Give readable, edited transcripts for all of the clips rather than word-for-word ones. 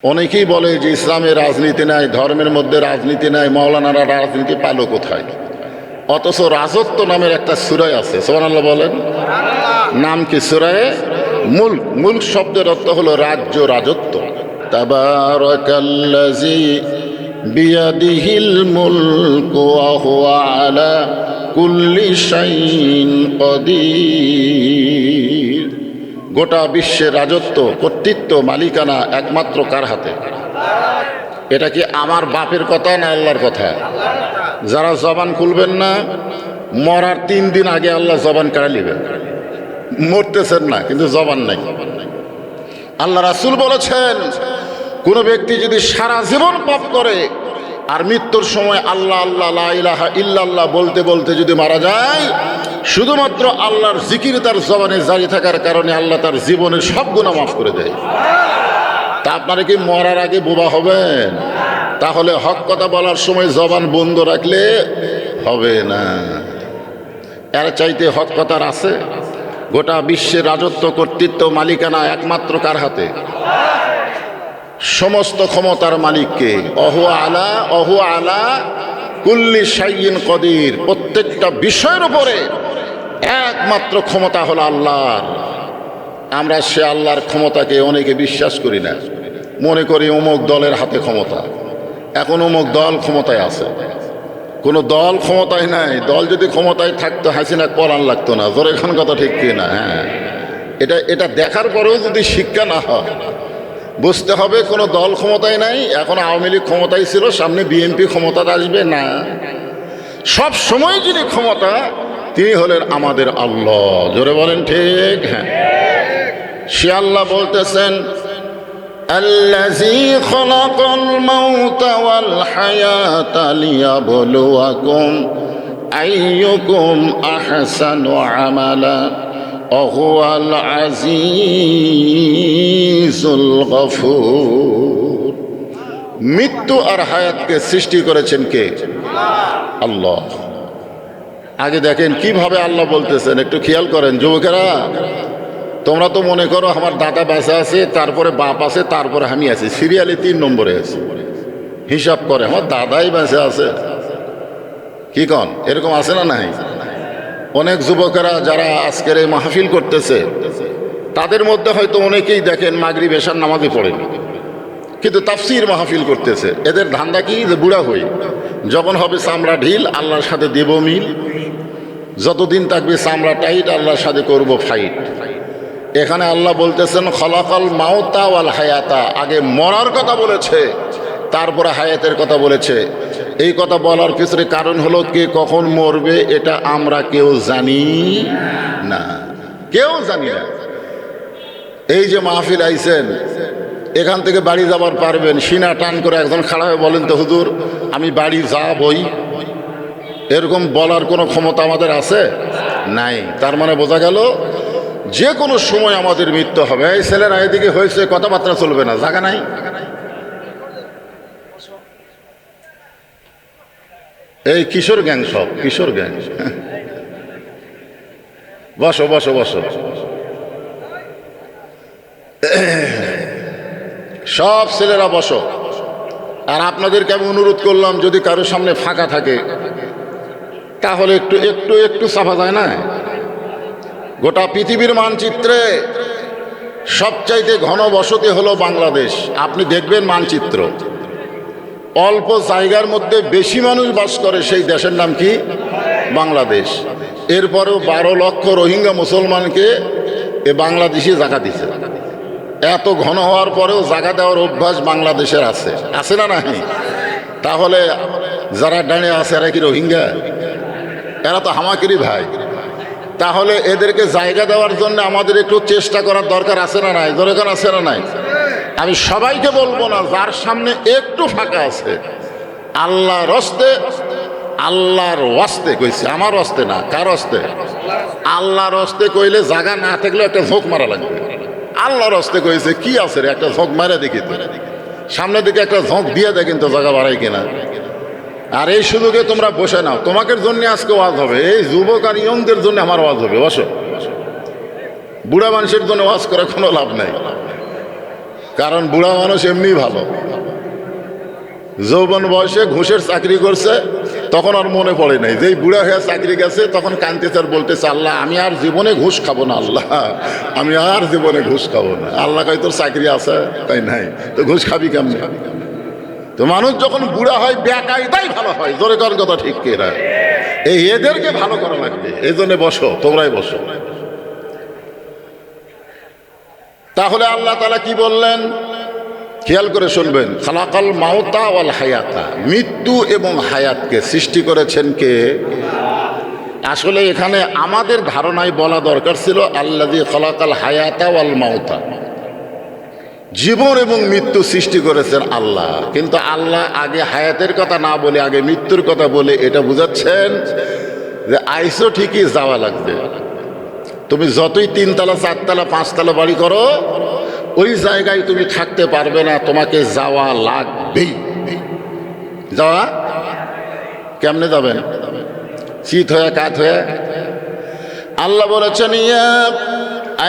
অনেকেই বলে যে ইসলামে রাজনীতি নাই, ধর্মের মধ্যে রাজনীতি নাই, মাওলানারা রাজনীতি পালো কোথায়? অথচ রাজত্ব নামের একটা সূরা আছে, সুবহানাল্লাহ বলেন। নাম কি? সূরায়ে মুলক। মুলক শব্দের অর্থ হলো রাজ্য, রাজত্ব। তাবারাকাল্লাযী বিয়াদিহিল মুলকু ওয়া হুয়া আলা কুল্লি শাইইন কাদির। গোটা বিশ্বের রাজত্ব, কর্তৃত্ব, মালিকানা একমাত্র কার হাতে? এটা কি আমার বাপের কথা না আল্লাহর কথা? যারা জবান খুলবেন না, মরার 3 দিন আগে আল্লাহ জবান কাড়া নেবেন। মরতেছেন না কিন্তু জবান নাই। আল্লাহ রাসূল বলেছেন, কোন ব্যক্তি যদি সারা জীবন পাপ করে আর মৃত্যুর সময় আল্লাহ আল্লাহ লা ইলাহা ইল্লাল্লাহ বলতে বলতে যদি মারা যায়, শুধুমাত্র আল্লাহর জিকির তার জবানে জারি থাকার কারণে আল্লাহ তার জীবনের সব গুনাহ মাফ করে দেয়। তা আপনারা কি মরার আগে বোবা হবেন? তাহলে হক কথা বলার সময় জবান বন্ধ রাখলে হবে না। এর চাইতে হক কথার আছে? গোটা বিশ্বের রাজত্ব, কর্তৃত্ব, মালিকানা একমাত্র কার হাতে? সমস্ত ক্ষমতার মালিককে। অহু আলা কুল্লি শাইইন কদির। প্রত্যেকটা বিষয়ের উপরে একমাত্র ক্ষমতা হলো আল্লাহর। আমরা সে আল্লাহর ক্ষমতাকে অনেকে বিশ্বাস করি না, মনে করি অমুক দলের হাতে ক্ষমতা। এখন অমুক দল ক্ষমতায় আছে, কোনো দল ক্ষমতায় নাই। দল যদি ক্ষমতায় থাকতো হাসিনা পরান লাগতো না। জোরে খান কথা ঠিক কিনা? হ্যাঁ, এটা দেখার পরেও যদি শিক্ষা না হয়, বুঝতে হবে কোনো দল ক্ষমতায় নাই। এখন আওয়ামী লীগ ক্ষমতায় ছিল, সামনে বিএনপি ক্ষমতায় আসবে না। সব সময় যিনি ক্ষমতা, তিনি হলেন আমাদের আল্লাহ। জোরে বলেন ঠিক? হ্যাঁ, সে আল্লাহ বলতেছেন, আল্লাযী খালাকাল মাউতা ওয়াল হায়াতা লিয়াবলুয়াকুম আইয়ুকুম আহসানু আমালা ওয়া হুয়াল আজিজুল গফুর। মৃত্যু আর হায়াতকে সৃষ্টি করেছেন কে? আল্লাহ। আগে দেখেন কিভাবে আল্লাহ বলতেছেন, একটু খেয়াল করেন যুবকেরা। তোমরা তো মনে করো আমার দাদা বেঁচে আছে, তারপরে বাপ আছে, তারপরে আমি আছি, সিরিয়ালে 3 নম্বরে আছি। হিসাব করে আমার দাদাই বেঁচে আছে। কি কন? এরকম আছে না নাই? অনেক যুবকেরা যারা আজকের এই মাহফিল করতেছে, তাদের মধ্যে হয়তো অনেকেই দেখেন মাগরিব এশার নামাজে পড়েন, কিন্তু তাফসীর মাহফিল করতেছে। এদের ধান্দা কি? যে বুড়া হই, যখন হবে চামড়া ঢিল, আল্লাহর সাথে দেব মিল। যতদিন থাকবে চামড়া টাইট, আল্লাহর সাথে করব ফাইট। এখানে আল্লাহ বলতেছেন খলাকাল মাউতা ওয়াল হায়াতা। আগে মরার কথা বলেছে, তারপরে হায়াতের কথা বলেছে। এই কথা বলার পিছনে কারণ হলো, কে কখন মরবে এটা আমরা কেউ জানি না, কেউ জানি না। এই যে মাহফিল আইছেন, এখান থেকে বাড়ি যাবার পারবেন? সিনা টান করে একজন খাড়া হয়ে বলেন তো, হুজুর আমি বাড়ি যাবই। এরকম বলার কোনো ক্ষমতা আমাদের আছে? নাই। তার মানে বোঝা গেল যে কোনো সময় আমাদের মৃত্যু হবে। এই ছেলেরা এদিকে হয়েছে, কথাবার্তা চলবে না, জায়গা নাই। এই কিশোর গ্যাং, সব কিশোর গ্যাং। বসো বসো বসো, সব ছেলেরা বসো। আর আপনাদেরকে আমি অনুরোধ করলাম, যদি কারোর সামনে ফাঁকা থাকে তাহলে একটু একটু একটু চাপা যায় না? গোটা পৃথিবীর মানচিত্রে সবচাইতে ঘন বসতি হলো বাংলাদেশ। আপনি দেখবেন মানচিত্র, অল্প জায়গার মধ্যে বেশি মানুষ বাস করে, সেই দেশের নাম কি? বাংলাদেশ। এরপরেও 12 লক্ষ রোহিঙ্গা মুসলমানকে এ বাংলাদেশি জায়গা দিছে। এত ঘন হওয়ার পরেও জায়গা দেওয়ার অভ্যাস বাংলাদেশের আছে, আছে না নাই? তাহলে যারা ডানে আছে এরা কি রোহিঙ্গা? এরা তো হামাকিরি ভাই। তাহলে এদেরকে জায়গা দেওয়ার জন্য আমাদের একটু চেষ্টা করার দরকার আছে না নাই? দরকার আছে না নাই? আমি সবাইকে বলবো না, যার সামনে একটু ফাঁকা আছে, আল্লাহর হস্তে, আল্লাহর ওয়াস্তে কইছে, আমার হস্তে না। কার হস্তে? আল্লাহর হস্তে কইলে জায়গা না থাকলে একটা ঝোঁক মারা লাগবে। আল্লাহর হস্তে কইছে, কি আছে রে, একটা ঝোঁক মারা দেখি তো, সামনের দিকে একটা ঝোঁক দিয়ে দেখেন তো জায়গা বাড়াই কিনা। আর এই সুযোগে তোমরা বসে নাও, তোমাদের জন্য আজকে ওয়াজ হবে। এই যুবক আর ইয়ংদের জন্য আমার ওয়াজ হবে। বসো। বুড়া মানুষের জন্য ওয়াজ করে কোনো লাভ নাই। কারণ বুড়া মানুষ এমনি ভালো। যৌবন বয়সে ঘুষের চাকরি করছে, তখন আর মনে পড়ে নাই। যেই বুড়া হয়ে চাকরি গেছে তখন কাঁদতেছে আর বলতেছে, আল্লাহ আমি আর জীবনে ঘুষ খাবো না, আল্লাহ আমি আর জীবনে ঘুষ খাবো না। আল্লাহ কয় তোর চাকরি আছে? তাই নাই, তো ঘুষ খাবি কেমনে? তো মানুষ যখন বুড়া হয় বেকায়দাই ভালো হয়। জোরে কর কথা ঠিক কিনা? এদেরকে ভালো করা লাগবে। এই জন্য বসো, তোমরাই বসো। তাহলে আল্লাহ তাআলা কি বললেন খেয়াল করে শুনবেন। খালাকাল মাউতা ওয়াল হায়াতা, মৃত্যু এবং হায়াতকে সৃষ্টি করেছেন কে? আসলে এখানে আমাদের ধারণায় বলা দরকার ছিল আল্লাযী খালাকাল হায়াতা ওয়াল মাউতা, জীবন এবং মৃত্যু সৃষ্টি করেছেন আল্লাহ। কিন্তু আল্লাহ আগে হায়াতের কথা না বলে আগে মৃত্যুর কথা বলে এটা বুঝাচ্ছেন যে আইসো ঠিকই, যাওয়া লাগবে। তুমি যতই 3 তলা 4 তলা 5 তলা বাড়ি করো, ওই জায়গায় তুমি থাকতে পারবে না, তোমাকে যাওয়া লাগবেই। যাওয়া কেমনে যাবেন? চিত হয়ে কাত হয়ে? আল্লাহ বলেছেন, ইয়া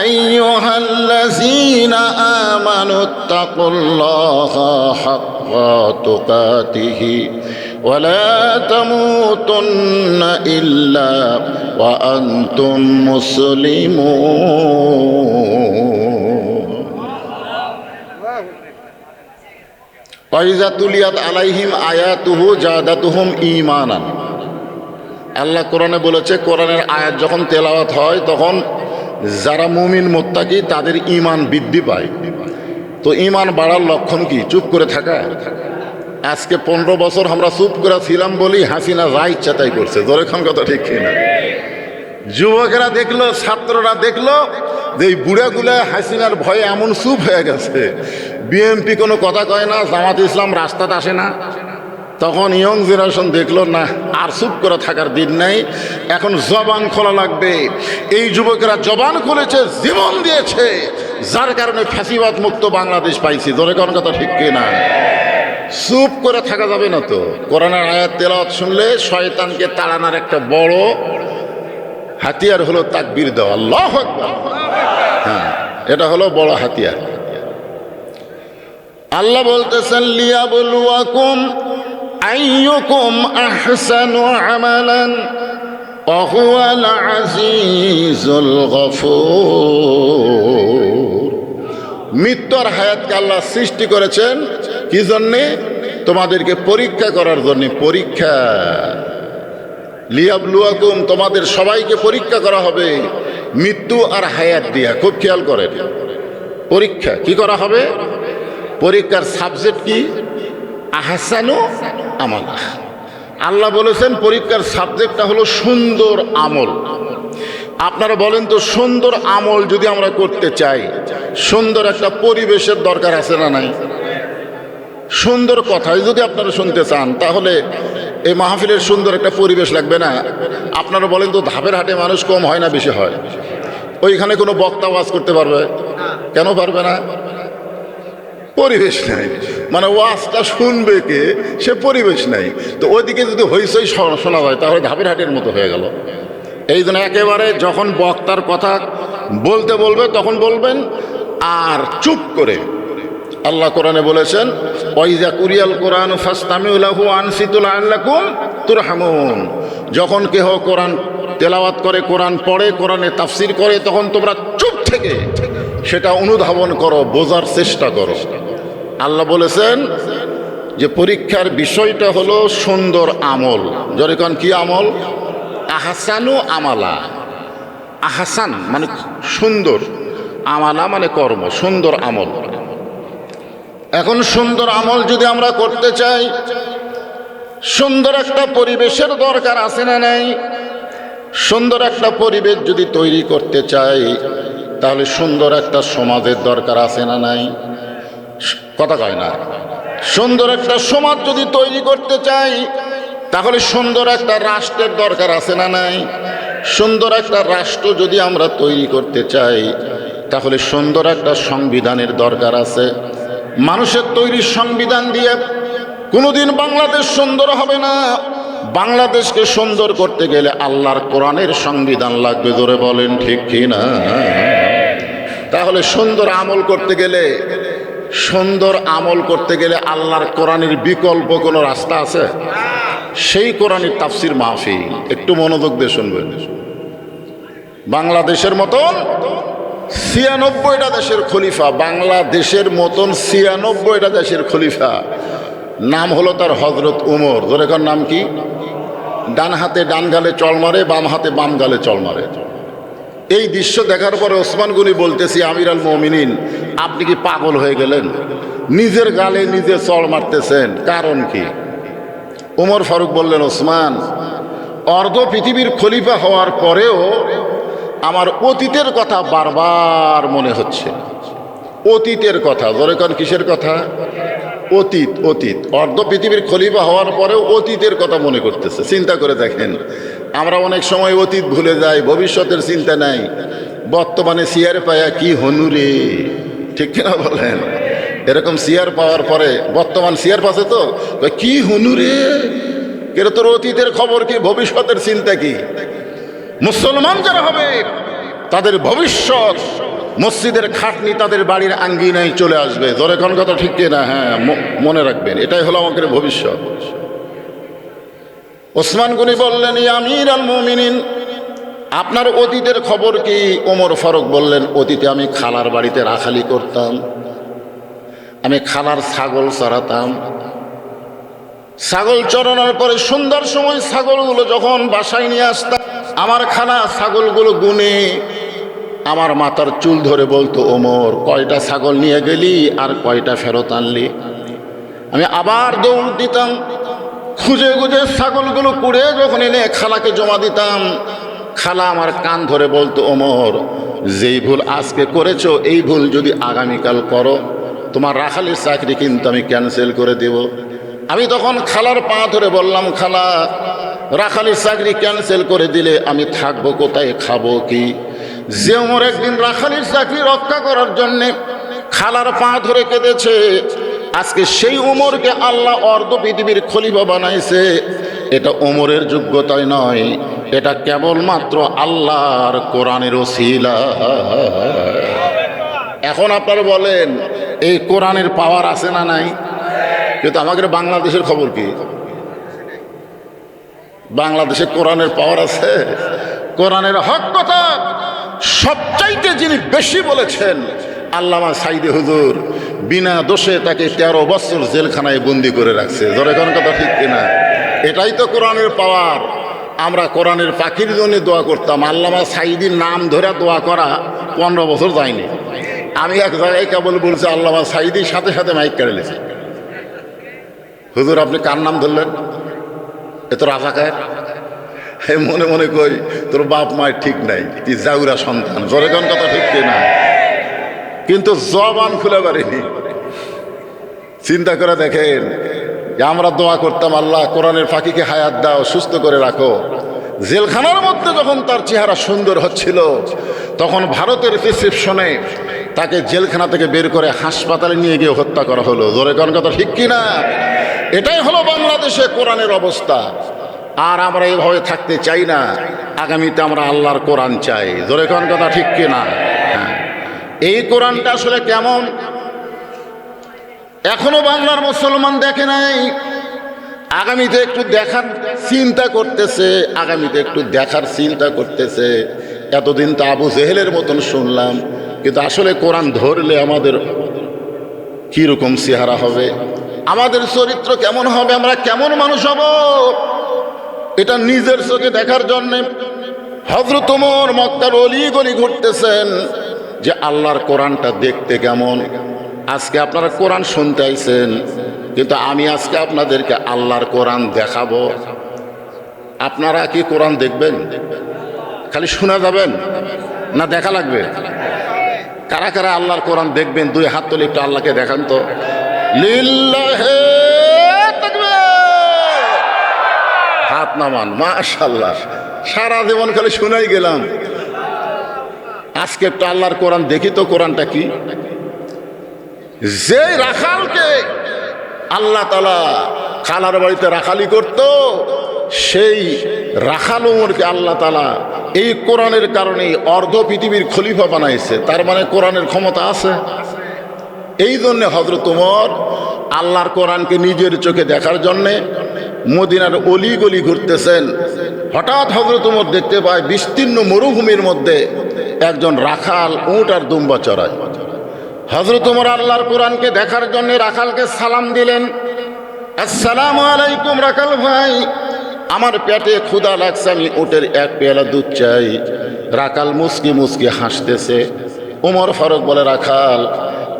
আইয়ুহাল্লাযীনা আমানুত্তাকুল্লাহা হাক্কা তুকাতিহি ওয়া লা তামুতুন্না ইল্লা ওয়া আনতুম মুসলিমুন। ওয়াইজা তুলিয়াত আলাইহিম আয়াতুহু জাদাতুহুম ঈমানান। আল্লাহ কোরআনে বলেছে, কোরআনের আয়াত যখন তেলাওয়াত হয় তখন যারা মুমিন মুত্তাকি তাদের ঈমান বৃদ্ধি পায়। তো ঈমান বাড়ার লক্ষণ কি? চুপ করে থাকা? আজকে 15 বছর আমরা চুপ করে ছিলাম বলি হাসিনা যা ইচ্ছা তাই করছে। জোরেখান কথা ঠিক কিনা? যুবকেরা দেখলো, ছাত্ররা দেখলো যে এই বুড়াগুলা হাসিনার ভয়ে এমন চুপ হয়ে গেছে, বিএনপি কোনো কথা কয় না, জামাত ইসলাম রাস্তাতে আসে না। তখন ইয়ং জেনারেশন দেখলো না, আর চুপ করে থাকার দিন নাই, এখন জবান খোলা লাগবে। এই যুবকেরা জবান খুলেছে, জীবন দিয়েছে, যার কারণে ফ্যাসিবাদ মুক্ত বাংলাদেশ পাইছি। ধরে কোন কথা ঠিক কিনা? চুপ করে থাকা যাবে না। তো কোরআনের আয়াত তেলাওয়াত শুনলে শয়তানকে তাড়ানোর একটা বড় হাতিয়ার হলো তাকবীর দেওয়া, আল্লাহু আকবার। হ্যাঁ, এটা হলো বড় হাতিয়ার। আল্লাহ বলতেছেন, লিয়াবলুয়াকুম আইয়ুকুম আহসানু আমালান ওয়া হুয়াল আজিজুল গফুর। মৃত্যু আর হায়াতকে আল্লাহ সৃষ্টি করেছেন কি জন্যে? তোমাদেরকে পরীক্ষা করার জন্য। পরীক্ষা, লিয়াবলুয়াকুম, তোমাদের সবাইকে পরীক্ষা করা হবে মৃত্যু আর হায়াত দিয়া। খুব খেয়াল করেন, পরীক্ষা কি করা হবে? পরীক্ষার সাবজেক্ট কি? আহসানু আমালা। আল্লাহ বলেছেন পরীক্ষার সাবজেক্টটা হলো সুন্দর আমল। আপনারা বলেন তো, সুন্দর আমল যদি আমরা করতে চাই, সুন্দর একটা পরিবেশের দরকার আছে না নাই? সুন্দর কথাই যদি আপনারা শুনতে চান, তাহলে এই মাহফিলের সুন্দর একটা পরিবেশ লাগবে না? আপনারা বলেন তো, ধাপের হাটে মানুষ কম হয় না বেশি হয়? ওইখানে কোনো বক্তা ওয়াজ করতে পারবে? কেন পারবে না? পরিবেশ নাই। মানে ওয়াজটা শুনবে কে, সে পরিবেশ নাই। তো ওইদিকে যদি হইচই শোনা যায় তাহলে ধাপের হাটের মতো হয়ে গেল। এই জন্য একেবারে যখন বক্তার কথা বলতে বলবে তখন বলবেন, আর চুপ করে। আল্লাহ কোরআনে বলেছেন, ওয়াইজা কুরিয়াল কোরআন ফাসতামিউ লাহু আনসিতু লাআল্লাকুম তুরহামুন। যখন কেহ কোরআন তেলাওয়াত করে, কোরআন পড়ে, কোরআনে তাফসির করে, তখন তোমরা চুপ থেকে সেটা অনুধাবন করো, বোঝার চেষ্টা করো। আল্লাহ বলেছেন যে পরীক্ষার বিষয়টা হলো সুন্দর আমল। যখন কি আমল? আহসানু আমালা। আহসান মানে সুন্দর, আমালা মানে কর্ম, সুন্দর আমল। এখন সুন্দর আমল যদি আমরা করতে চাই, সুন্দর একটা পরিবেশের দরকার আছে না নাই? সুন্দর একটা পরিবেশ যদি তৈরি করতে চাই, তাহলে সুন্দর একটা সমাজের দরকার আছে না নাই? কথা কয় না? সুন্দর একটা সমাজ যদি তৈরি করতে চাই, তাহলে সুন্দর একটা রাষ্ট্রের দরকার আছে না নাই? সুন্দর একটা রাষ্ট্র যদি আমরা তৈরি করতে চাই, তাহলে সুন্দর একটা সংবিধানের দরকার আছে। মানুষের তৈরি সংবিধান দিয়ে কোনোদিন বাংলাদেশ সুন্দর হবে না। বাংলাদেশকে সুন্দর করতে গেলে আল্লাহর কোরআনের সংবিধান লাগবে। জোরে বলেন ঠিক কি না? তাহলে সুন্দর আমল করতে গেলে সুন্দর আমল করতে গেলে আল্লাহর কোরআনের বিকল্প কোনো রাস্তা আছে? সেই কোরআনের তাফসির মাহফিল একটু মনোযোগ দিয়ে শুনবেন। বাংলাদেশের মতন ৯৬টা দেশের খলিফা, বাংলাদেশের মতন ৯৬টা দেশের খলিফা, নাম হলো তার হজরত উমর। ধরেকার নাম কি? ডান হাতে ডান গালে চল মারে, বাম হাতে বাম গালে চল মারে। এই দৃশ্য দেখার পরে ওসমান গনি বলতেছি, আমির আল মুমিনিন, আপনি কি পাগল হয়ে গেলেন? নিজের গালে নিজে চল মারতেছেন, কারণ কি? উমর ফারুক বললেন, ওসমান, অর্ধ পৃথিবীর খলিফা হওয়ার পরেও আমার অতীতের কথা বারবার মনে হচ্ছে। অতীতের কথা, ধরে কোন কিসের কথা? অতীত। অতীত অর্ধ পৃথিবীর খলিফা হওয়ার পরেও অতীতের কথা মনে করতেছে। চিন্তা করে দেখেন, আমরা অনেক সময় অতীত ভুলে যাই, ভবিষ্যতের চিন্তা নাই। বর্তমানে সিয়ার পায়া কি হনুরে, ঠিক কিনা বলেন? এরকম সিয়ার পাওয়ার পরে, বর্তমান সিয়ার পাশে তো কি হনুরে, কেন তোর অতীতের খবর কি, ভবিষ্যতের চিন্তা কি? মুসলমান যারা হবে তাদের ভবিষ্যৎ মসজিদের খাটনি তাদের বাড়ির আঙ্গিনায় চলে আসবে। ধরে কোন কথা ঠিক কিনা? হ্যাঁ, মনে রাখবেন, এটাই হলো আমাদের ভবিষ্যৎ। ওসমান গনি বললেন, ইয়া আমির আল মুমিনিন, আপনার অতীতের খবর কি? ওমর ফারুক বললেন, অতীতে আমি খালার বাড়িতে রাখালি করতাম, আমি খালার ছাগল চড়াতাম। ছাগল চড়ানোর পরে সন্ধ্যার সময় ছাগলগুলো যখন বাসায় নিয়ে আসতাম, আমার খালা ছাগলগুলো গুনে আমার মাথার চুল ধরে বলতো, ওমর, কয়টা ছাগল নিয়ে গেলি আর কয়টা ফেরত আনলি? আমি আবার দৌড় দিতাম, খুঁজে খুঁজে ছাগলগুলো কুড়ে যখন এনে খালাকে জমা দিতাম, খালা আমার কান ধরে বলতো, ওমর, যেই ভুল আজকে করেছো এই ভুল যদি আগামীকাল করো, তোমার রাখালির চাকরি কিন্তু আমি ক্যান্সেল করে দেব। আমি তখন খালার পা ধরে বললাম, খালা, রাখালির চাকরি ক্যান্সেল করে দিলে আমি থাকবো কোথায়, খাবো কি? যে ওমর একদিন রাখালির চাকরি রক্ষা করার জন্যে খালার পা ধরে কেঁদেছে, আজকে সেই ওমরকে আল্লাহ অর্ধ পৃথিবীর খলিফা বানাইছে। এটা ওমরের যোগ্যতায় নয়, এটা কেবলমাত্র আল্লাহর কোরআনের ওসিলা। এখন আপনারা বলেন, এই কোরআনের পাওয়ার আছে না নাই? কিন্তু আমাদের বাংলাদেশের খবর কি? বাংলাদেশে কোরআনের পাওয়ার আছে? কোরআনের হক কথা সবচাইতে যিনি বেশি বলেছেন, আল্লামা সাইদি হুজুর, বিনা দোষে তাকে 13 বছর জেলখানায় বন্দি করে রাখছে। ধরে কোন কথা ঠিক কিনা? এটাই তো কোরআনের পাওয়ার। আমরা কোরআনের পাখির জন্য দোয়া করতাম, আল্লামা সাইদির নাম ধরে দোয়া করা 15 বছর যায়নি। আমি এক জায়গায় কেবল বলছি, আল্লামা সাইদির সাথে সাথে মাইক কেড়ে নিয়েছে, হুজুর আপনি কার নাম ধরলেন? এ তো রাজাকার। মনে মনে কই, তোর বাপ মায়ের ঠিক নাই, তুই জাউরা সন্তান। জোরে কোন কথা ঠিক কিনা? কিন্তু জবান খুলে পারিনি। চিন্তা করে দেখেন, আমরা দোয়া করতাম, আল্লাহ কোরআনের ফাঁকিকে হায়াত দাও, সুস্থ করে রাখো। জেলখানার মধ্যে যখন তার চেহারা সুন্দর হচ্ছিল, তখন ভারতের প্রেসক্রিপশনে তাকে জেলখানা থেকে বের করে হাসপাতালে নিয়ে গিয়ে হত্যা করা হলো। জোরে কোন কথা ঠিক কিনা? এটাই হলো বাংলাদেশে কোরআনের অবস্থা। আর আমরা এইভাবে থাকতে চাই না। আগামীতে আমরা আল্লাহর কোরআন চাই। জোরে কোন কথা ঠিক কিনা? হ্যাঁ, এই কোরআনটা আসলে কেমন এখনো বাংলার মুসলমান দেখে নাই। আগামীতে একটু দেখার চিন্তা করতেছে, আগামীতে একটু দেখার চিন্তা করতেছে। এতদিন তো আবু জেহেলের মতন শুনলাম, কিন্তু আসলে কোরআন ধরলে আমাদের কীরকম চেহারা হবে, আমাদের চরিত্র কেমন হবে, আমরা কেমন মানুষ হব, এটা নিজের চোখে দেখার জন্যে হযরত ওমর মক্কার অলি গলি ঘুরতেছেন যে আল্লাহর কোরআনটা দেখতে কেমন। আজকে আপনারা কোরআন শুনতে আইছেন, কিন্তু আমি আজকে আপনাদেরকে আল্লাহর কোরআন দেখাবো। আপনারা কি কোরআন দেখবেন? খালি শোনা যাবেন না দেখা লাগবে? কারা কারা আল্লাহর কোরআন দেখবেন? 2 হাত তুলে একটু আল্লাহকে দেখান তো। লিল্লাহে তাকবীর, হাত নামান। মাশাআল্লাহ, সারা জীবন খালি শোনাই গেলাম, আজকে একটু আল্লাহর কোরআন দেখি তো। কোরআনটা কি? যে রাখালকে আল্লাহ তাআলা খালার বাড়িতে রাখালি করত, সেই রাখাল ওমরকে আল্লাহ তাআলা এই কোরআনের কারণে অর্ধ পৃথিবীর খলিফা বানাইছে। তার মানে কোরআনের ক্ষমতা আছে। এই জন্যে হযরত ওমর আল্লাহর কোরআনকে নিজের চোখে দেখার জন্যে মদিনার অলি গলি ঘুরতেছেন। হঠাৎ হযরত ওমর দেখতে পায় বিস্তীর্ণ মরুভূমির মধ্যে একজন রাখাল উট আর দুম্বা চড়ায়। হযরত ওমর আল্লাহর কোরআনকে দেখার জন্য রাখালকে সালাম দিলেন, আসসালামু আলাইকুম রাখাল ভাই, আমার পেটে ক্ষুধা লাগছে, আমি উটের এক পেয়ালা দুধ চাই। রাখাল মুস্কি মুস্কি হাসতেছে। ওমর ফারুক বলে, রাখাল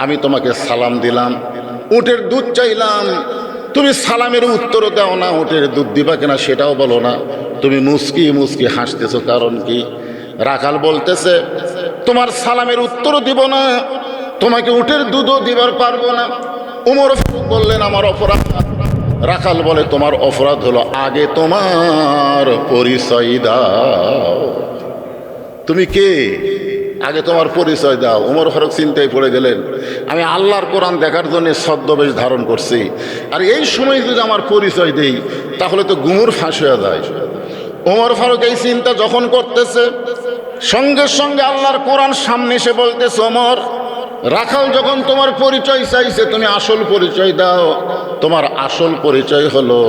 আমি তোমাকে সালাম দিলাম, উটের দুধ চাইলাম, তুমি সালামের উত্তর দাও না, উটের দুধ দিবা কিনা সেটাও বলো না, তুমি মুস্কি মুস্কি হাসতেছো কারণ কি? রাখাল বলতেছে, তোমার সালামের উত্তর দিব না, তোমাকে উটের দুধও দিবার পারবো না। ওমর ফারুক বললেন, আমার অপরাধ। রাখাল বলে, তোমার অপরাধ হলো আগে তোমার পরিচয় দাও, তুমি কে আগে তোমার পরিচয় দাও। ওমর ফারুক চিন্তায় পড়ে গেলেন, আমি আল্লাহর কোরআন দেখার জন্য ছদ্মবেশ ধারণ করছি, আর এই সময় যদি আমার পরিচয় দেই তাহলে তো গুমুর ফাঁস হয়ে যায়। ওমর ফারুক এই চিন্তা যখন করতেছে, সঙ্গে সঙ্গে আল্লাহর কোরআন সামনে এসে বলতেছে, ওমর রাখাল যখন তোমার পরিচয় চাইছে তুমি আসল পরিচয় দাও। তোমার আসল পরিচয় হলো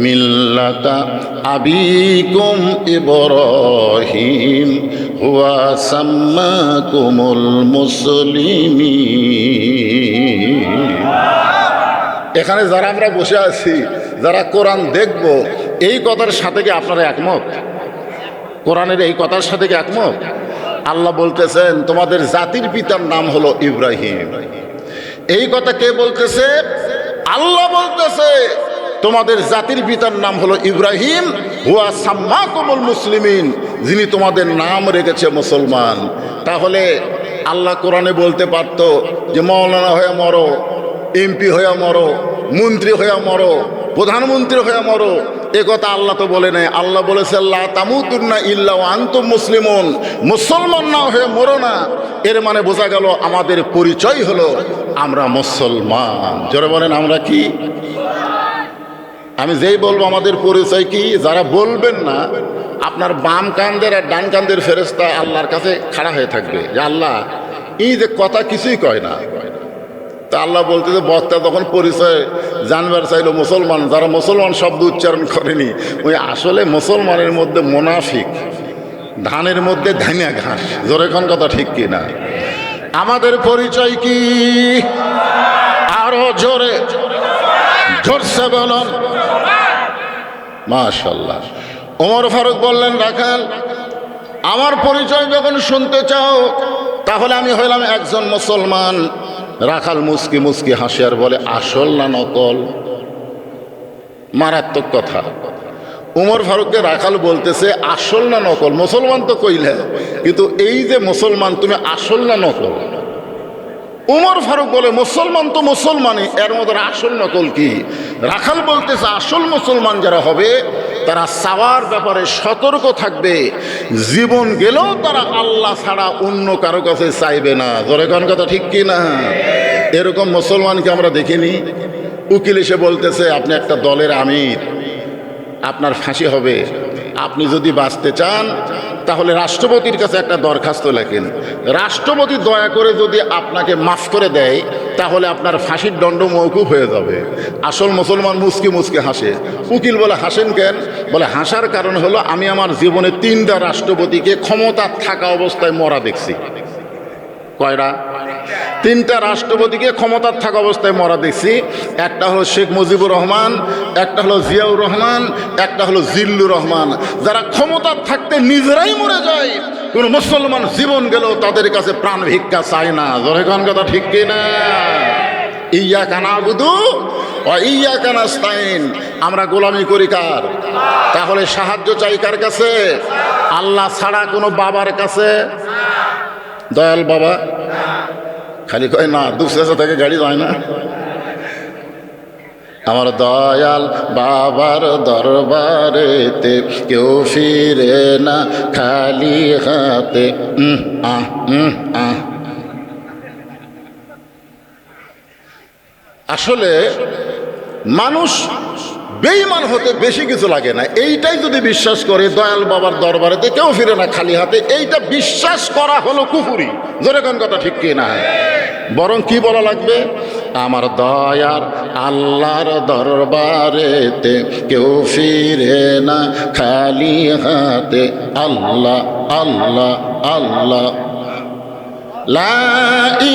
মিল্লাতা আবিকুম ইব্রাহিম হুয়া সাম্মাকুমুল মুসলিমিন। এখানে যারা আমরা বসে আছি, যারা কোরআন দেখব, এই কথার সাথে কি আপনারা একমত? কোরআনের এই কথার সাথে কি একমত? আল্লাহ বলতেছেন তোমাদের জাতির পিতার নাম হলো ইব্রাহিম। এই কথা কে বলতেছে? আল্লাহ বলতেছে তোমাদের জাতির পিতার নাম হলো ইব্রাহিম, হুয়া সাম্মাকুমুল মুসলিমিন, যিনি তোমাদের নাম রেখেছে মুসলমান। তাহলে আল্লাহ কোরআনে বলতে পারত যে মাওলানা হয়ে মরো, এমপি হয়ে মরো, মন্ত্রী হয়ে মরো, প্রধানমন্ত্রী হয়ে মরো। এ কথা আল্লাহ তো বলে নাই। আল্লাহ বলেছে লা তামুতুন্না ইল্লা ওয়া আনতুম মুসলিমুন, মুসলমান না হয়ে মরো না। এর মানে বোঝা গেল আমাদের পরিচয় হলো আমরা মুসলমান। জোরে বলেন আমরা কি? আমি যেই বলবো আমাদের পরিচয় কি, যারা বলবেন না, আপনার বাম কান্দের আর ডান কান্দের ফেরেশতা আল্লাহর কাছে খাড়া হয়ে থাকবে যে আল্লাহ এই যে কথা কিছুই কয় না। তা আল্লাহ বলতে যে বক্তা তখন পরিচয় জানবার চাইলো মুসলমান, যারা মুসলমান শব্দ উচ্চারণ করেনি, ওই আসলে মুসলমানের মধ্যে মুনাফিক, ধানের মধ্যে ধানিয়া ঘাস। জোরে কোন কথা ঠিক কি না? আমাদের পরিচয় কি? আরো জোরে জোরসে বলুন মাশাআল্লাহ। ওমর ফারুক বললেন, রাখাল আমার পরিচয় যখন শুনতে চাও তাহলে আমি হইলাম একজন মুসলমান। রাখাল মুস্কি মুস্কি হাসি আর বলে, আসল না নকল? মারাত্মক কথা। উমর ফারুককে রাখাল বলতেছে আসল না নকল? মুসলমান তো কইলে, কিন্তু এই যে মুসলমান, তুমি আসল না নকল? উমর ফারুক বলে, মুসলমান তো মুসলমানই, এর মধ্যে আসল নকল কি? রাখাল বলতেছে আসল মুসলমান যারা হবে তারা চাওয়ার ব্যাপারে সতর্ক থাকবে, জীবন গেলেও তারা আল্লাহ ছাড়া অন্য কারো কাছে চাইবে না। জোরে কোন কথা ঠিক কি না? এরকম মুসলমানকে আমরা দেখিনি। উকিল এসে বলতেছে আপনি একটা দলের আমির, আপনার ফাঁসি হবে, আপনি যদি বাঁচতে চান তাহলে রাষ্ট্রপতির কাছে একটা দরখাস্ত লেখেন, রাষ্ট্রপতি দয়া করে যদি আপনাকে মাফ করে দেয় তাহলে আপনার ফাঁসির দণ্ড মওকুফ হয়ে যাবে। আসল মুসলমান মুস্কি মুস্কি হাসে। উকিল বলে, হাসেন কেন? বলে, হাসার কারণ হলো আমি আমার জীবনে 3টা রাষ্ট্রপতিকে ক্ষমতা থাকা অবস্থায় মরা দেখছি। কয়টা? 3টা রাষ্ট্রপতিকে ক্ষমতার থাকা অবস্থায় মরা দেখছি। একটা হলো শেখ মুজিবুর রহমান, একটা হলো জিয়াউর রহমান, একটা হলো জিল্লুর রহমান। যারা ক্ষমতার থাকতে নিজেরাই মরে যায়, কোন মুসলমান জীবন গেলেও তাদের কাছে প্রাণ ভিক্ষা চায় না। জোরে কোন কথা ঠিক কিনা? ইয়াকা নাবুদু ওয়া ইয়াকা নাস্তাইন। আমরা গোলামি করি কার? তাহলে সাহায্য চাই কার কাছে? আল্লাহ ছাড়া কোনো বাবার কাছে? দয়াল বাবা খালি কয় না, দুসরা থেকে গাড়ি যায় না। আমার দয়াল বাবার দরবারেতে কেউ ফিরে না খালি হাতে। আসলে মানুষ বেঈমান হতে বেশি কিছু লাগে না। এইটাই যদি বিশ্বাস করে দয়াল বাবার দরবারেতে কেউ ফিরে না খালি হাতে, এইটা বিশ্বাস করা হলো কুফরি। জোরে কোন কথা ঠিক কি না? বরং কি বলা লাগবে? আমার দয়ার আল্লাহর দরবারেতে কেউ ফিরে না খালি হাতে। আল্লাহ আল্লাহ আল্লাহ, লা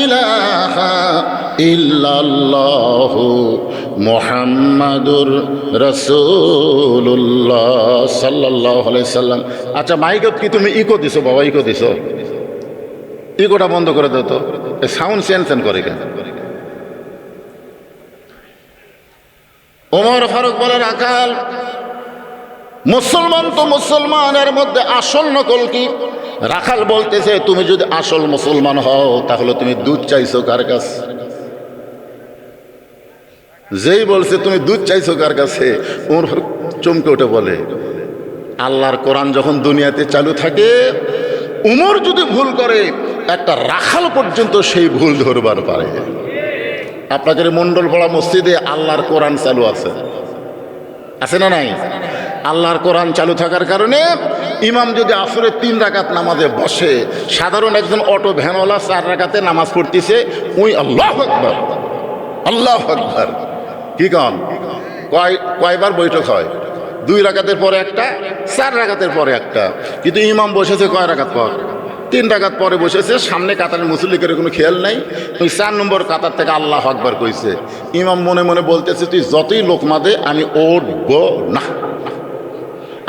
ইলাহা ইল্লাল্লাহু মুহাম্মাদুর রাসূলুল্লাহ সাল্লাল্লাহু আলাইহি সাল্লাম। আচ্ছা, মাইকত কি তুমি ইকো দিছো বাবা? ইকো দিছো? ইকোটা বন্ধ করে দাও তো, সাউন্ড চেঞ্জ করে কেন? ওমর ফারুক বলে, রাখাল, মুসলমান তো মুসলমানের মধ্যে আসল নকল কি? রাখাল বলতেছে, তুমি যদি আসল মুসলমান হও তাহলে তুমি দুধ চাইছো কার কাছে? যেই বলছে তুমি দুধ চাইছো কার কাছে, ওমর ফারুক চমকে উঠে বলে, আল্লাহর কোরআন যখন দুনিয়াতে চালু থাকে, উমর যদি ভুল করে একটা রাখাল পর্যন্ত সেই ভুল ধরবার পারে। আপনাদের মণ্ডলপাড়া মসজিদে আল্লাহর কোরআন চালু আছে, আছে না নাই? আল্লাহর কোরআন চালু থাকার কারণে ইমাম যদি আসরের 3 রাকাত নামাজে বসে, সাধারণ একজন অটো ভ্যানওয়ালা 4 রাকাতে নামাজ পড়তেছে, ওই আল্লাহু আকবার আল্লাহু আকবার কি কন? কয়বার বৈঠক হয়? 2 রাকাতের পরে একটা, 4 রাকাতের পরে একটা। কিন্তু ইমাম বসেছে কয় রাকাত পর? 3 রাকাত পরে বসেছে। সামনে কাতারের মুসল্লিদের কোনো খেয়াল নাই, ওই 4 নম্বর কাতার থেকে আল্লাহু আকবার কইছে। ইমাম মনে মনে বলতেছে, তুই যতই লোকমা দে আমি উঠব না,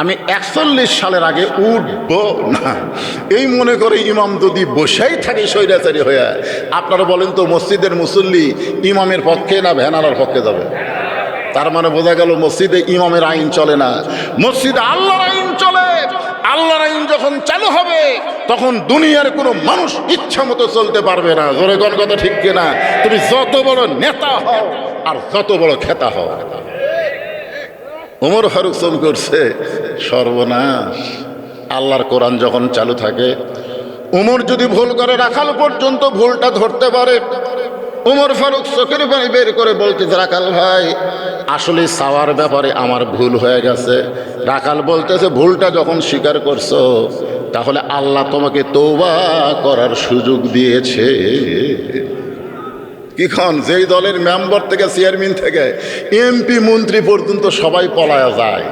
আমি 41 সালের আগে উঠব না। এই মনে করে ইমাম যদি বসেই থাকে স্বৈরাচারী হয়ে, আপনারা বলেন তো মসজিদের মুসল্লি ইমামের পক্ষে না ভ্যানালার পক্ষে যাবে? তার মানে বোঝা গেল মসজিদে ইমামের আইন চলে না, মসজিদে আল্লাহর আইন চলে। আল্লাহর আইন যখন চালু হবে তখন দুনিয়ার কোনো মানুষ ইচ্ছা মতো চলতে পারবে না। জোরে কোন কথা ঠিক কিনা? তুমি যত বড় নেতা হও আর যত বড় খেতা হও। ওমর ফারুক চমকে করছে, সর্বনাশ। আল্লাহর কোরআন যখন চালু থাকে, ওমর যদি ভুল করে রাখাল পর্যন্ত ভুলটা ধরতে পারে। ওমর ফারুক চোখের পানি বের করে বলতেছে, রাখাল ভাই, আসলে চাওয়ার ব্যাপারে আমার ভুল হয়ে গেছে। রাখাল বলতেছে, ভুলটা যখন স্বীকার করছো তাহলে আল্লাহ তোমাকে তওবা করার সুযোগ দিয়েছে। কিখন যেই দলের মেম্বার থেকে চেয়ারম্যান থেকে এমপি মন্ত্রী পর্যন্ত সবাই পলায়া যায়,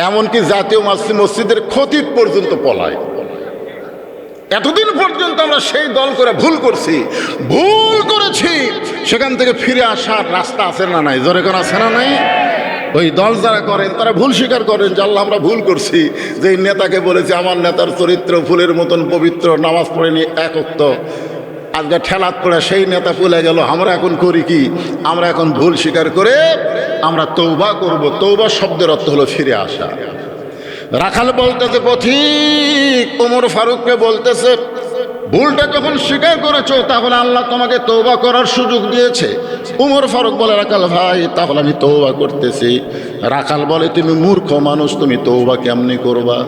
এমনকি জাতীয় মসজিদের খতিব পর্যন্ত পলায়। এতদিন পর্যন্ত আমরা সেই দল করে ভুল করছি, ভুল করেছি, সেখান থেকে ফিরে আসার রাস্তা আছে না নাই? জোরে কোন আছে না নাই? ওই দল যারা করেন তারা ভুল স্বীকার করেন যে আল্লাহ আমরা ভুল করছি। যে নেতাকে বলেছি আমার নেতার চরিত্র ফুলের মতন পবিত্র, নামাজ পড়েনি এক ওয়াক্ত, আজকে ঠেলাত পড়ে সেই নেতা ভুলে গেল। আমরা এখন করি কি? আমরা এখন ভুল স্বীকার করে আমরা তওবা করব। তওবা শব্দের অর্থ হলো ফিরে আসা। রাখাল বলতেছে পথিক ওমর ফারুককে বলতেছে, ভুলটা যখন স্বীকার করেছো তাহলে আল্লাহ তোমাকে তওবা করার সুযোগ দিয়েছে। ওমর ফারুক বলে, রাখাল ভাই, তাহলে আমি তওবা করতেছি। রাখাল বলে, তুমি মূর্খ মানুষ, তুমি তওবা কেমনি করবা?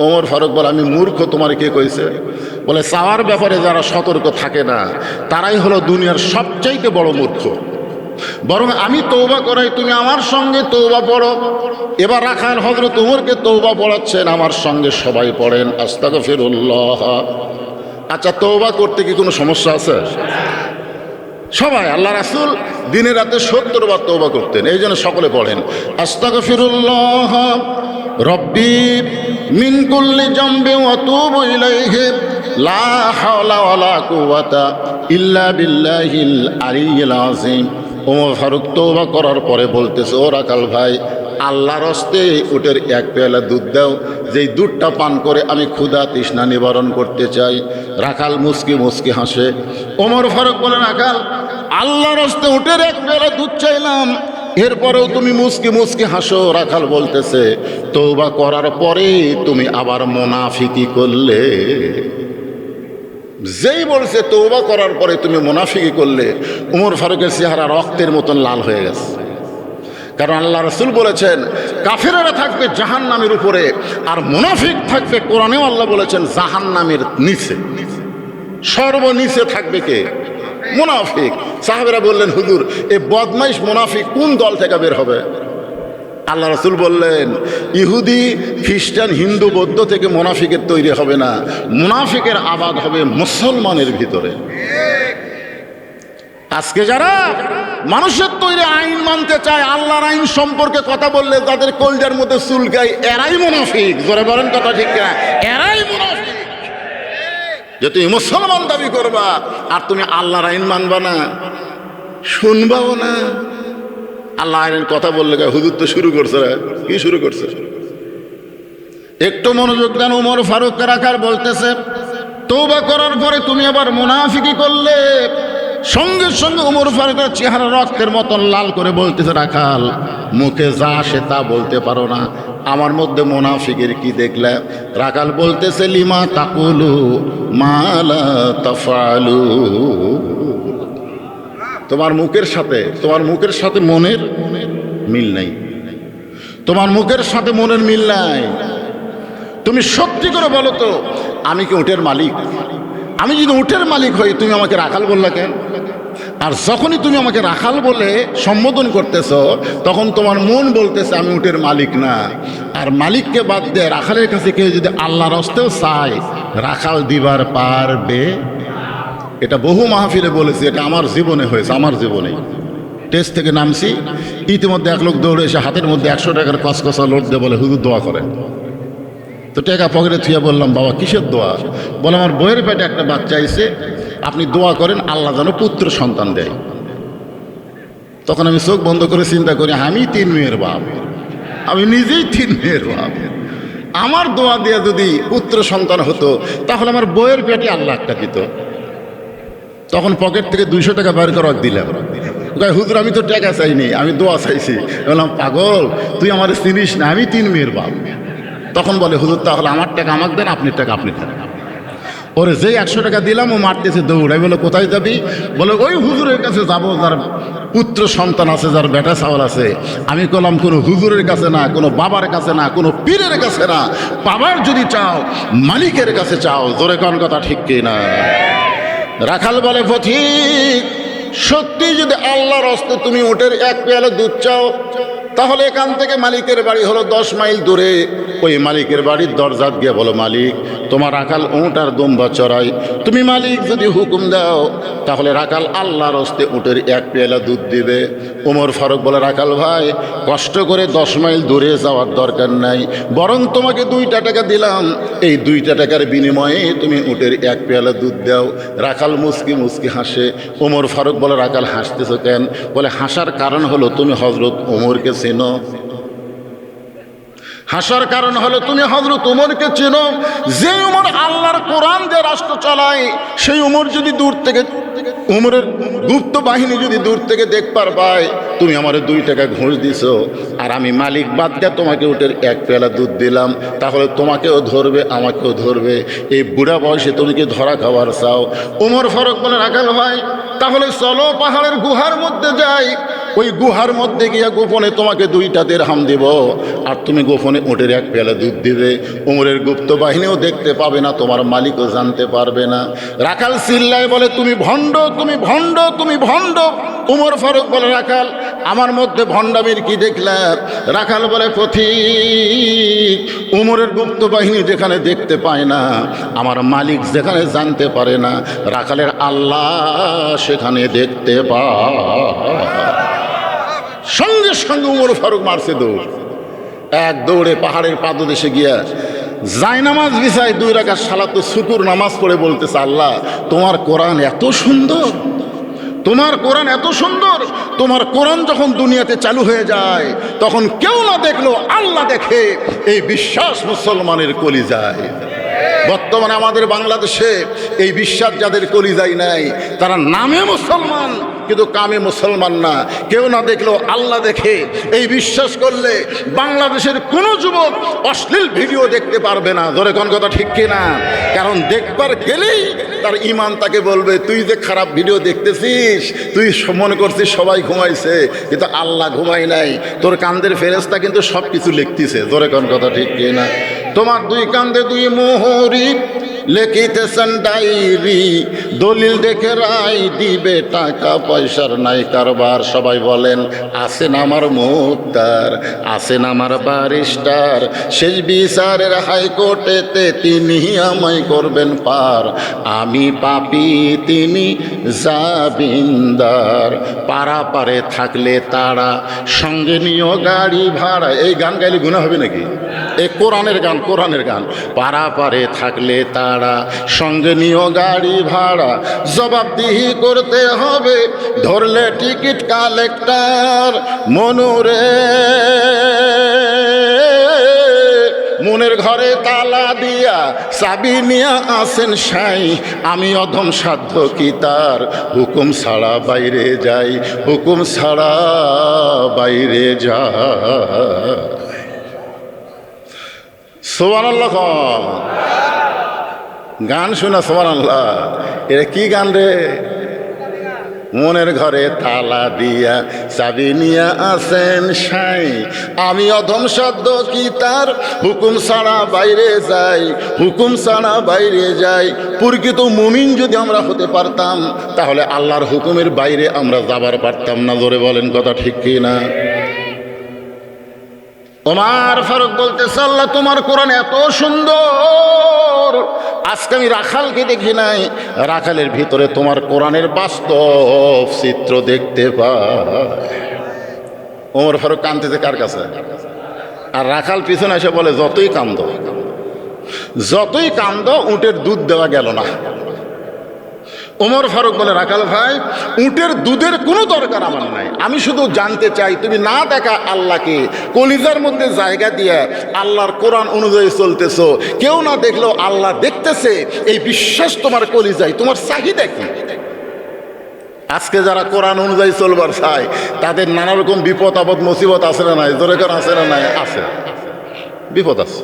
ওমর ফারুক বলে, আমি মূর্খ তোমার কে কইছে? বলে, চাওয়ার ব্যাপারে যারা সতর্ক থাকে না তারাই হলো দুনিয়ার সবচাইতে বড় মূর্খ। বরং আমি তওবা করাই, তুমি আমার সঙ্গে তওবা পড়ো। এবার রাখাল হযরত ওমরকে তওবা পড়াচ্ছেন, আমার সঙ্গে সবাই পড়েন আস্তাগফিরুল্লাহ। আচ্ছা, তওবা করতে কি কোনো সমস্যা আছে? সবাই, আল্লাহ রাসূল দিনে রাতে 70 বার তওবা করতেন, এই জন্য সকলে পড়েন আস্তাগফিরুল্লাহ রব্বি মিন কুল্লি জামবি ওয়া তুবু ইলাইহি লা হাওলা ওয়ালা কুওয়াতা ইল্লা বিল্লাহিল আলিয়্যিল আযীম। ওমর ফারুক তওবা করার পরে বলতেছে, ও রাখাল ভাই, আল্লাহর হস্তে উটের 1 পেয়ালা দুধ দাও, যেই দুধটা পান করে আমি ক্ষুধা তৃষ্ণা নিবারণ করতে চাই। রাখাল মুচকি মুচকি হাসে। ওমর ফারুক বলে, রাখাল, আল্লাহর হস্তে উটের 1 পেয়ালা দুধ চাইলাম, এরপরেও তুমি মুচকি মুচকি হাসো। রাখাল বলতেছে, তওবা করার পরে তুমি আবার মুনাফিকি করলে। যেই বলছে তওবা করার পরে তুমি মুনাফিকি করলে, ওমর ফারুকের চেহারা রক্তের মতন লাল হয়ে গেছে। কারণ আল্লাহ রাসূল বলেছেন, কাফেরেরা থাকবে জাহান্নামের উপরে আর মুনাফিক থাকবে, কোরআনেও আল্লাহ বলেছেন, জাহান্নামের নিচে। সর্বনিচে থাকবে কে? মুনাফিক। সাহাবেরা বললেন, হুজুর, এই বদমাইশ মুনাফিক কোন দল থেকে বের হবে? আল্লাহ রাসূল বললেন, ইহুদি খ্রিস্টান হিন্দু বৌদ্ধ থেকে মুনাফিকের তৈরি হবে না, মুনাফিকের আবাদ হবে মুসলমানের ভিতরে। আজকে যারা মানুষের তৈরি আইন মানতে চায়, আল্লাহর আইন সম্পর্কে কথা বললে তাদের কলজার মধ্যে চুলকায়, এরাই মুনাফিক। জোরে বলেন কথা ঠিক কিনা? এরাই মুনাফিক। যে তুমি মুসলমান দাবি করবা আর তুমি আল্লাহর আইন মানবা না, শুনবাও না। আল্লাহ আইনের কথা বললে হুজুর তো শুরু করছে। কি শুরু করছে? একটু মনোযোগ দেন। ওমর ফারুক রাখাল বলতেছে, তওবা করার পরে তুমি আবার মুনাফিকি করলে। সঙ্গে সঙ্গে ওমর ফারুকের চেহারা রক্তের মতন লাল করে বলতেছে, রাখাল মুখে যা আসে তা বলতে পারো না, আমার মধ্যে মুনাফিকের কি দেখলে? রাখাল বলতেছে, লিমা তাকুলু মা লা তাফআলু। তোমার মুখের সাথে মনের মিল নাই। তোমার মুখের সাথে মনের মিল নাই। তুমি সত্যি করে বলো তো, আমি কি উটের মালিক? আমি যদি উটের মালিক হই, তুমি আমাকে রাখাল বললা কেন? আর যখনই তুমি আমাকে রাখাল বলে সম্বোধন করতেছ, তখন তোমার মন বলতেছে আমি উটের মালিক না। আর মালিককে বাদ দিয়ে রাখালের কাছে কেউ যদি আল্লাহর হস্তেও চায়, রাখাল দিবার পারবে? এটা বহু মাহফিলে বলেছি, এটা আমার জীবনে হয়েছে। আমার জীবনে টেস্ট থেকে নামছি, ইতিমধ্যে এক লোক দৌড়ে এসে হাতের মধ্যে 100 টাকার কসকসা লোড দিয়ে বলে, হুজুর দোয়া করেন। তো টাকা পকেটে থুয়ে বললাম, বাবা কিসের দোয়া? বলে, আমার বইয়ের পেটে একটা বাচ্চা আইছে, আপনি দোয়া করেন আল্লাহ যেন পুত্র সন্তান দেয়। তখন আমি চোখ বন্ধ করে চিন্তা করি, আমি 3 মেয়ের বাপ, আমি নিজেই 3 মেয়ের বাপ। আমার দোয়া দিয়ে যদি পুত্র সন্তান হতো, তাহলে আমার বইয়ের পেটে আল্লাহ একটা দিত। তখন পকেট থেকে 200 টাকা বের করে দিলাম। হুজুর আমি তো টাকা চাইনি, আমি দোয়া চাইছি। বললাম, পাগল, তুই আমার চিনিস না, আমি 3 মেয়ের বাপ। তখন বলে, হুজুর তাহলে আমার টাকা আমাকে দেন, আপনার টাকা আপনি দেন। ওরে যেই 100 টাকা দিলাম, ও মারতেছে দৌড়। আমি বলে, কোথায় যাবি? বলে, ওই হুজুরের কাছে যাবো যার পুত্র সন্তান আছে, যার বেটা চাওয়াল আছে। আমি বললাম, কোনো হুজুরের কাছে না, কোনো বাবার কাছে না, কোনো পীরের কাছে না, বাবার যদি চাও মালিকের কাছে চাও। জোরে কোন কথা ঠিক কিনা? রাখাল বলে, পথিক, সত্যি যদি আল্লাহর হস্তে তুমি উটের 1 পেয়ালা দুধ চাও, তাহলে এখান থেকে মালিকের বাড়ি হলো 10 মাইল দূরে। ওই মালিকের বাড়ির দরজাত গিয়ে বলো, মালিক তোমার রাখাল উঁট আর দুম্বা চড়াই, তুমি মালিক যদি হুকুম দাও তাহলে রাখাল আল্লাহর হস্তে উটের 1 পেয়ালা দুধ দিবে। ওমর ফারুক বলে, রাখাল ভাই, কষ্ট করে 10 মাইল দূরে যাওয়ার দরকার নাই, বরং তোমাকে 2টা টাকা দিলাম, এই 2টা টাকার বিনিময়ে তুমি উটের 1 পেয়ালা দুধ দাও। রাখাল মুচকি মুচকি হাসে। ওমর ফারুক বলে, রাখাল হাসতেছো কেন? বলে, হাসার কারণ হলো তুমি হযরত ওমরকে চেনো। হাসার কারণ হলো তুমি হযরত ওমরকে চেনো। যে ওমর আল্লাহর কোরআন দিয়ে রাষ্ট্র চালায়, সেই ওমর যদি দূর থেকে, ওমরের গুপ্ত বাহিনী যদি দূর থেকে দেখবার পায় তুমি আমার 2 টাকা ঘুষ দিছো, আর আমি মালিক বাদ দিয়ে তোমাকে উটের 1 পেয়ালা দুধ দিলাম, তাহলে তোমাকেও ধরবে আমাকেও ধরবে। এই বুড়া বয়সে তুমি কি ধরা খাবার চাও? ওমর ফারুক বলে, রাখাল ভাই, তাহলে চলো পাহাড়ের গুহার মধ্যে যাই, ওই গুহার মধ্যে গিয়া গোপনে তোমাকে 2টা দিরহাম দিব, আর তুমি গোপনে উটের 1 পেয়ালা দুধ দিবে। ওমরের গুপ্ত বাহিনীও দেখতে পাবে না, তোমার মালিকও জানতে পারবে না। রাখাল চিল্লায় বলে, তুমি ভণ্ড, তুমি ভণ্ড, তুমি ভণ্ড। ওমর ফারুক বলে, রাখাল আমার মধ্যে ভণ্ডামির কি দেখলাম? রাখাল বলে, পথিক, ওমরের গুপ্ত বাহিনী যেখানে দেখতে পায় না, আমার মালিক যেখানে জানতে পারে না, রাখালের আল্লাহ সেখানে দেখতে পায়। সঙ্গে সঙ্গে ওমর ফারুক মারছে দৌড়। এক দৌড়ে পাহাড়ের পাদদেশে গিয়া জায়নামাজ বিছায় 2 রাকাত সালাত শুকুর নামাজ পড়ে বলতেছে, আল্লাহ তোমার কোরআন এত সুন্দর, তোমার কোরআন এত সুন্দর। তোমার কোরআন যখন দুনিয়াতে চালু হয়ে যায়, তখন কেউ না দেখলো আল্লাহ দেখে। এই বিশ্বাস মুসলমানের কলিজায়। বর্তমানে আমাদের বাংলাদেশে এই বিশ্বাস যাদের কলিজায় নাই, তারা নামে মুসলমান কিন্তু কামে মুসলমান না। কেউ না দেখলেও আল্লাহ দেখে। এই বিশ্বাস করলে বাংলাদেশের কোনো যুবক অশ্লীল ভিডিও দেখতে পারবে না। ধরে কোন কথা ঠিক কিনা? কারণ দেখবার গেলেই তার ইমান তাকে বলবে, তুই যে খারাপ ভিডিও দেখতেছিস, তুই মনে করছিস সবাই ঘুমাইছে, কিন্তু আল্লাহ ঘুমাই নাই। তোর কান্দের ফেরেশতা কিন্তু সব কিছু লিখতেছে। ধরে কোন কথা ঠিক কিনা? তোমার 2 কান্দে 2 মোহরি, লিখিতেছেন ডায়েরি, দলিল দেখে রায় দিবে, টাকা পয়সার নাই কারবার। সবাই বলেন আছেন আমার মুক্তার, আছেন আমার ব্যারিস্টার, শেষ বিচারের হাইকোর্টেতে তিনি আমায় করবেন পার। আমি পাপী তিনি জামিনদার, পারাপারে থাকলে তারা, সঙ্গে নিও গাড়ি ভাড়া। এই গান গাইলে গুনাহ হবে নাকি? এই কোরআনের গান, কোরআনের গান। পারাপারে থাকলে তারা, সঙ্গে নিও গাড়ি ভাড়া, জবাবদিহি করতে হবে ধরলে টিকিট কালেক্টর। মনুরে মনের ঘরে তালা দিয়া চাবি নিয়া আসেন সাই, আমি অধম সাধ্য কি তার, হুকুম ছাড়া বাইরে যাই, হুকুম ছাড়া বাইরে যায়। সুবহানাল্লাহ। গান শোনা সুবহানাল্লাহ। এটা কি গান রে? মনের ঘরে তালা দিয়া চাবি নিয়া আসেন সাই, আমি অধম সাধ্য কি তার, হুকুম ছাড়া বাইরে যাই, হুকুম ছাড়া বাইরে যাই। প্রকৃত মুমিন যদি আমরা হতে পারতাম তাহলে আল্লাহর হুকুমের বাইরে আমরা যাবার পারতাম না। জোরে বলেন কথা ঠিক কি না? ওমর ফারুক বলতেছে, আল্লাহ তোমার কোরআন এত সুন্দর, আজকে আমি রাখালকে দেখি নাই, রাখালের ভিতরে তোমার কোরআনের বাস্তব চিত্র দেখতে পাই। ওমর ফারুক কাঁদতেছে কার কাছে? আর রাখাল পিছনে এসে বলে, যতই কান্দ, যতই কান্দ, উটের দুধ দেওয়া গেল না। ওমর ফারুক বলে, রাখাল ভাই, উটের দুধের কোনো দরকার আমার নাই, আমি শুধু জানতে চাই তুমি না দেখা আল্লাহকে কলিজার মধ্যে জায়গা দিয়ে আল্লাহর কোরআন অনুযায়ী চলতেছো, কেউ না দেখলেও আল্লাহ দেখতেছে, এই বিশ্বাস তোমার কলিজায়, তোমার চাহিদা কি? আজকে যারা কোরআন অনুযায়ী চলবার চায় তাদের নানা রকম বিপদ আপদ মুসিবত আছে না নাই? জোরে কারণ আছে না নাই? আছে, বিপদ আছে।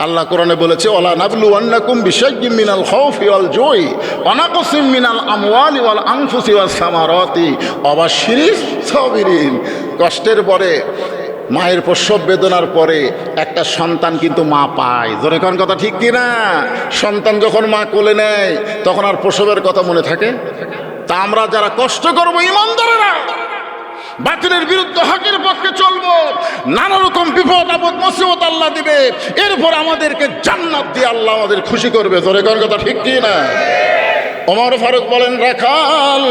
আল্লাহ কোরআনে বলেছে, ওয়ালা নাবলুওয়ান্নাকুম বিশাইয়্যিম মিনাল খাউফি ওয়াল জুই ওয়া নাকসিম মিনাল আমওয়ালি ওয়াল আনফুসি ওয়াস সামারাতি ওয়া বাশশিরিস সাবিরিন। কষ্টের পরে, মায়ের প্রসব বেদনার পরে একটা সন্তান কিন্তু মা পায়। জোরে কোন কথা ঠিক কি না? সন্তান যখন মা কোলে নেয় তখন আর প্রসবের কথা মনে থাকে? তা আমরা যারা কষ্ট করবো ঈমানদারেরা, বাতিলের বিরুদ্ধে হকের পক্ষে চলবো, নানা রকম বিপদ আপদ মুসিবত আল্লাহ দিবে, এরপর আমাদেরকে জান্নাত দিয়ে আল্লাহ আমাদের খুশি করবে। জোরে কোন কথা ঠিক কি না? ওমর ফারুক বলেন, রাখাল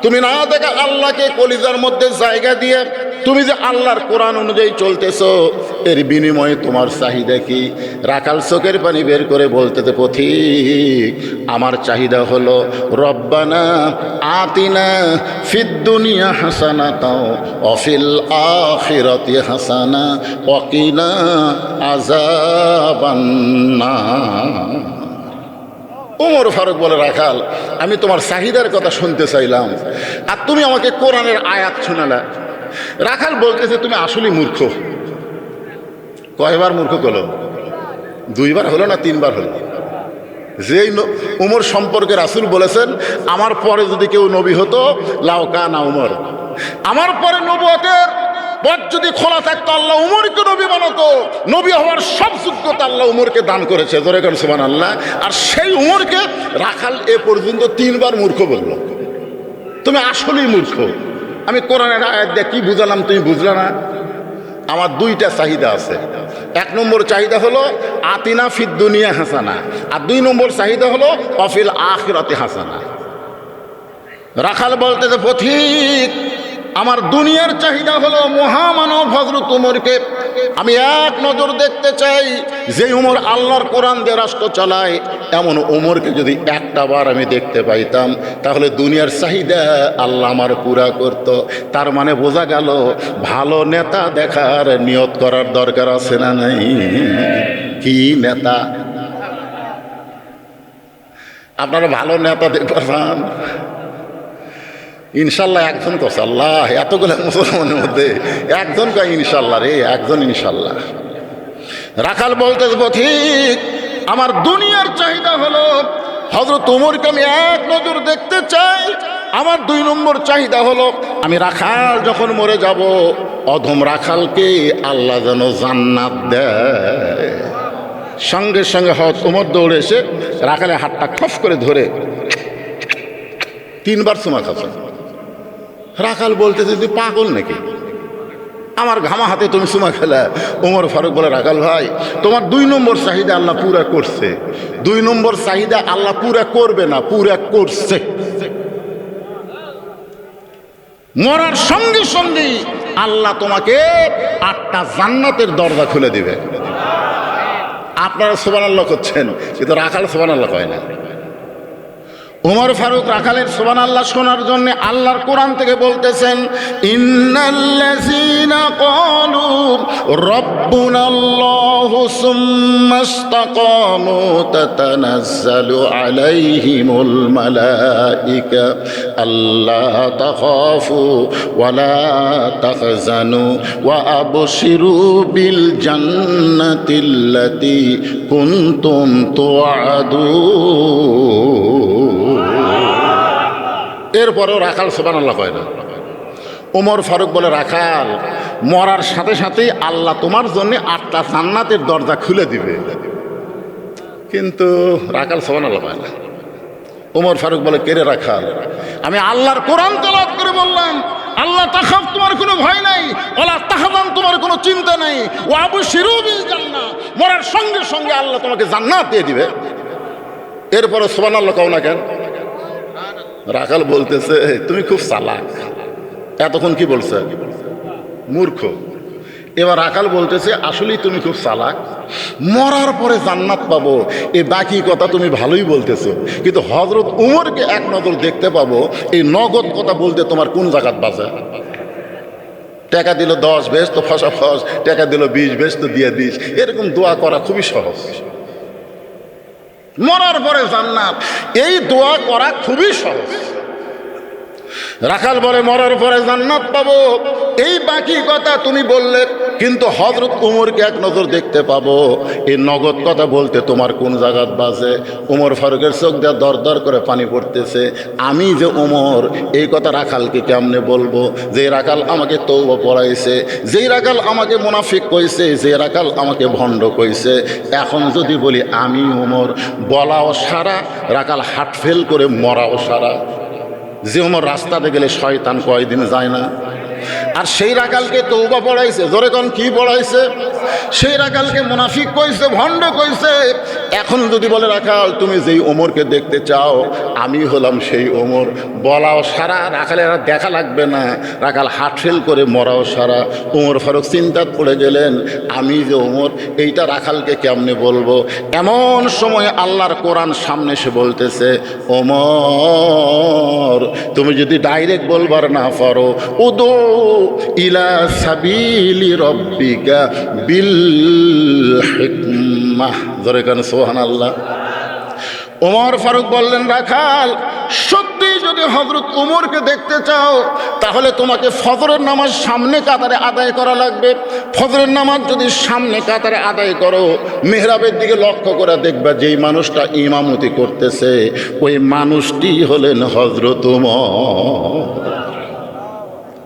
তুমি না দেখা আল্লাহকে কলিজার মধ্যে জায়গা দিয়ে তুমি যে আল্লাহর কোরআন অনুযায়ী চলতেছো, এর বিনিময়ে তোমার চাহিদা কি? রাখাল চোখের পানি বের করে বলতেছে, পথিক আমার চাহিদা হলো রব্বানা আতিনা ফিদ দুনিয়া হাসানাতাও ওয়া ফিল আখিরাতি হাসানা ওয়া কিনা আযাবান্নার। ওমর ফারুক বলে, রাখাল আমি তোমার চাহিদার কথা শুনতে চাইলাম আর তুমি আমাকে কোরআনের আয়াত শোনালা। রাখাল বলতেছে, তুমি আসলেই মূর্খ। কয়বার মূর্খ হলো? দুইবার হলো না তিনবার হলো? যেই উমর সম্পর্কে রাসূল বলেছেন, আমার পরে যদি কেউ নবী হতো লাউকানা উমর, আমার পরে নবুয়তের পথ যদি খোলা থাকতো আল্লাহ উমরকে নবী বানাতো। নবী হওয়ার সব যোগ্যতা আল্লাহ উমরকে দান করেছে। জোরে কোন সুবহানাল্লাহ। আর সেই উমরকে রাখাল এ পর্যন্ত তিনবার মূর্খ বলল। তুমি আসলেই মূর্খ। আমি কোরআনের আয়াত দিয়ে কি বুঝালাম তুমি বুঝলে না? আমার দুইটা চাহিদা আছে। এক নম্বর চাহিদা হলো আতিনা ফিদ দুনিয়া হাসানা, আর দুই নম্বর চাহিদা হলো অফিল আখিরাতে হাসানা। রাখাল বলতেছে, পথিক আমার দুনিয়ার চাহিদা হলো মহামানব হযরত উমরকে আমি এক নজর দেখতে চাই। যে উমর আল্লাহর কোরআন দিয়ে রাষ্ট্র চালায়, এমন উমরকে যদি একটা বার আমি দেখতে পাইতাম তাহলে দুনিয়ার চাহিদা আল্লাহ আমার পুরা করত। তার মানে বোঝা গেল ভালো নেতা দেখার নিয়ত করার দরকার আছে না নাই? কি নেতা? আপনারা ভালো নেতা দেখতে পান? ইনশাল্লাহ একজন তো, আল্লাহ এতগুলো মুসলমানের মধ্যে একজন কয় ইনশাল্লাহ রে, একজন ইনশাল্লাহ। রাখাল বলতে, ঠিক আমার দুনিয়ার চাহিদা হলো হযরত উমরকে আমি এক নজর দেখতে চাই। আমার দুই নম্বর চাহিদা হলো আমি রাখাল যখন মরে যাব, অধম রাখালকে আল্লাহ যেন জান্নাত দেয়। সঙ্গে সঙ্গে হয়তো ওমর দৌড়ে এসে রাখালের হাতটা খফ করে ধরে 3 বার চুমা খাচ্ছে। রাখাল বলতেছে তুই পাগল নাকি, আমার ঘামা হাতে তুমি চুমা খেলা। ওমর ফারুক বলে রাখাল ভাই, তোমার 2 নম্বর চাহিদা আল্লাহ পুরা করছে, 2 নম্বর চাহিদা আল্লাহ পুরা করবে না, পুরা করছে। মরার সঙ্গে সঙ্গেই আল্লাহ তোমাকে 8টা জান্নাতের দরজা খুলে দিবে। আপনারা সুবহানাল্লাহ করছেন, কিন্তু রাখাল সুবহানাল্লাহ কয় না। ওমর ফারুক রাখালের সুবহানাল্লাহ শোনার জন্য আল্লাহর কোরআন থেকে বলতেছেন, ইন্নাল্লাযীনা ক্বালু রাব্বুনাল্লাহু সুম্মা ইসতাকামু তাতানাজ্জালু আলাইহিমুল মালায়েকা আল্লা তাখাফু ওয়া লা তাহজানু ওয়া আবশিরু বিল জান্নাতিল্লাতী কুনতুম তুআদুন। এরপরেও রাখাল সুবহানাল্লাহ কয় না। ওমর ফারুক বলে রাখাল, মরার সাথে সাথেই আল্লাহ তোমার জন্য 8টা জান্নাতের দরজা খুলে দিবে, কিন্তু রাখাল সুবহানাল্লাহ কয় না। ওমর ফারুক বলে কে রে রাখাল, আমি আল্লাহর কোরআন তেলাওয়াত করে বললাম আল্লাহ তাখাফ তোমার কোনো ভয় নাই, ওয়ালা তাহজান তোমার কোনো চিন্তা নাই, ওয়া আবশিরু বিল জান্নাহ মরার সঙ্গে সঙ্গে আল্লাহ তোমাকে জান্নাত দিয়ে দিবে। এরপরে সুবহানাল্লাহ কও না কেন? রাখাল বলতেছে তুমি খুব চালাক। এতক্ষণ কি বলছে? মূর্খ। এবার রাখাল বলতেছে আসলেই তুমি খুব চালাক, মরার পরে জান্নাত পাবো এই বাকি কথা তুমি ভালোই বলতেছো, কিন্তু হযরত উমরকে এক নজর দেখতে পাবো এই নগদ কথা বলতে তোমার কোন জায়গাত বাজে? টাকা দিল 10 বেশ তো ফসা ফস, টাকা দিল 20 বেশ তো দিয়ে দিস, এরকম দোয়া করা খুবই সহজ। মরার পরে জান্নাত, এই দোয়া করা খুবই সহজ। রাখাল বলে মরার পরে জান্নাত পাবো এই বাকি কথা তুমি বললে, কিন্তু হযরত উমরকে এক নজর দেখতে পাবো এই নগদ কথা বলতে তোমার কোন জায়গাত বাজে? ওমর ফারুকের চোখ দিয়ে দর দর করে পানি পড়তেছে। আমি যে ওমর এই কথা রাখালকে কেমনে বলবো? যে রাখাল আমাকে তওবা পড়াইছে, যেই রাখাল আমাকে মুনাফিক কইছে, যে রাখাল আমাকে ভণ্ড কইছে, এখন যদি বলি আমি ওমর, বলাও সারা, রাখাল হার্ট ফেল করে মরাও সারা। যে ওমর রাস্তাতে গেলে শয়তান কয়দিন যায় না, আর সেই রাখালকে তওবা পড়াইছে। জোরে কোন কি পড়াইছে? সেই রাখালকে মুনাফিক কইছে, ভণ্ড কইছে। এখন যদি বলে রাখাল তুমি যেই ওমরকে দেখতে চাও আমি হলাম সেই ওমর, বলাও সারা, রাখালের আর দেখা লাগবে না, রাখাল হার্ট ফেল করে মরাও সারা। ওমর ফারুক চিন্তাত পড়ে গেলেন আমি যে ওমর এইটা রাখালকে কেমনে বলবো? এমন সময় আল্লাহর কোরআন সামনে এসে বলতেছে, ওমর তুমি যদি ডাইরেক্ট বলবার না পারো, উদু ইলা সাবিলি রব্বিকা বিল হিকমাহ। জোরে কান সুবহানাল্লাহ। ওমর ফারুক বললেন রাখাল সত্যি যদি হযরত উমরকে দেখতে চাও তাহলে তোমাকে ফজরের নামাজ সামনে কাতারে আদায় করা লাগবে। ফজরের নামাজ যদি সামনে কাতারে আদায় করো, মেহরাবের দিকে লক্ষ্য করে দেখবা যেই মানুষটা ইমামতি করতেছে ওই মানুষটি হলেন হযরত উমর।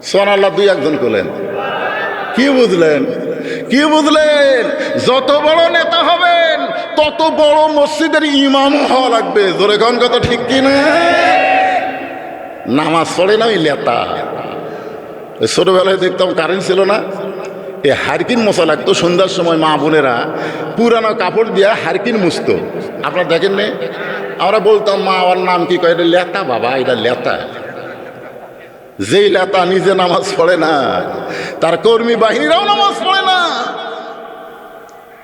সুবহানাল্লাহ। 2-1 করলেন। কি বুঝলেন? কি বুঝলেন? যত বড় নেতা হবেন তত বড় মসজিদের ইমাম হওয়া লাগবে। জোরে কোন কথা ঠিক কিনা? নামাজ পড়ে না ওই নেতা। ছোটবেলায় দেখতাম কারেন্ট ছিল না, এই হারকিন মোছা লাগতো। সন্ধ্যার সময় মা বোনেরা পুরানো কাপড় দিয়ে হারকিন মুছতো। আপনারা দেখেন নে? আমরা বলতাম মা আমার নাম কি কয়? এটা লেতা বাবা, এটা লেতা। যেই লেতা নিজে নামাজ পড়ে না তার কর্মী বাহিনীরাও নামাজ পড়ে না।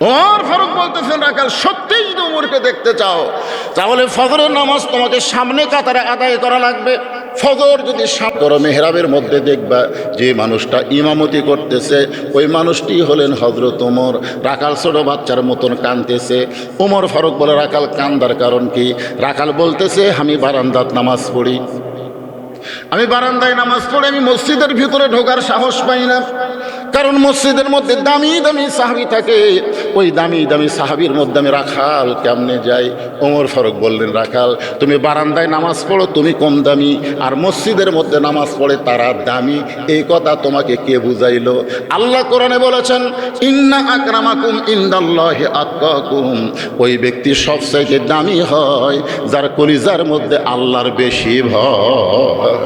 ওমর ফারুক বলতেছেন রাখাল সত্যিই যদি উমরকে দেখতে চাও তাহলে ফজরের নামাজ তোমাকে সামনে কাতারে আদায় করা লাগবে। ফজর যদি সামনে মেহরাবের মধ্যে দেখবা যে মানুষটা ইমামতি করতেছে ওই মানুষটি হলেন হযরত ওমর। রাখাল ছোট বাচ্চার মতন কাঁদতেছে। ওমর ফারুক বলে রাখাল কান্দার কারণ কি? রাখাল বলতেছে আমি বারান্দাত নামাজ পড়ি, আমি বারান্দায় নামাজ পড়ে আমি মসজিদের ভিতরে ঢোকার সাহস পাই না, কারণ মসজিদের মধ্যে দামি দামি সাহাবী থাকে, ওই দামি দামি সাহাবীর মধ্যে আমি রাখাল কেমনে যাই? ওমর ফারুক বললেন, রাখাল তুমি বারান্দায় নামাজ পড়ো, তুমি কম দামি, আর মসজিদের মধ্যে নামাজ পড়ে তারা দামি। এই কথা তোমাকে কে বুঝাইলো? আল্লাহ কোরআনে বলেছেন, ইন্না আকরামাকুম ইনদাল্লাহি আতকাকুম, ওই ব্যক্তি সবচেয়ে দামি হয় যার কলিজার মধ্যে আল্লাহর বেশি ভয়।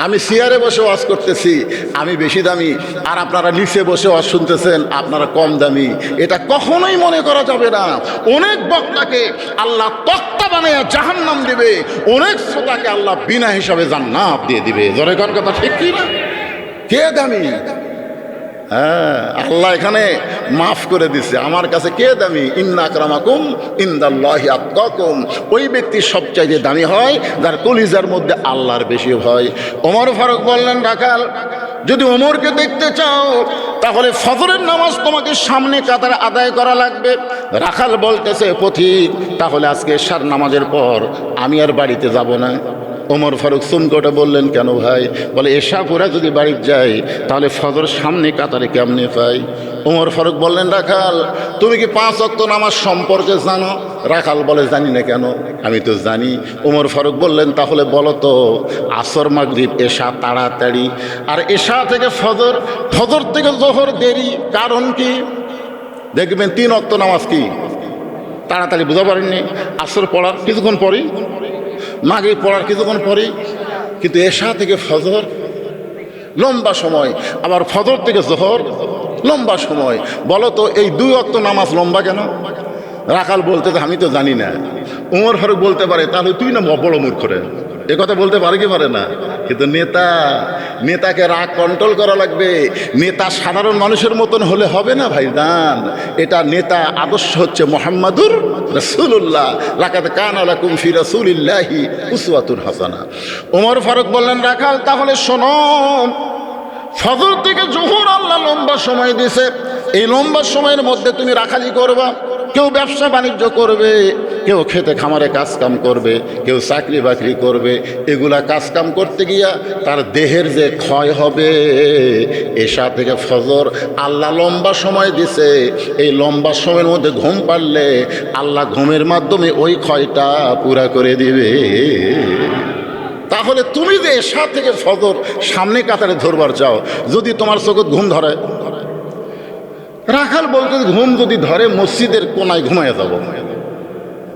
আমি চেয়ারে বসে ওয়াজ করতেছি, আমি বেশি দামি, আর আপনারা নিচে বসে ওয়াজ শুনতেছেন, আপনারা কম দামি। এটা কখনোই মনে করা যাবে না। অনেক বক্তাকে আল্লাহ তক্তা বানিয়ে জাহান্নাম দিবে, অনেক শ্রোতাকে আল্লাহ বিনা হিসাবে জান্নাত দিয়ে দিবে। জোরে কর কথা ঠিক কি না? কে দামি? হ্যাঁ, আল্লাহ এখানে মাফ করে দিছে, আমার কাছে কে দামি? ইন্না আকরামাকুম ইনদাল্লাহি আতকাকুম, ওই ব্যক্তি সবচাইতে দামি হয় যার কলিজার মধ্যে আল্লাহর বেশি ভয়। ওমর ফারুক বললেন, রাখাল যদি ওমরকে দেখতে চাও তাহলে ফজরের নামাজ তোমাকে সামনে কাতারে আদায় করা লাগবে। রাখাল বলতেছে, পথিক তাহলে আজকে এশার নামাজের পর আমি আর বাড়িতে যাব না। ওমর ফারুক চুমকোটে বললেন, কেন ভাই? বলে, এশা পড়া যদি বাড়িতে যাই তাহলে ফজর সামনে কাতারে কেমনে পাই? ওমর ফারুক বললেন, রাখাল তুমি কি 5 ওয়াক্ত নামাজ সম্পর্কে জানো? রাখাল বলে, জানি না। কেন? আমি তো জানি। ওমর ফারুক বললেন, তাহলে বলো তো, আসর মাগরিব এশা তাড়াতাড়ি, আর এশা থেকে ফজর, ফজর থেকে জোহর দেরি, কারণ কি? দেখবেন 3 ওয়াক্ত নামাজ কি তাড়াতাড়ি, বুঝতে পারেননি? আসর পড়ার কিছুক্ষণ পরেই, মাগরিব পড়ার কিছুক্ষণ পরেই, কিন্তু এশা থেকে ফজর লম্বা সময়, আবার ফজর থেকে জোহর লম্বা সময়। বলো তো এই 2 ওয়াক্ত নামাজ লম্বা কেন? রাখাল বলতে, আমি তো জানি না। ওমর ফারুক বলতে পারে, তাহলে তুই না বড় মূর্খ রে, এ কথা বলতে পারে কি পারে না? কিন্তু নেতাকে রাগ কন্ট্রোল করা লাগবে। নেতা সাধারণ মানুষের মতন হলে হবে না ভাইজান। এটা নেতা আদর্শ হচ্ছে মুহাম্মাদুর রাসূলুল্লাহ, লাকাদ কানা লাকুম ফি রাসূলিল্লাহি উসওয়াতুন হাসানা। ওমর ফারুক বললেন, রাখাল তাহলে শোনো, ফজর থেকে জোহর আল্লাহ লম্বা সময় দিছে, এই লম্বা সময়ের মধ্যে তুমি রাখালি করবা। কেউ ব্যবসা বাণিজ্য করবে, কেউ খেতে খামারে কাজকাম করবে, কেউ চাকরি বাকরি করবে। এগুলা কাজকাম করতে গিয়া তার দেহের যে ক্ষয় হবে, এশা থেকে ফজর আল্লাহ লম্বা সময় দিছে, এই লম্বা সময়ের মধ্যে ঘুম পারলে আল্লাহ ঘুমের মাধ্যমে ওই ক্ষয়টা পুরা করে দিবে। তাহলে তুমি যে এশা থেকে ফজর সামনে কাতারে ধরবার চাও, যদি তোমার চোখে ঘুম ধরে, রাখাল বলতে, ঘুম যদি ধরে মসজিদের কোনায় ঘুমায় যাব।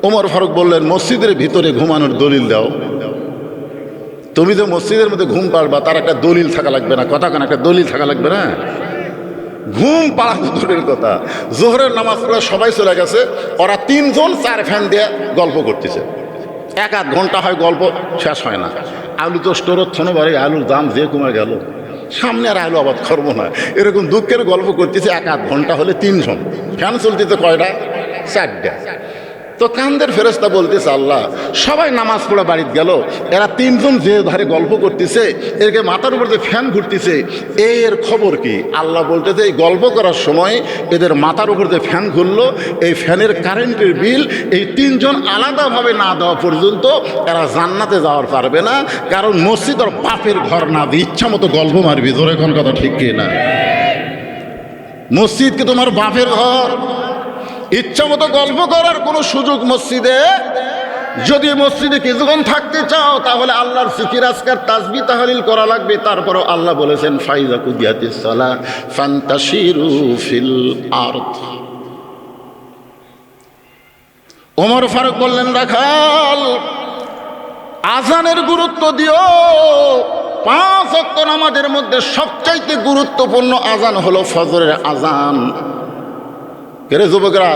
ওমর ফারুক বললেন, মসজিদের ভিতরে ঘুমানোর দলিল দাও। তুমি যে মসজিদের মধ্যে ঘুম পাড়বা তার একটা দলিল থাকা লাগবে না? কথা কেন, একটা দলিল থাকা লাগবে না? ঘুম পাড়া দূরের কথা, জোহরের নামাজ পড়ে সবাই চলে গেছে, ওরা 3 জন 4 ফ্যান দিয়ে গল্প করতেছে, 1-8 ঘন্টা হয়, গল্প শেষ হয় না। আলু তো স্টোরের থনো বাড়ি, আলুর দাম যে কমে গেল, সামনে আর আলু আবাদ করবো না, এরকম দুঃখের গল্প করতেছে। 1-8 ঘন্টা হলে 3 জন ফ্যান চলতেছে, কয়টা? 4টা। তো কান্দের ফেরেশতা বলতেছে, আল্লাহ সবাই নামাজ পড়ে বাড়িতে গেল, এরা 3 জন যে ধারে গল্প করতেছে, এরকে মাথার উপর যে ফ্যান ঘুরতেছে, এর খবর কি? আল্লাহ বলতেছে, এই গল্প করার সময় এদের মাথার উপর যে ফ্যান ঘুরলো, এই ফ্যানের কারেন্টের বিল এই 3 জন আলাদাভাবে না দেওয়া পর্যন্ত এরা জান্নাতে যাওয়ার পারবে না। কারণ মসজিদ আর বাপের ঘর না, দিয়ে ইচ্ছা মতো গল্প মারবি। জোরে কোন কথা ঠিক কি না? মসজিদ কি তোমার বাপের ঘর? ইচ্ছা মতো গল্প করার কোনো সুযোগ মসজিদে? যদি মসজিদে কিছুক্ষণ থাকতে চাও তাহলে আল্লাহর জিকির আজকার তাসবিহ তাহলিল করা লাগবে। তারপরও আল্লাহ বলেছেন, ফাইজা কুদিয়াতিস সালাহ ফান্তাশিরু ফিল আরদ। ওমর ফারুক বললেন, রাখাল আজানের গুরুত্ব দিও। 5 ওয়াক্ত নামাজের মধ্যে সবচাইতে গুরুত্বপূর্ণ আজান হলো ফজরের আজান। কেরে যুবকরা,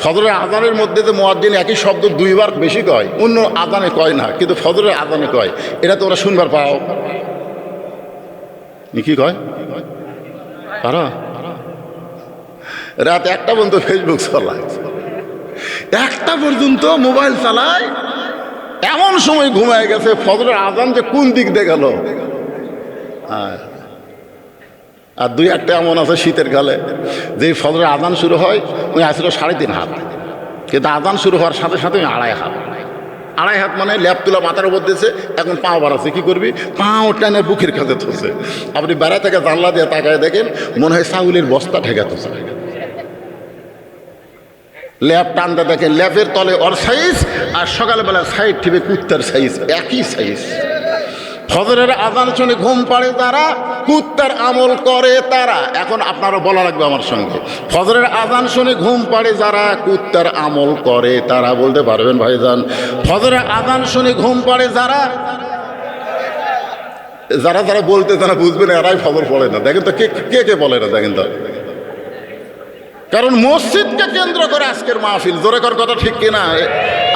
ফজরের আজানের মধ্যে যে মুয়াজ্জিন একই শব্দ 2 বার বেশি কয়, অন্য আজানে কয় না, কিন্তু ফজরের আজানে কয়। এটা তোমরা শুনবার পাও? কি কয়? কারা? রাত 1টা পর্যন্ত ফেসবুক চালায়, 1টা পর্যন্ত মোবাইল চালায়, এমন সময় ঘুমায় গেছে, ফজরের আজান যে কোন দিক দিয়ে গেল। আর 2-1টা এমন আছে শীতের কালে, যে ফজরের আজান শুরু হয় ওই আসলে 3.5 হাত, কিন্তু আজান শুরু হওয়ার সাথে সাথে 2.5 হাত। আড়াই হাত মানে ল্যাপ তুলা মাথার উপর দিয়েছে, এখন পাও বাড়াচ্ছে, কি করবি, পাও টানে বুকের কাছে ধরছে। আপনি বেড়া থেকে জানলা দিয়ে তাকায় দেখেন মনে হয় চাউলের বস্তা ঠেকাতেছে। ল্যাপ টানতে দেখেন ল্যাপের তলে ওর সাইজ, আর সকালবেলা সাইড টিপে কুত্তার সাইজ, একই সাইজ। ফজরের আজান শুনে ঘুম পাড়ে তারা, কুত্তার আমল করে তারা। এখন আপনারও বলা লাগবে আমার সঙ্গে, ফজরের আজান শুনে ঘুম পাড়ে যারা, কুত্তার আমল করে তারা। বলতে পারবেন ভাইজান? ফজরের আজান শুনে ঘুম পাড়ে যারা, যারা যারা বলতে তারা বুঝবেন এরাই ফজর পড়ে না। দেখেন তো কে কে কে বলে না, দেখেন তো। কারণ মসজিদকে কেন্দ্র করে আজকের মাহফিল, জোরে কর কথা ঠিক কিনা?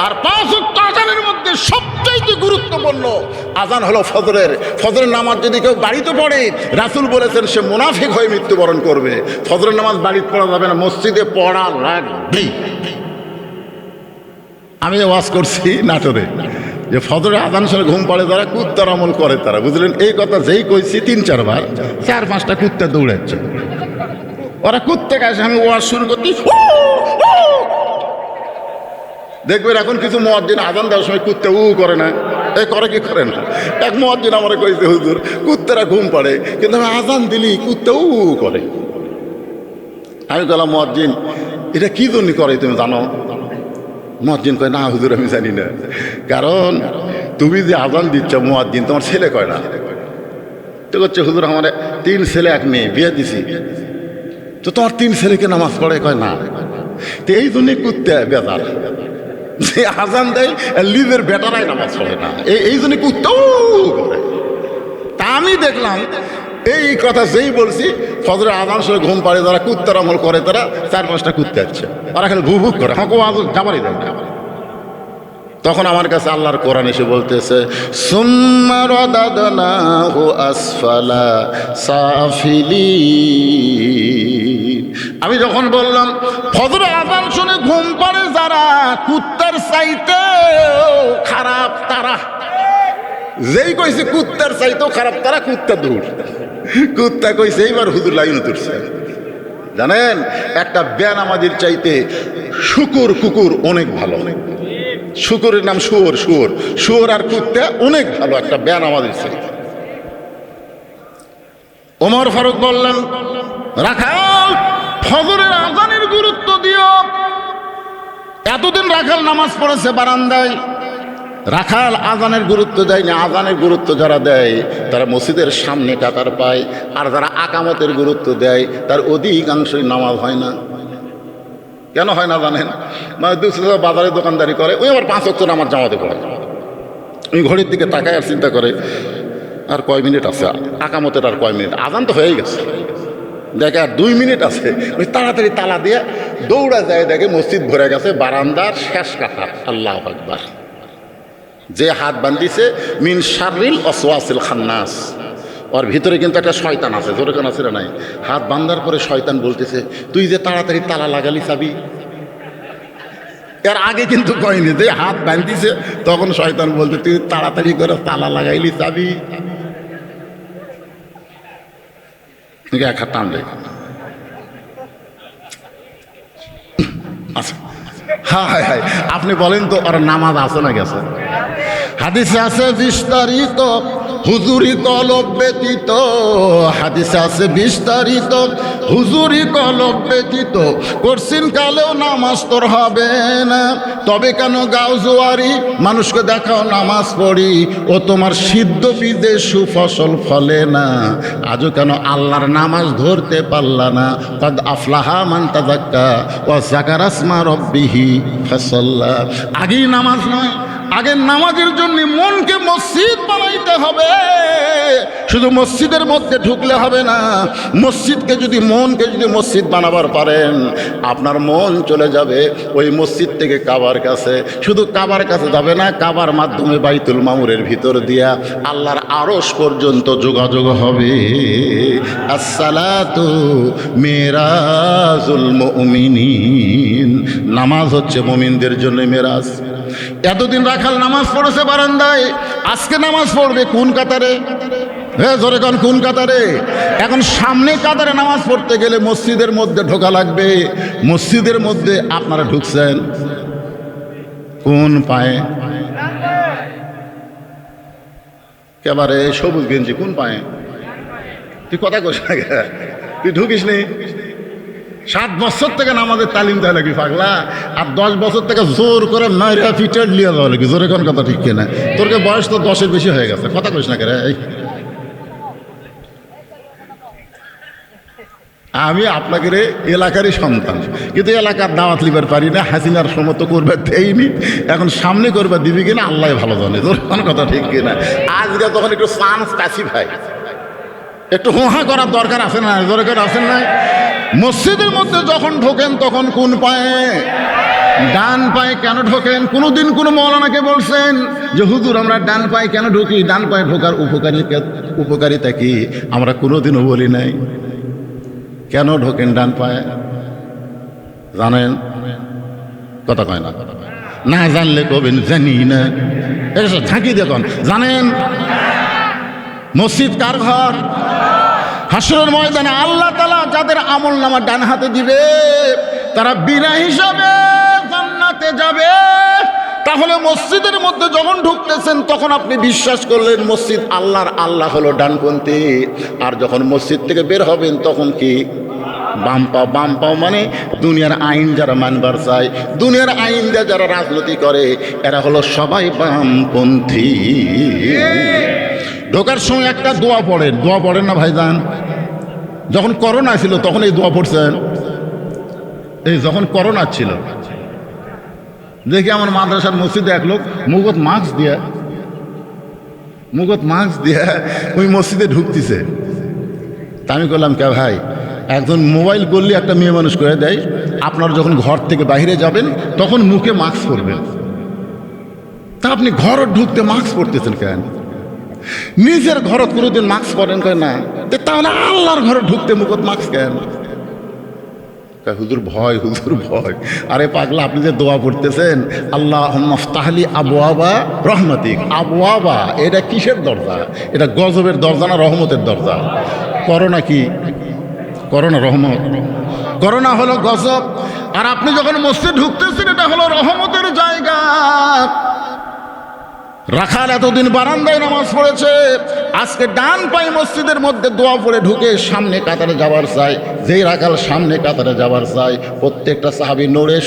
আর 5 ওয়াক্ত আজানের মধ্যে সবচাইতে গুরুত্বপূর্ণ আজান হলো ফজরের। ফজরের নামাজ যদি কেউ বাড়িতে পড়ে, রাসূল বলেছেন সে মুনাফিক হয়ে মৃত্যুবরণ করবে। ফজরের নামাজ বাড়িতে পড়া যাবে না, মসজিদে পড়া লাগবেই। আমি ওয়াজ করছি নাটোরে, যে ফজরের আজান শুনে ঘুম পাড়ে যারা, কুত্তার আমল করে তারা। বুঝলেন? এই কথা যেই কইছি 3-4 বার, 4-5টা কুত্তা দৌড়াচ্ছে। ওরা কুত্তে কাছে আমি ওয়াজ শুরু করতে, দেখবেন এখন কিছু মুয়াজ্জিন আজান দেওয়ার সময় কুত্তে করে না। এই করে কি করে না? এক মুয়াজ্জিন আমার কইছে, হুজুর কুত্তেরা ঘুম পাড়ে, কিন্তু আমি আজান দিলি কুত্তে করে। আমি বললাম, মুয়াজ্জিন এটা কি জন্য করে তুমি জানো? মুয়াজ্জিন কয়, না হুজুর আমি জানি না। কারণ তুমি যে আজান দিচ্ছ মুয়াজ্জিন, তোমার ছেলে কয় না? তো করছে, হুজুর আমার 3 ছেলে 1 মেয়ে, বিয়ে দিছি। তো তোমার 3 ছেলেকে নামাজ পড়ে? কয় না। তো এই জন্যই কুত্তে বেজার, যে আজান দেয় লিজের বেটারাই নামাজ পড়ে না, এই জন্য কুত্তাও করে। তা আমি দেখলাম এই কথা যেই বলছি, ফজরের আজান শুনে ঘুম পাড়ে যারা, কুত্তার আমল করে তারা, 4-5টা কুত্তে আছে, ওরা খালি ভু ভু করে, হাঁকো আজ যাবারই দেয় না। তখন আমার কাছে আল্লাহর কোরআন এসে বলতেছে, সুম্মা রাদাদনাহু আসফালা সাফিলিন। আমি যখন বললাম ফজরের আযান শুনে ঘুম পাড়ে যারা, কুত্তার চাইতেও খারাপ তারা, যেই কইছে কুত্তার চাইতেও খারাপ তারা, কুত্তা দূর। কুত্তা কইছে এইবার হুজুর লাইন উঠছে। জানেন, একটা বেনামাজির চাইতে কুকুর অনেক ভালো। শুকুরের নাম শুয়োর আর কুত্তা অনেক ভালো একটা বেনামাজির চাইতে। ওমর ফারুক বললেন, রাখাল ফজরের আযানের গুরুত্ব দিও। এতদিন রাখাল নামাজ পড়েছে বারান্দায়, রাখাল আজানের গুরুত্ব দেয় না। আজানের গুরুত্ব যারা দেয় তারা মসজিদের সামনে কাতার পায়, আর যারা আকামতের গুরুত্ব দেয় তার অধিকাংশই নামাজ হয় না। কেন হয় না জানেন? মানে বাজারে দোকানদারি করে, ওই আবার 5 ওয়াক্ত নামাজ জামাতে পড়ে। ওই ঘড়ির দিকে তাকায় আর চিন্তা করে, আর কয় মিনিট আছে, আকামতের আর কয় মিনিট, আজান তো হয়েই গেছে, দেখে আর 2 মিনিট আছে। ওই তাড়াতাড়ি তালা দিয়ে দৌড়া যায়, দেখে মসজিদ ভরে গেছে, বারান্দার শেষ কাতার। আল্লাহু আকবার। যে হাত বান্ধিছে মিন শাররিল ওয়াসওয়াসিল খান্নাস, ওর ভিতরে কিন্তু একটা শয়তান আছে। জোরে কেন আছে নাই? হাত বান্ধার পরে শয়তান বলতেছে, তুই যে তাড়াতাড়ি তালা লাগালি চাবি। এর আগে কিন্তু কয়নি, যে হাত বান্ধিছে তখন শয়তান বলতে, তুই তাড়াতাড়ি করে তালা লাগাইলি চাবি। এক হাত টান দেয়। আচ্ছা, হায় হায়, আপনি বলেন তো ওর নামাজ আছে না গেছে? হাদিসে আছে বিস্তারিত, হুজুরি কলব ব্যতীত। হাদিসে আছে বিস্তারিত, হুজুরি কলব ব্যতীত করছিন কালেও নামাজ তোর হবে না। তবে কেন গাও জোয়ারি, মানুষকে দেখাও নামাজ পড়ি, ও তোমার সিদ্ধ বীজে সুফসল ফলে না। আজও কেন আল্লাহর নামাজ ধরতে পারলা না? কদ আফলাহা মান তাযাক্কা ওয়া যাকারা ইসমা রাব্বিহি ফাসাল্লা। আগেই নামাজ নয়, আগের নামাজের জন্য মনকে মসজিদ বানাইতে হবে। শুধু মসজিদের মধ্যে ঢুকলে হবে না, মসজিদকে যদি মনকে যদি মসজিদ বানাবার পারেন, আপনার মন চলে যাবে ওই মসজিদ থেকে কাবার কাছে। শুধু কাবার কাছে যাবে না, কাবার মাধ্যমে বাইতুল মামুরের ভিতর দিয়া আল্লাহর আরশ পর্যন্ত যোগাযোগ হবে। আসসালাতু মিরাজুল মুমিনিন, নামাজ হচ্ছে মুমিনদের জন্য মেরাজ। এতদিন রাখাল নামাজ পড়েছে বারান্দায়, আজকে নামাজ পড়বে কোন কাতারে? হ্যাঁ জোরে কোন কোন কাতারে? এখন সামনে কাতারে নামাজ পড়তে গেলে মসজিদের মধ্যে ঢোকা লাগবে। মসজিদের মধ্যে আপনারা ঢুকছেন কোন পায়ে? একেবারে সবুজ গেঞ্জি কোন পায়ে? তুই কথা কস না, তুই ঢুকিস নি। 7 বছর থেকে নামাজের তালিম দেয় নাকি পাগলা, আর 10 বছর থেকে জোর করে মাইরা ফিটার লিয়ে দেওয়া নাকি? জোরে কোন কথা ঠিক কিনা? তোর বয়স তো 10-এর বেশি হয়ে গেছে, কথা কইস না কেরে? আমি আপনাকে এলাকারই সন্তান, কিন্তু এলাকার দাওয়াত লিবার পারি না। হাসিনার সময় তো করবে দেয়নি, এখন সামনে করবে দিবি কিনা আল্লাহ ভালো জানে। তোর কোনো কথা ঠিক কিনা? আজকে তখন একটু চান্স কাছি ভাই, একটু হোহা করার দরকার আছে না? দরকার আছে না? মসজিদের মধ্যে যখন ঢোকেন তখন কোন পায়ে? ডান পায়ে কেন ঢোকেন? কোনোদিন কোনো মৌলানাকে বলছেন যে হুজুর আমরা ডান পায়ে কেন ঢুকি? ডান পায়ে ঢোকার উপকারিতা কি? আমরা কোনোদিনও বলি নাই। কেন ঢোকেন ডান পায়ে জানেন? কথা কয় না, না জানলে কবেন জানি না, ঝাঁকি দেখুন। জানেন মসজিদ কার ঘর? হাসরের ময়দানে আল্লাহ তাআলা যাদের আমল নামা ডান হাতে দিবে তারা বিনা হিসাবে জান্নাতে যাবে। তাহলে মসজিদের মধ্যে যখন ঢুকতেছেন তখন আপনি বিশ্বাস করলেন মসজিদ আল্লাহর, আল্লাহ হলো ডানপন্থী। আর যখন মসজিদ থেকে বের হবেন তখন কি? বাম পাও। বাম পাও মানে দুনিয়ার আইন যারা মানবার চায়, দুনিয়ার আইন দিয়ে যারা রাজনীতি করে, এরা হলো সবাই বামপন্থী। ঢোকার সময় একটা দোয়া পড়েন, দোয়া পড়েন না ভাইজান? যখন করোনা ছিল তখন এই দোয়া পড়ছেন? এই যখন করোনা ছিল দেখি আমার মাদ্রাসার মসজিদে এক লোক মুখত মাস্ক দিয়া ওই মসজিদে ঢুকতেছে। তা আমি করলাম কে ভাই, একজন মোবাইল করলে একটা মেয়ে মানুষ করে দেয়, আপনার যখন ঘর থেকে বাইরে যাবেন তখন মুখে মাস্ক পরবেন। তা আপনি ঘর ঢুকতে মাস্ক পরতেছেন কেন? নিজের ঘরত কোনোদিন মাস্ক পরেন কেন না? তাহলে আল্লাহর ঘরে ঢুকতে মুখত মাস্ক কেন? হুজুর ভয়, হুজুর ভয়। আরে পাগলা, আপনি যে দোয়া পড়তেছেন আল্লাহুম্মা ফতাহলি আবওয়াবা রহমাতিক, আবওয়াবা এটা কিসের দরজা? এটা গজবের দরজা না রহমতের দরজা? করোনা কি? করোনা রহমত? করোনা হলো গজব। আর আপনি যখন মসজিদ ঢুকতেছেন এটা হলো রহমতের জায়গা। রাখাল এতদিন বারান্দায় নামাজ পড়েছে, আজকে ডান পায়ে মসজিদের মধ্যে দোয়া পড়ে ঢুকে সামনে কাতারে যাবার চাই। যেই রাখাল সামনে কাতারে যাবার চাই, প্রত্যেকটা সাহাবী নড়ে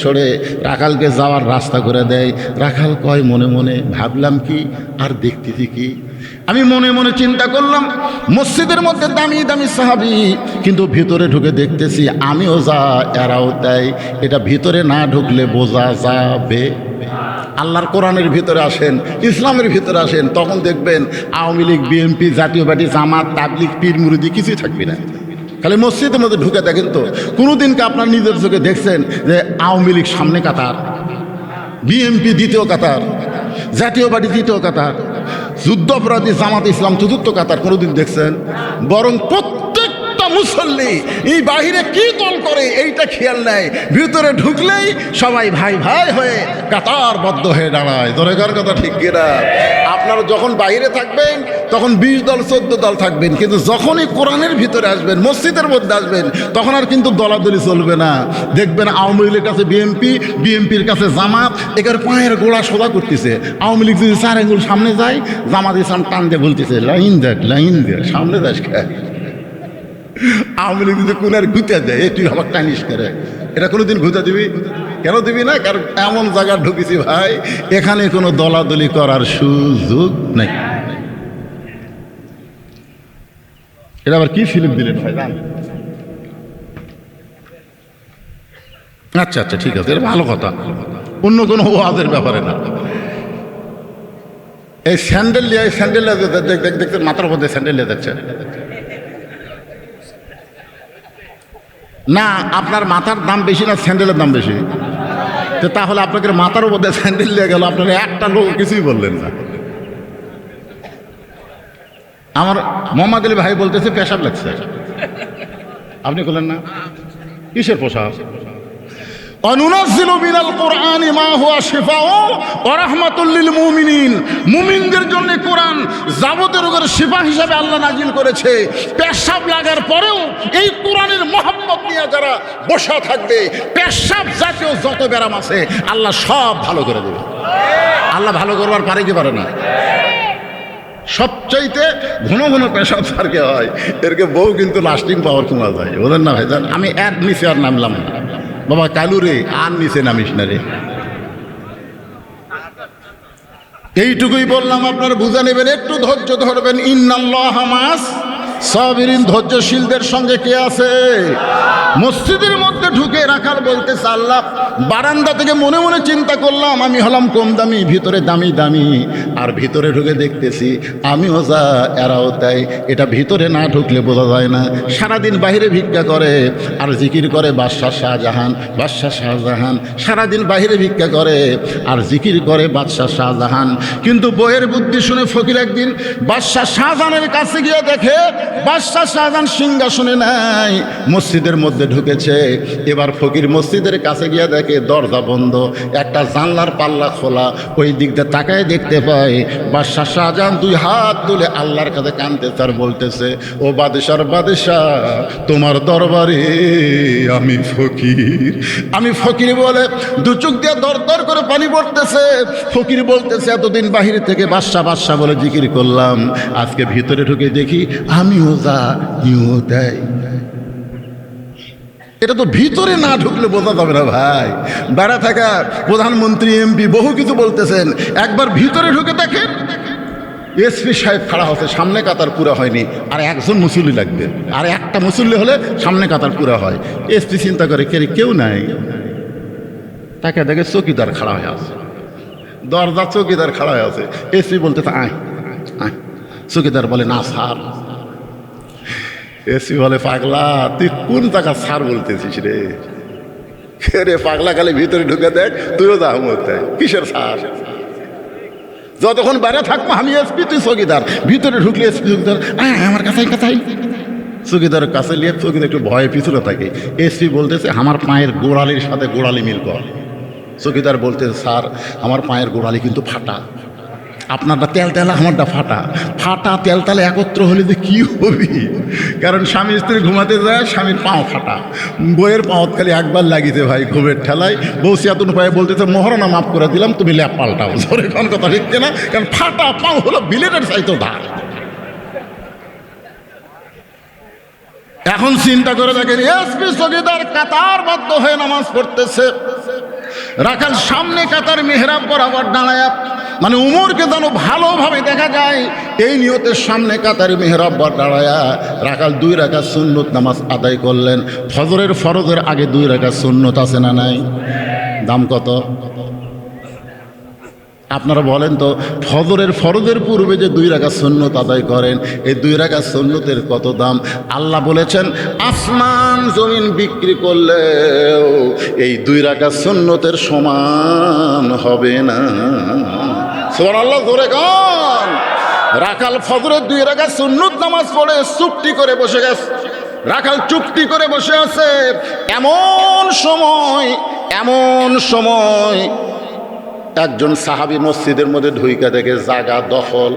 সরে রাখালকে যাওয়ার রাস্তা করে দেয়। রাখাল কয় মনে মনে, ভাবলাম কি আর দেখতেছি কি? আমি মনে মনে চিন্তা করলাম মসজিদের মধ্যে দামি দামি সাহাবী, কিন্তু ভিতরে ঢুকে দেখতেছি আমিও যা এরাও তাই। এটা ভিতরে না ঢুকলে বোঝা যাবে। আল্লাহর কোরআনের ভিতরে আসেন, ইসলামের ভিতরে আসেন, তখন দেখবেন আওয়ামী লীগ, বিএনপি, জাতীয় পার্টি, জামাত, তাবলিগ, পীর মুরিদি কিছুই থাকবে না। খালি মসজিদের মধ্যে ঢুকে দেখেন তো কোনোদিনকে আপনার নিজের চোখে দেখছেন যে আওয়ামী লীগ সামনে কাতার, বিএনপি দ্বিতীয় কাতার, জাতীয় পার্টি তৃতীয় কাতার, যুদ্ধাপরাধী জামাত ইসলাম চতুর্থ কাতার কোনোদিন দেখছেন? বরং প্রত্যেকটা মুসল্লি এই বাহিরে কি দল করে এইটা খেয়াল নেয়, ভিতরে ঢুকলেই সবাই ভাই ভাই হয়ে কাতারবদ্ধ হয়ে দাঁড়ায়। দরকার কথা ঠিক কিনা? আপনারা যখন বাইরে থাকবেন তখন 20 দল 14 দল থাকবেন, কিন্তু যখনই কোরআনের ভিতরে আসবেন, মসজিদের মধ্যে আসবেন, তখন আর কিন্তু দলাদলি চলবে না। দেখবেন আওয়ামী লীগের কাছে বিএনপি, বিএনপির কাছে জামাত, এটার পায়ের গোড়া সোজা করতেছে। আওয়ামী লীগ যদি 4 আঙ্গুল সামনে যায়, জামাত ইসলাম টান দিয়ে বলতেছে লাইন দেখ, লাইন দেখ, সামনে যাস খায়। আওয়ামী লীগ যদি কোনার ঘুতে দেয়, তুই আমার টানিস করে, এটা কোনোদিন ঘুতে দিবি? কেন দিবি না? কারণ এমন জায়গা ঢুকেছি ভাই, এখানে কোনো দলাদলি করার সুযোগ নেই। এটা আবার কি ফিল্ম দিলেন ভাই জান? আচ্ছা আচ্ছা ঠিক আছে, এটা ভালো কথা, অন্য কোনো ওয়াজের ব্যাপারে না। এই স্যান্ডেল নিয়ে, স্যান্ডেল দেখতে মাথার মধ্যে স্যান্ডেল নিয়ে যাচ্ছে না? আপনার মাথার দাম বেশি না স্যান্ডেলের দাম বেশি? তো তাহলে আপনাকে মাথার মধ্যে স্যান্ডেল নিয়ে গেল, আপনার একটা লোক কিছুই বললেন না। আমার মোহাম্মদ আলী ভাই বলতেছে পেশাব লাগছে, আপনি বললেন না? কিসের পোশাক? অনুনাজ্জিলু মিনাল কুরআনি মা হুয়া শিফাউ ওয়া রাহমাতুল লিল মুমিনিন। মুমিনদের জন্য কোরআন যাবতীয় রোগের শিফা হিসাবে আল্লাহ নাজিল করেছে। পেশাব লাগার পরেও এই কোরআনের মহব্বত নিয়ে যারা বসা থাকবে, পেশাব জাতীয় যত ব্যারাম আছে আল্লাহ সব ভালো করে দেবে। আল্লাহ ভালো করবার পারে কি পারে না? সবচাইতে ঘন ঘন পেশাব সারকে হয়, এরকে বউ কিন্তু লাস্টিং পাওয়ার কমা যায়, ওদের না ভাইজান। আমি এর নিচে আর নামলাম না বাবা, কালু রে আর নিচে নামিস না রে। এইটুকুই বললাম, আপনারা বুঝে নেবেন, একটু ধৈর্য ধরবেন। ইন্নাল্লাহা মাস সাবিরিন, ধৈর্যশীলদের সঙ্গে কে আছে? মসজিদের মধ্যে ঢুকে রাখাল বলতেছে, আল্লাহ বারান্দা থেকে মনে মনে চিন্তা করলাম আমি হলাম কম দামি, ভিতরে দামি দামি, আর ভিতরে ঢুকে দেখতেছি আমিও যা এরাও তাই। এটা ভিতরে না ঢুকলে বোঝা যায় না। সারাদিন বাহিরে ভিক্ষা করে আর জিকির করে বাদশাহ শাহজাহান, বাদশাহ শাহজাহান। সারাদিন বাহিরে ভিক্ষা করে আর জিকির করে বাদশাহ শাহজাহান। কিন্তু বইয়ের বুদ্ধি শুনে ফকির একদিন বাদশাহ শাহজাহানের কাছে গিয়ে দেখে বাদশাহ শাহজাহান সিংহাসনে নাই, মসজিদের মধ্যে ঢুকেছে। এবার ফকির মসজিদের কাছে গিয়ে দেখে দরজা বন্ধ, একটা জানলার পাল্লা খোলা। ওই দিক দিয়ে তাকায় দেখতে পায় বাদশাহ শাহজাহান দুই হাত তুলে আল্লাহর কাছে কাঁদতেছে আর বলতেছে, ও বাদশার বাদশাহ, তোমার দরবারে আমি ফকির, আমি ফকির বলে দু চোখ দিয়ে দর দর করে পানি পড়তেছে। ফকির বলতেছে, এতদিন বাহির থেকে বাদশাহ বাদশাহ বলে জিকির করলাম, আজকে ভিতরে ঢুকে দেখি আমিও যা ইও তাই। এটা তো ভিতরে না ঢুকলে বোঝা যাবে না ভাই। বেড়া থাকা প্রধানমন্ত্রী এমপি বহু কিছু বলতেছেন, একবার ভিতরে ঢুকে দেখেন এসপি সাহেব খাড়া হচ্ছে, সামনে কাতার পুরা হয়নি, আর একজন মুসল্লি লাগবে, আর একটা মুসল্লি হলে সামনে কাতার পুরা হয়। এসপি চিন্তা করে কেউ নাই, তাকে দেখে চৌকিদার খাড়া হয়ে আছে, দরজা চৌকিদার খাড়া হয়ে আছে। এসপি বলতেছে আয় আয়, চৌকিদার বলে না স্যার। এসপি বলে পাগলা, তুই কোন টাকা স্যার বলতেছিস রে? রে পাগলা, খালি ভিতরে ঢুকে দেখ, তুইও যা মতে কিসের স্যার? যতক্ষণ বাইরে থাকবো আমি এসপি, তুই চৌকিদার। ভিতরে ঢুকলে এসপি চৌকিদার আমার কাছাই কাছাই, চৌকিদারের কাছে নিয়ে চৌকিদার একটু ভয়ে পিছনে থাকে। এসপি বলতেছে আমার পায়ের গোড়ালির সাথে গোড়ালি মিল কর। চৌকিদার বলতেছে স্যার আমার পায়ের গোড়ালি কিন্তু ফাটা, আপনারটা তেলতেলা আমারটা ফাটা। ফাটা তেলতেলা একত্র হলে যে কী হবি? কারণ স্বামী স্ত্রী ঘুমাতে যায়, স্বামীর পাও ফাটা, বইয়ের পাওত খালি একবার লাগিতে ভাই ঘুমের ঠেলায়। বউ সিয়াতুন পায়ে বলতেছে মহারণা মাফ করে দিলাম, তুমি ল্যাপ পাল্টাও। জোরে কোন কথা ঠিক না? কারণ ফাটা পাও হলো বিলেটের চাইতো ধার। এখন চিন্তা করে দেখেন, এসপি চৌকিদার কাতারবদ্ধ হয়ে নামাজ পড়তেছে, রাখাল সামনে কাতার মেহরাব বরাবর দাঁড়ায়, মানে উমরকে যেন ভালোভাবে দেখা যায় এই নিয়তের সামনে কাতার মেহরাব দাঁড়ায়া রাখাল 2 রাকাত সুন্নত নামাজ আদায় করলেন। ফজরের ফরজের আগে 2 রাকাত সুন্নত আছে না নাই? দাম কত আপনারা বলেন তো? ফজরের ফরজের পূর্বে যে 2 রাকাত সুন্নত আদায় করেন, এই 2 রাকাত সুন্নতের কত দাম? আল্লাহ বলেছেন আসমান জমিন বিক্রি করলেও এই 2 রাকাত সুন্নতের সমান হবে না। সুবহানাল্লাহ, জোরে গান। রাখাল ফজরের 2 রাকাত সুন্নত নামাজ পড়ে চুপটি করে বসে গেছে। রাখাল চুপটি করে বসে আছে। এমন সময় একজন সাহাবী মসজিদের মধ্যে ঢুইকা দেখে জায়গা দখল।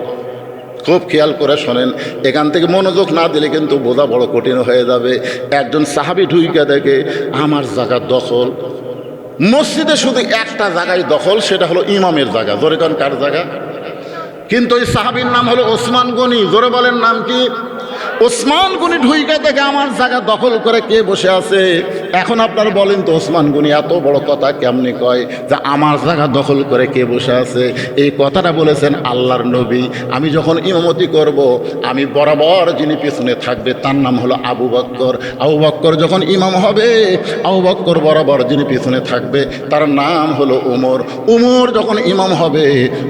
খুব খেয়াল করে শোনেন, এখান থেকে মনোযোগ না দিলে কিন্তু বোঝা বড় কঠিন হয়ে যাবে। একজন সাহাবী ঢুইকা দেখে আমার জায়গা দখল। মসজিদে শুধু একটা জায়গায় দখল, সেটা হলো ইমামের জায়গা। জোরে কোন কার জায়গা? কিন্তু ওই সাহাবীর নাম হলো ওসমান গনি। জোরে বলেন নাম কি? ওসমান গনি ঢুইকা দেখে আমার জায়গা দখল করে কে বসে আছে। এখন আপনারা বলেন তো ওসমান গনি এত বড় কথা কেমনি কয় যে আমার জায়গা দখল করে কে বসে আছে? এই কথাটা বলেছেন আল্লাহর নবী। আমি যখন ইমামতি করব, আমি বরাবর যিনি পিছনে থাকবে তার নাম হলো আবু বকর। আবু বকর যখন ইমাম হবে, আবু বকর বরাবর যিনি পিছনে থাকবে তার নাম হলো ওমর। ওমর যখন ইমাম হবে,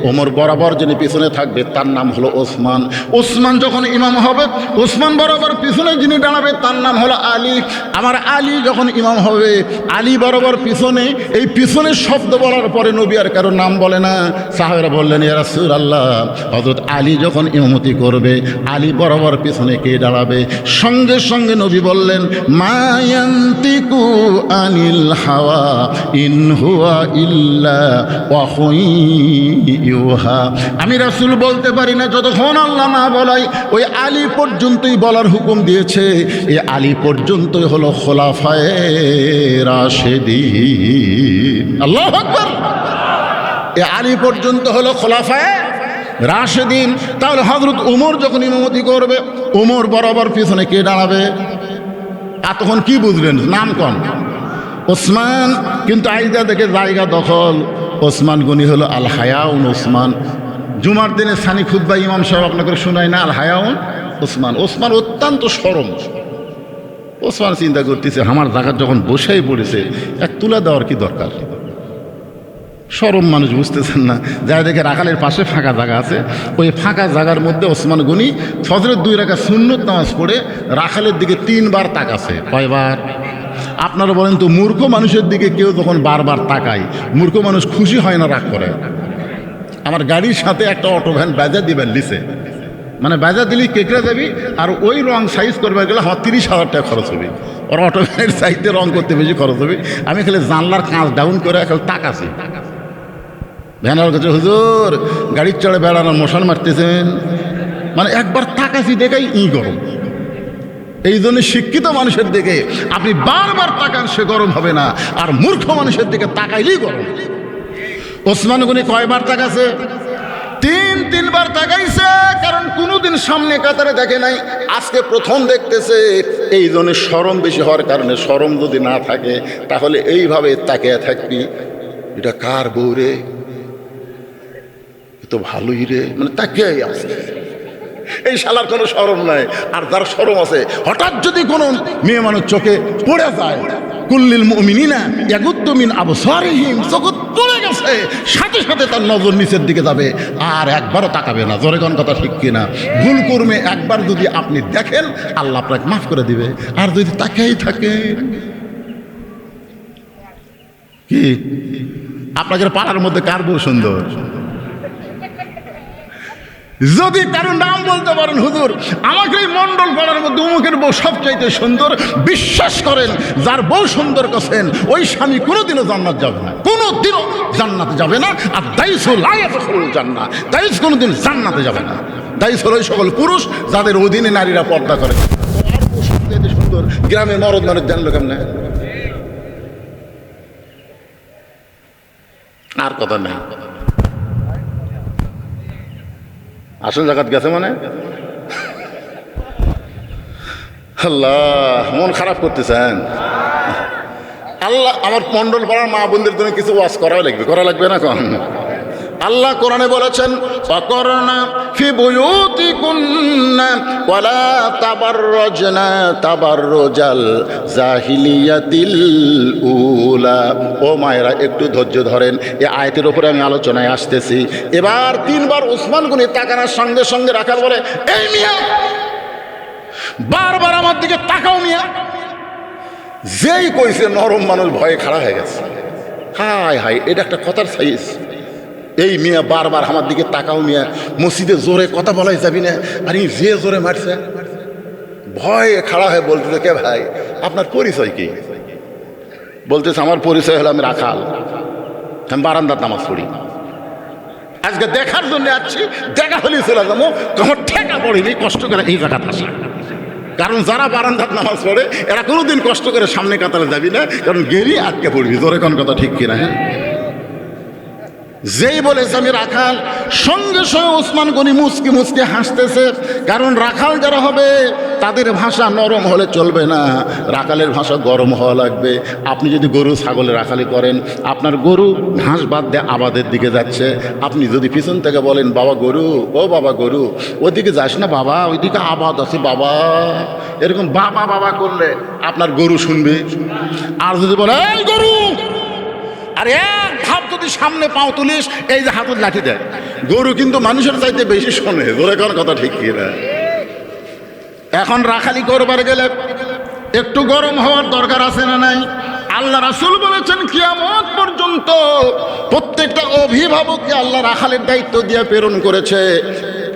ওমর বরাবর যিনি পিছনে থাকবে তার নাম হলো ওসমান। ওসমান যখন ইমাম হবে, ওসমান বরাবর পিছনে যিনি দাঁড়াবে তার নাম হলো আলী। আমার আলী যখন ইমাম হবে, আলী বরাবর পিছনে। এই পিছনের শব্দ বলার পরে নবী আর কারো নাম বলে না। সাহাবারা বললেন ইয়া রাসূলুল্লাহ, হযরত আলী যখন ইমামতি করবে, আলী বরাবর পিছনে কে দাঁড়াবে? সঙ্গে সঙ্গে নবী বললেন মা ইয়ান্তিকু আনিল হাওয়া ইন হুয়া ইল্লা ওয়াহয়ুন ইউহা। আমি রাসূল বলতে পারি না যতক্ষণ আল্লাহ না বলাই। ওই আলী পর্যন্তই বলার হুকুম দিয়েছে। এই আলী পর্যন্তই হলো খোলাফায়ে রাশেদিন। আল্লাহু আকবার। এই আলী পর্যন্ত হলো খোলাফায়ে রাশেদিন। তাহলে হযরত উমর যখন ইমামতি করবে, উমর বরাবর পিছনে কে দাঁড়াবে? আর তখন কি বুঝলেন? নাম কোন? ওসমান। কিন্তু আইজা দেখে জায়গা দখল, ওসমান গনি হলো আল হায়াউন ওসমান। জুমার দিনে সানি খুতবা ইমাম সাহেব আপনাকে শোনায় না? আল হায়াউন ওসমান। ওসমান অত্যন্ত সরম। ওসমান চিন্তা করতেছে, আমার জায়গা যখন বসেই পড়েছে, এক তুলা দেওয়ার কি দরকার? সরম মানুষ, বুঝতেছেন না? যাই দেখে রাখালের পাশে ফাঁকা জায়গা আছে, ওই ফাঁকা জায়গার মধ্যে ওসমান গনি ফজরের 2 রাকাত সুন্নত নামাজ পড়ে রাখালের দিকে 3 বার তাকাছে। কয়বার? আপনারা বলেন তো, মূর্খ মানুষের দিকে কেউ যখন বারবার তাকায়, মূর্খ মানুষ খুশি হয় না রাগ করে? আমার গাড়ির সাথে একটা অটো ভ্যান বাজা দিবেন লিসে, মানে বাজা দিলি কেকড়া যাবি, আর ওই রং সাইজ করবে গেলে আমার 30,000 টাকা খরচ হবে। ওর অটো ভ্যানের সাইজে রং করতে বেশি খরচ হবে। আমি খালি জানলার কাঁচ ডাউন করে খালি তাকাছি। ভ্যানার কাছে, হুজুর গাড়ির চড়ে বেড়ানো মশান মারতেছেন, মানে একবার তাকাছি দেখাই গরম। এই জন্য শিক্ষিত মানুষের দিকে আপনি বারবার তাকান, সে গরম হবে না, আর মূর্খ মানুষের দিকে তাকাইলেই গরম। ওসমান গনি কয়বার তাকাছে? 3 বার তাকাইছে, কারণ কোনোদিন সামনে কাতারে দেখে নাই, আজকে প্রথম দেখতেছে। এই জন্য শরম বেশি হওয়ার কারণে, শরম যদি না থাকে তাহলে এইভাবে তাকিয়ে থাকবি, এটা কার বউ রে, তো ভালোই রে, মানে তাকিয়ে আছে। এই শালার কোনো শরম নাই। আর যার শরম আছে, হঠাৎ যদি কোনো মেয়ে মানুষ চোখে পড়ে যায়, কুল্লিল মুমিনিনা ইয়াগুদ্দু মিন আবসারিহিম, চোখ পড়ে গেছে, সাথে সাথে তার নজর নিচের দিকে যাবে, আর একবারও তাকাবে না। জোরে কোন কথা ঠিক কিনা? ভুল কর্মে একবার যদি আপনি দেখেন, আল্লাহ আপনাকে মাফ করে দিবে। আর যদি তাকিয়েই থাকে, কি আপনাদের পাড়ার মধ্যে কার বউ সুন্দর? যদি কারো নাম বলতে পারেন, হুজুর আমাকে এই মন্ডল পাড়ার মধ্যে অমুকের বউ সবচাইতে সুন্দর, বিশ্বাস করেন যার বউ সুন্দর করছেন ওই স্বামী কোনোদিনও জান্নাত যাবে না, কোনোদিনও জান্নাতে যাবে না। আর দাইস লা ইয়াদখুলুল জান্নাহ, দাইস কোনোদিন জান্নাতে যাবে না। দাইস হলো ওই সকল পুরুষ যাদের অধীনে নারীরা পর্দা করে। আর বউ সবচাইতে সুন্দর গ্রামের মরদ মানুষ জানলো কেমনে? আর কথা নেই। আসল জায়গাত গেছে মানে আল্লাহ, মন খারাপ করতেছেন। আল্লাহ, আমার মন্ডল পাড়ার মা বোনদের জন্য কিছু ওয়াজ করা লাগবে না কন? আল্লাহ কোরআনে বলেছেন, ফাকরনা ফি বুয়ুতিকুন্না ওয়ালা তাবাররাজনা তাবাররুজাল জাহিলিয়াতিল উলা। ও মায়েরা, একটু ধৈর্য ধরেন, এই আয়াতের উপরে আমি আলোচনায় আসতেছি। এবার 3 বার ওসমান গনি তাকানোর সঙ্গে সঙ্গে রাখাল বলে, এই মিয়া বারবার আমার দিকে তাকাও মিয়া। যেই কইছে নরম মানুষ ভয়ে খাড়া হয়ে গেছে। হায় হায়, এটা একটা কথার সাইজ। এই মিয়া বারবার আমার দিকে তাকাও মিয়া, মসজিদে জোরে কথা বলাই যাবি না। আর যে জোরে মারছে, ভয়ে খাড়া হয়ে বলতেছে, কে ভাই আপনার পরিচয় কি? বলতেছে, আমার পরিচয় হলো আমি রাখাল, আমি বারান্দার নামাজ পড়ি। আজকে দেখার জন্য আসছি, দেখা হলেই চলে যাবো, তোমার ঠেকা পড়িনি কষ্ট করে এই জায়গাতে আসা। কারণ যারা বারান্দার নামাজ পড়ে এরা কোনোদিন কষ্ট করে সামনে কাতারে যাবি না, কারণ গেলি আটকে পড়বি। জোরে কোন কথা ঠিক কিনা? হ্যাঁ, যেই বলেছে আমি রাখাল, সঙ্গে সঙ্গে ওসমান গনি মুচকি মুচকি হাসতেছে। কারণ রাখাল যারা হবে তাদের ভাষা নরম হলে চলবে না, রাখালের ভাষা গরম হওয়া লাগবে। আপনি যদি গরু ছাগলে রাখালি করেন, আপনার গরু ঘাস বাদ দিয়ে আবাদের দিকে যাচ্ছে, আপনি যদি পিছন থেকে বলেন, বাবা গরু, ও বাবা গরু, ওদিকে যাস না বাবা, ওইদিকে আবাদ আছে বাবা, এরকম বাবা বাবা করলে আপনার গরু শুনবে। আর যদি বলে, এই গরু, আর এক ধাপ যদি সামনে পাও তুলিস, এই যে হাতের লাঠি দেয়, গরু কিন্তু মানুষের চাইতে বেশি শোনে। ধরে কোন কথা ঠিক কিনা? এখন রাখালি করবার গেলে একটু গরম হওয়ার দরকার আছে না নাই? আল্লাহ রাসূল বলেছেন, কিয়ামত পর্যন্ত প্রত্যেকটা অভিভাবককে আল্লাহ রাখালের দায়িত্ব দিয়ে প্রেরণ করেছে।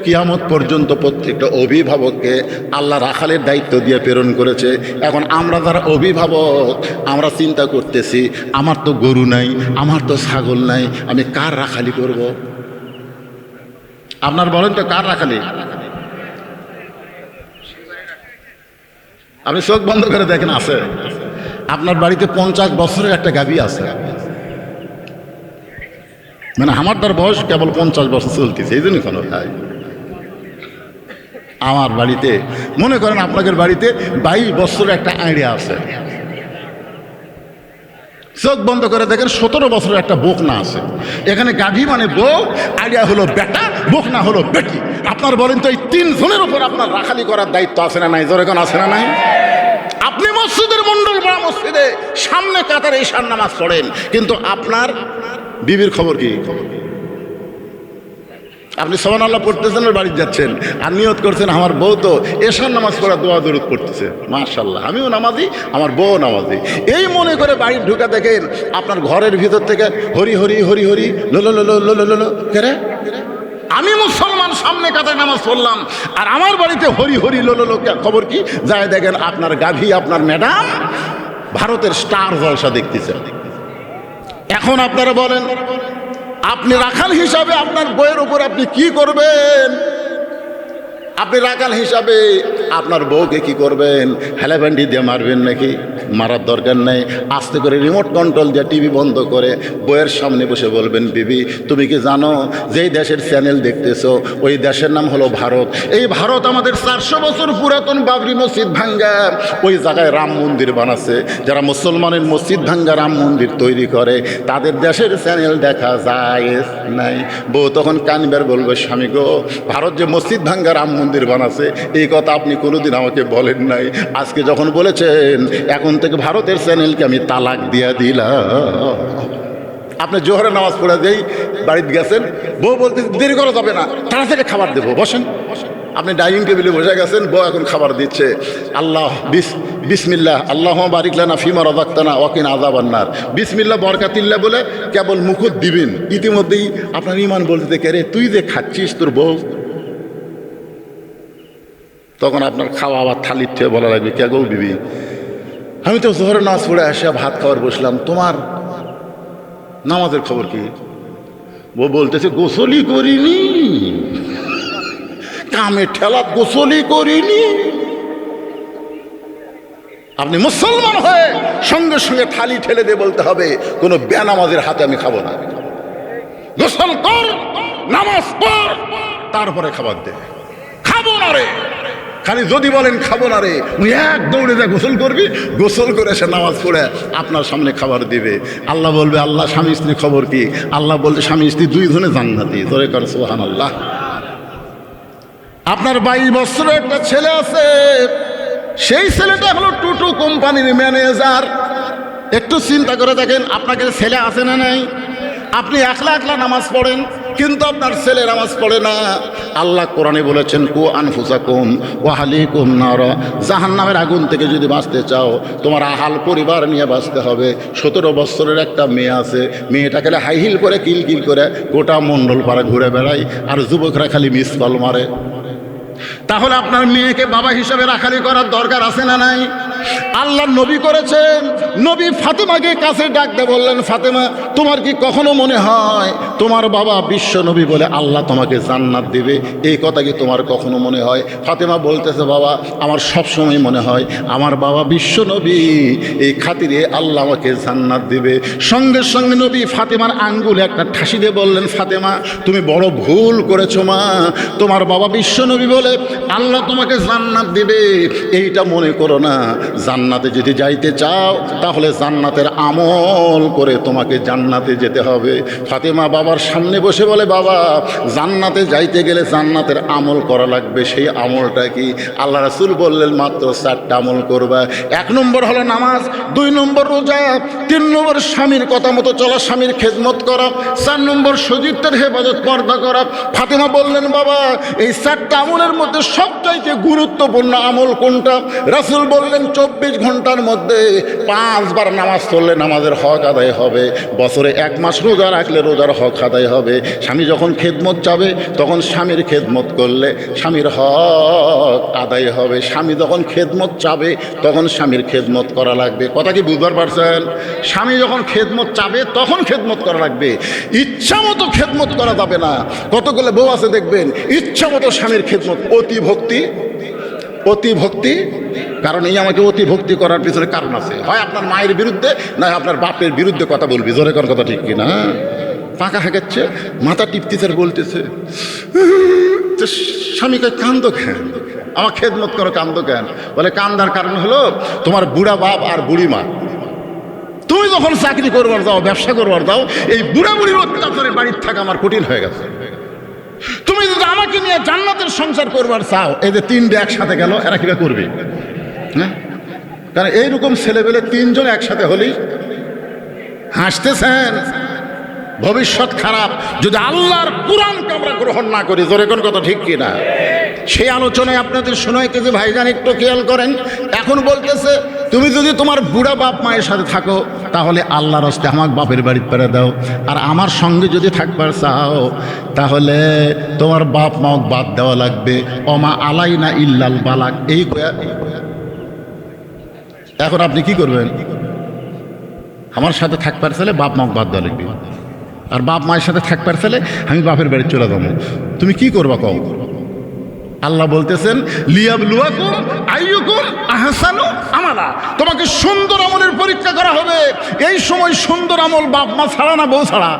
কিয়ামত পর্যন্ত প্রত্যেকটা অভিভাবককে আল্লাহ রাখালের দায়িত্ব দিয়ে প্রেরণ করেছে। এখন আমরা যারা অভিভাবক, আমরা চিন্তা করতেছি, আমার তো গরু নাই, আমার তো ছাগল নাই, আমি কার রাখালি করব? আপনার বলেন তো, কার রাখালি? আপনি চোখ বন্ধ করে দেখেন, আছে আপনার বাড়িতে 50 বছরের একটা গাভী আছে, মানে আমারটার বয়স কেবল 50 বছর চলতেছে, এই জন্য কোনো খাই। আমার বাড়িতে মনে করেন আপনাদের বাড়িতে 22 বছরের একটা আইডিয়া আছে, চোখ বন্ধ করে দেখেন 17 বছরের একটা বোকনা আছে। এখানে গাভী মানে বউ, আইডিয়া হলো বেটা, বোকনা হলো বেটি। আপনার বলেন তো এই 3 জনের উপর আপনার রাখালি করার দায়িত্ব আছে না নাই? জোরে কোন আছে না নাই? আপনি মসজিদের মন্ডল বা মসজিদে সামনে কাতারে ঈশার নামাজ পড়েন, কিন্তু আপনার বিবির খবর কি? আপনি সুবহানাল্লাহ পড়তেছেন আর বাড়ি যাচ্ছেন, আর নিয়ত করছেন আমার বউ তো এশার নামাজ পড়া দোয়া দরুদ পড়তেছে, মাশাআল্লাহ আমিও নামাজি, আমার বউ নামাজি, এই মনে করে বাড়ি ঢুকা দেখেন আপনার ঘরের ভিতর থেকে হরি হরি হরি হরি লোলো লোলো লোলো লোলো কেরে। আমি মুসলমান সামনে কাতারে নামাজ পড়লাম আর আমার বাড়িতে হরি হরি লোলো লো, খবর কি? যায় দেখেন আপনার গাভী, আপনার ম্যাডাম ভারতের স্টার জলসা দেখতেছে। এখন আপনারা বলেন আপনি রাখাল হিসাবে আপনার বইয়ের উপর আপনি কি করবেন? আপনি রাখাল হিসাবে আপনার বউকে কি করবেন? হেলাব্যান্ডি দিয়ে মারবেন নাকি? মারার দরকার নেই, আস্তে করে রিমোট কন্ট্রোল দিয়ে টিভি বন্ধ করে বইয়ের সামনে বসে বলবেন, বিবি তুমি কি জানো যেই দেশের চ্যানেল দেখতেছো ওই দেশের নাম হলো ভারত। এই ভারত আমাদের 400 বছর পুরাতন বাবরি মসজিদ ভাঙ্গা ওই জায়গায় রাম মন্দির বানাচ্ছে। যারা মুসলমানের মসজিদ ভাঙ্গা রাম মন্দির তৈরি করে তাদের দেশের চ্যানেল দেখা যায় নাই। বউ তখন কানবার বলবে, স্বামী গো, ভারত যে মসজিদ ভাঙ্গা রাম মন্দির বানাচ্ছে এই কথা আপনি কোনোদিন আমাকে বলেন নাই, আজকে যখন বলেছেন এখন থেকে ভারতের চ্যানেলকে আমি তালাক দিয়া দিলাম। আপনি জোহরে নামাজ পড়ে যেই বাড়িতে গেছেন, বউ বলতে দেরি করা যাবে না, তাড়া থেকে খাবার দেবো, বসেন। আপনি ডাইনিং টেবিলে বসে গেছেন, বউ এখন খাবার দিচ্ছে, আল্লাহ বিসমিল্লাহ আল্লাহ বারিক লানা ফিমা রাযাকতানা ওয়াকিনা আযাবান্নার, বিসমিল্লাহ বরকাতিল্লাহ বলে কেবল মুখত দিবেন, ইতিমধ্যেই আপনার ইমান বলতে কে রে তুই যে খাচ্ছিস তোর বউ। তখন আপনার খাওয়া আবার থালির থেকে বলা লাগবে, কে গো বিবি আমি তো জোহরে নামাজ পড়ে আসা ভাত খাওয়ার বসলাম, তোমার নামাজের খবর কি? ও বলতেছে গোসলই করিনি, কামে ঠেলা গোসলই করিনি। আপনি মুসলমান হয়ে সঙ্গে সঙ্গে থালি ঠেলে দিয়ে বলতে হবে কোনো বেনামাজের হাতে আমি খাবো না, গোসল কর নামাজ পড় তারপরে খাবার দে, খাবো না রে। খালি যদি বলেন খাবো না রে, এক দৌড়ে যা গোসল করবি, গোসল করে সে নামাজ পড়ে আপনার সামনে খাবার দিবে। আল্লাহ বলবে, আল্লাহ স্বামী স্ত্রী খবর কি? আল্লাহ বলতে স্বামী স্ত্রী 2 জনে জান্নাতি, জোরে কর সুবহানাল্লাহ। আপনার 22 বছরের একটা ছেলে আছে, সেই ছেলেটা হলো টুটু কোম্পানির ম্যানেজার। একটু চিন্তা করে দেখেন আপনাকে ছেলে আছে না নাই? আপনি একলা একলা নামাজ পড়েন কিন্তু আপনার ছেলে নামাজ পড়ে না। আল্লাহ কোরআনে বলেছেন, কু আনফুসাকুম ওয়া আহলিকুম নারা, জাহান্নামের আগুন থেকে যদি বাঁচতে চাও তোমার আহাল পরিবার নিয়ে বাঁচতে হবে। 17 বছরের একটা মেয়ে আছে, মেয়েটাকে হাই হিল করে কিলকিল করে গোটা মণ্ডল পাড়া ঘুরে বেড়ায় আর যুবকরা খালি মিস কল মারে। তাহলে আপনার মেয়েকে বাবা হিসাবে রাখালি করার দরকার আছে না নাই? আল্লাহ নবী করেছেন, নবী ফাতেমাকে কাছে ডাকতে বললেন, ফাতেমা তোমার কি কখনো মনে হয় তোমার বাবা বিশ্ব নবী বলে আল্লাহ তোমাকে জান্নাত দিবে? এই কথা কি তোমার কখনো মনে হয়? ফাতেমা বলতেছে, বাবা আমার সব সময় মনে হয় আমার বাবা বিশ্ব নবী, এই খাতিরে আল্লাহ আমাকে জান্নাত দিবে। সঙ্গে সঙ্গে নবী ফাতেমার আঙ্গুলে একটা ঠাসি দিয়ে বললেন, ফাতেমা তুমি বড় ভুল করেছো মা, তোমার বাবা বিশ্ব নবী বলে আল্লাহ তোমাকে জান্নাত দিবে এইটা মনে করো না। জান্নাতে যদি যাইতে চাও তাহলে জান্নাতের আমল করে তোমাকে জান্নাতে যেতে হবে। ফাতেমা বাবার সামনে বসে বলে, বাবা জান্নাতে যাইতে গেলে জান্নাতের আমল করা লাগবে, সেই আমলটা কি? আল্লাহ রাসূল বললেন, মাত্র 4টা আমল করবা। 1 নম্বর হলো নামাজ, 2 নম্বর রোজা, 3 নম্বর স্বামীর কথা মতো চলা, স্বামীর খেদমত করা, 4 নম্বর সতীত্বের হেফাজত পর্দা করা। ফাতেমা বললেন, বাবা এই 4টা আমলের মধ্যে সবচাইতে গুরুত্বপূর্ণ আমল কোনটা? রাসূল বললেন, 24 ঘন্টার মধ্যে 5 বার নামাজ পড়লে নামাজের হক আদায় হবে, বছরে 1 মাস রোজা রাখলে রোজার হক আদায় হবে। স্বামী যখন খেদমত চাবে তখন স্বামীর খেদমত করলে স্বামীর হক আদায় হবে। স্বামী যখন খেদমত চাবে তখন স্বামীর খেদমত করা লাগবে। কথা কি বুঝবার পারছেন? স্বামী যখন খেদমত চাবে তখন খেদমত করা লাগবে, ইচ্ছা মতো খেদমত করা যাবে না। কতগুলো বউ আছে দেখবেন ইচ্ছা মতো স্বামীর খেদমত, অতি ভক্তি। কারণ এই আমাকে অতি ভক্তি করার পিছনে কারণ আছে, হয় আপনার মায়ের বিরুদ্ধে, না আপনার বাপের বিরুদ্ধে কথা বলবি, জোরে কোন কথা ঠিক কিনা? পাকা হাঁকাচ্ছে, মাথা টিপতেছে আর বলতেছে, তো স্বামীকে কান্দো কেন, আমার খেদমত করো, কান্দো কেন? বলে কান্দার কারণ হলো তোমার বুড়া বাপ আর বুড়ি মা, তুমি যখন চাকরি করবার যাও, ব্যবসা করবার যাও, এই বুড়া বুড়ির অত্যাচারে বাড়ির থাকা আমার কঠিন হয়ে গেছে। তুমি যদি আমাকে নিয়ে জান্নাতের সংসার করবার চাও, এই যে তিনটে একসাথে গেল, এরা কিভাবে করবে? হ্যাঁ, কারণ এইরকম ছেলেবেলে তিনজন একসাথে হলেই হাসতেছেন, ভবিষ্যৎ খারাপ যদি আল্লাহর কোরআনকে আমরা গ্রহণ না করি। জোরে কোন কথা ঠিক কিনা? সেই আলোচনায় আপনাদের শোনাইতেছে ভাইজান, একটু খেয়াল করেন। এখন বলতেছে তুমি যদি তোমার বুড়া বাপ মায়ের সাথে থাকো, তাহলে আল্লাহর হস্তে আমাকে বাপের বাড়িতে পেরে দাও, আর আমার সঙ্গে যদি থাকবার চাও, তাহলে তোমার বাপ মাও বাদ দেওয়া লাগবে। অমা আলাইনা ইল্লাল বালাক। এই এখন আপনি কি করবেন? আমার সাথে থাকবার চাইলে বাপ মাও বাদ দেওয়া লাগবে, আর বাপ মায়ের সাথে থাকবার চাইলে আমি বাপের বাড়ি চলে যাবো। তুমি কি করবা কও? আল্লাহ বলতেছেন লিয়াবলুয়াকুম আইয়ুকুম আহসানু আমালা, তোমাকে সুন্দর আমলের পরীক্ষা করা হবে। এই সময় সুন্দর আমল বাপ মা ছাড়া না বউ ছাড়া?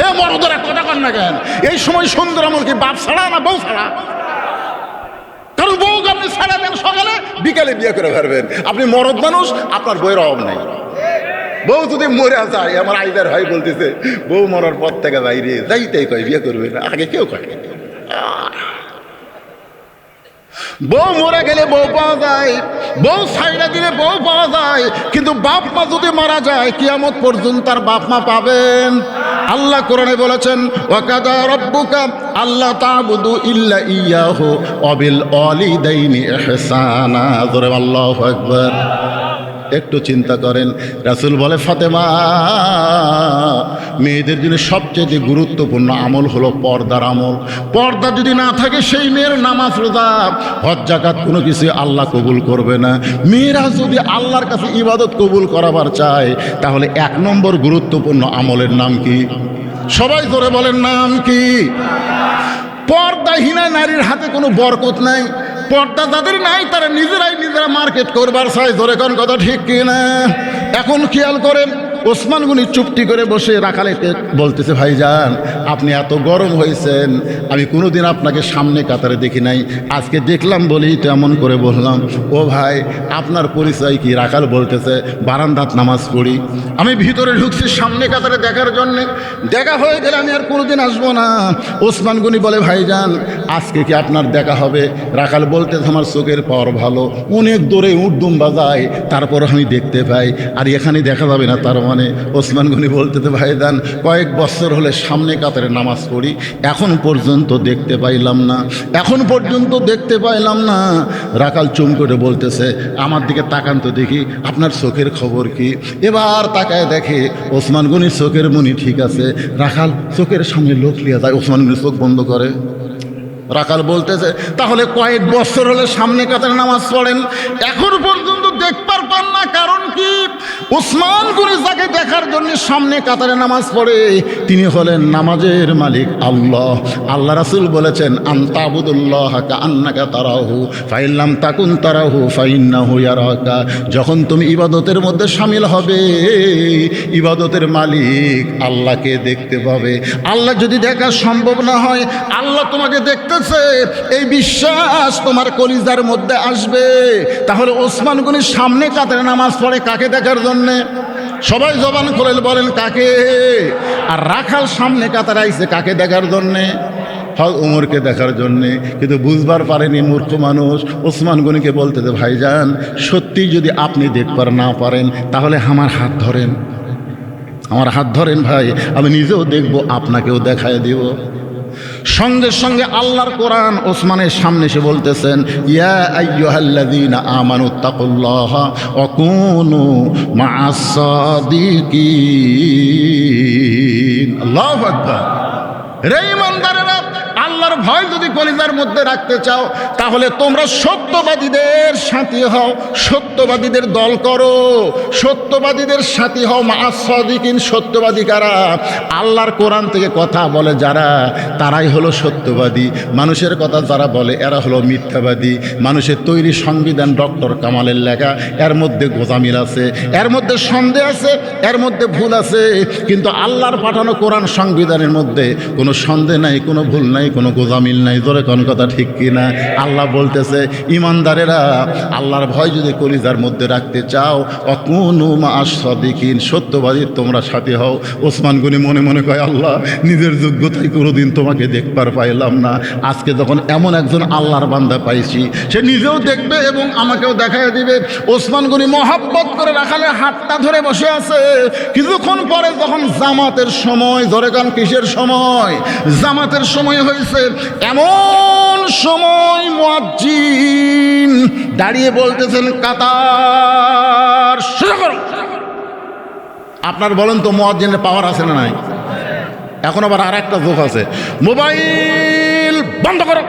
এ মরদরা কথা কন না কেন? এই সময় সুন্দর আমল কি বাপ ছাড়া না বউ ছাড়া? কারণ বউকে আপনি ছাড়া দেন সকালে, বিকালে বিয়ে করে ফেলবেন। আপনি মরদ মানুষ, আপনার বউয়ের অভাব নেই। বউ যদি মরে যায়, আমার আইদার ভাই বলতেছে বউ মরার পর থেকে বাইরে যাইতেই কয় বিয়ে করবে না, আগে কেউ কয়। বউ মরে গেলে বউ পাওয়া যায়, বউ ছাইড়া দিলে বউ পাওয়া যায়, কিন্তু বাপ মা যদি মারা যায় কিয়ামত পর্যন্ত তার বাপ মা পাবেন। আল্লাহ কোরআনে বলেছেন ওয়াকাদা রাব্বুকা আল্লা তা'বুদু ইল্লা ইয়াহু ওয়া বিল ওয়ালিদাইনি ইহসানা। জোরে আল্লাহু আকবার। একটু চিন্তা করেন, রাসূল বলে ফাতেমা, মেয়েদের জন্য সবচেয়ে গুরুত্বপূর্ণ আমল হলো পর্দার আমল। পর্দা যদি না থাকে, সেই মেয়ের নামাজ, রোজা, হজ, যাকাত কোনো কিছু আল্লাহ কবুল করবে না। মেয়েরা যদি আল্লাহর কাছে ইবাদত কবুল করাবার চায়, তাহলে 1 নম্বর গুরুত্বপূর্ণ আমলের নাম কি? সবাই ধরে বলেন, নাম কি? পর্দাহীনা নারীর হাতে কোনো বরকত নাই। পর্দা যাদের নাই, তারা নিজেরা মার্কেট করবার চায়। ধরে কোন কথা ঠিক কিনা? এখন খেয়াল করেন, ওসমান গনি চুপটি করে বসে রাখালেকে বলতেছে, ভাইজান আপনি এত গরম হয়েছেন, আমি কোনোদিন আপনাকে সামনে কাতারে দেখি নাই, আজকে দেখলাম বলেই তো এমন করে বললাম। ও ভাই, আপনার পরিচয় কি? রাখাল বলতেছে, বারান্দাত নামাজ পড়ি। আমি ভিতরে ঢুকছি সামনে কাতারে দেখার জন্যে, দেখা হয়ে গেলে আমি আর কোনোদিন আসবো না। ওসমান গনি বলে, ভাইজান আজকে কি আপনার দেখা হবে? রাখাল বলতেছে, আমার চোখের পাওয়ার ভালো, অনেক দূরে উর্দুম বাজায়, তারপর আমি দেখতে পাই, আর এখানে দেখা যাবে না তার মানে? ওসমান গনি বলতেছে, ভাইজান কয়েক বছর হলে সামনে কাতারে নামাজ পড়ি, এখন পর্যন্ত দেখতে পাইলাম না, এখন পর্যন্ত দেখতে পাইলাম না। রাখাল চুম করে বলতেছে, আমার দিকে তাকান তো দেখি, আপনার চোখের খবর কি? এবার তাকায় দেখে ওসমান গনির চোখের মনি ঠিক আছে। রাখাল চোখের সামনে লোক লিয়া যায়, ওসমান গনি চোখ বন্ধ করে। রাখাল বলতেছে, তাহলে কয়েক বছর হলে সামনে কাতারে নামাজ পড়েন, এখন পর্যন্ত দেখবার পান না, কারণ কি? ওসমান গনি যাকে দেখার জন্য সামনে কাতারে নামাজ পড়ে, তিনি হলেন নামাজের মালিক আল্লাহ। আল্লাহ রাসূল বলেছেন, আনতাবুদুল্লাহ কাআন্নাকা তারাহু ফাইন লাম তাকুন তারাহু ফাইন্নাহু ইয়ারাকা। যখন তুমি ইবাদতের মধ্যে শামিল হবে, ইবাদতের মালিক আল্লাহকে দেখতে পাবে। আল্লাহ যদি দেখা সম্ভব না হয়, আল্লাহ তোমাকে দেখতে, এই বিশ্বাস তোমার কলিজার মধ্যে আসবে। তাহলে ওসমান গনি সামনে কাতারে নামাজ পড়ে কাকে দেখার জন্যে? সবাই জবান খুলে বলেন, কাকে? আর রাখাল সামনে কাতারে আইছে কাকে দেখার জন্যে? উমরকে দেখার জন্যে। কিন্তু বুঝবার পারেনি মূর্খ মানুষ। ওসমান গনিকে বলতেছে, ভাইজান সত্যি যদি আপনি দেখবার না পারেন, তাহলে আমার হাত ধরেন, আমার হাত ধরেন ভাই, আমি নিজেও দেখব, আপনাকেও দেখায় দিব। সঙ্গে সঙ্গে আল্লাহর কোরআন ওসমানের সামনে এসে বলতেছেন, ইয়া আইয়ুহাল্লাযীনা আমানুত্তাকুল্লাহা ওয়া কুনু মা'আস সাদিকিন। আল্লাহু আকবার। রে ঈমানদারেরা, আল্লাহর ভয় যদি কলিজার মধ্যে রাখতে চাও তাহলে তোমরা সত্যবাদীদের সাথী হও, সত্যবাদীদের দল করো, সত্যবাদীদের সাথী হও। মা'আস সাদিকিন, সত্যবাদী কারা? আল্লাহর কোরআন থেকে কথা বলে যারা, তারাই হলো সত্যবাদী। মানুষের কথা যারা বলে এরা হলো মিথ্যাবাদী। মানুষের তৈরি সংবিধান ডক্টর কামালের লেখা, এর মধ্যে গোজামিল আছে, এর মধ্যে সন্দেহ আছে, এর মধ্যে ভুল আছে, কিন্তু আল্লাহর পাঠানো কোরআন সংবিধানের মধ্যে কোনো সন্দেহ নাই, কোনো ভুল নাই, কোনো গোজামিল নাই। জোরে কোন কথা ঠিক কিনা? আল্লাহ বলতেছে ইমানদারেরা আল্লাহর ভয় যদি কলিজার মধ্যে রাখতে চাও, অকুনু মা'আস সাদিকিন, সত্যবাদী তোমরা সাথী হও। ওসমান গনি মনে মনে কয়, আল্লাহ নিজের যোগ্যতায় কোনোদিন তোমাকে দেখবার পাইলাম না, আজকে যখন এমন একজন আল্লাহর বান্দা পাইছি, সে নিজেও দেখবে এবং আমাকেও দেখায় দিবে। ওসমান গনি মহাব্বত করে রাখালের হাতটা ধরে বসে আছে। কিছুক্ষণ পরে যখন জামাতের সময়, ধরে গান কিসের সময়? জামাতের সময় হয়েছে, এমন সময় মুয়াজ্জিন দাঁড়িয়ে বলতেছেন, কাতার সোজা করো। আপনার বলেন তো মুয়াজ্জিনের পাওয়ার আছে না নাই? এখন আবার আর একটা যোগ আছে, মোবাইল বন্ধ করো।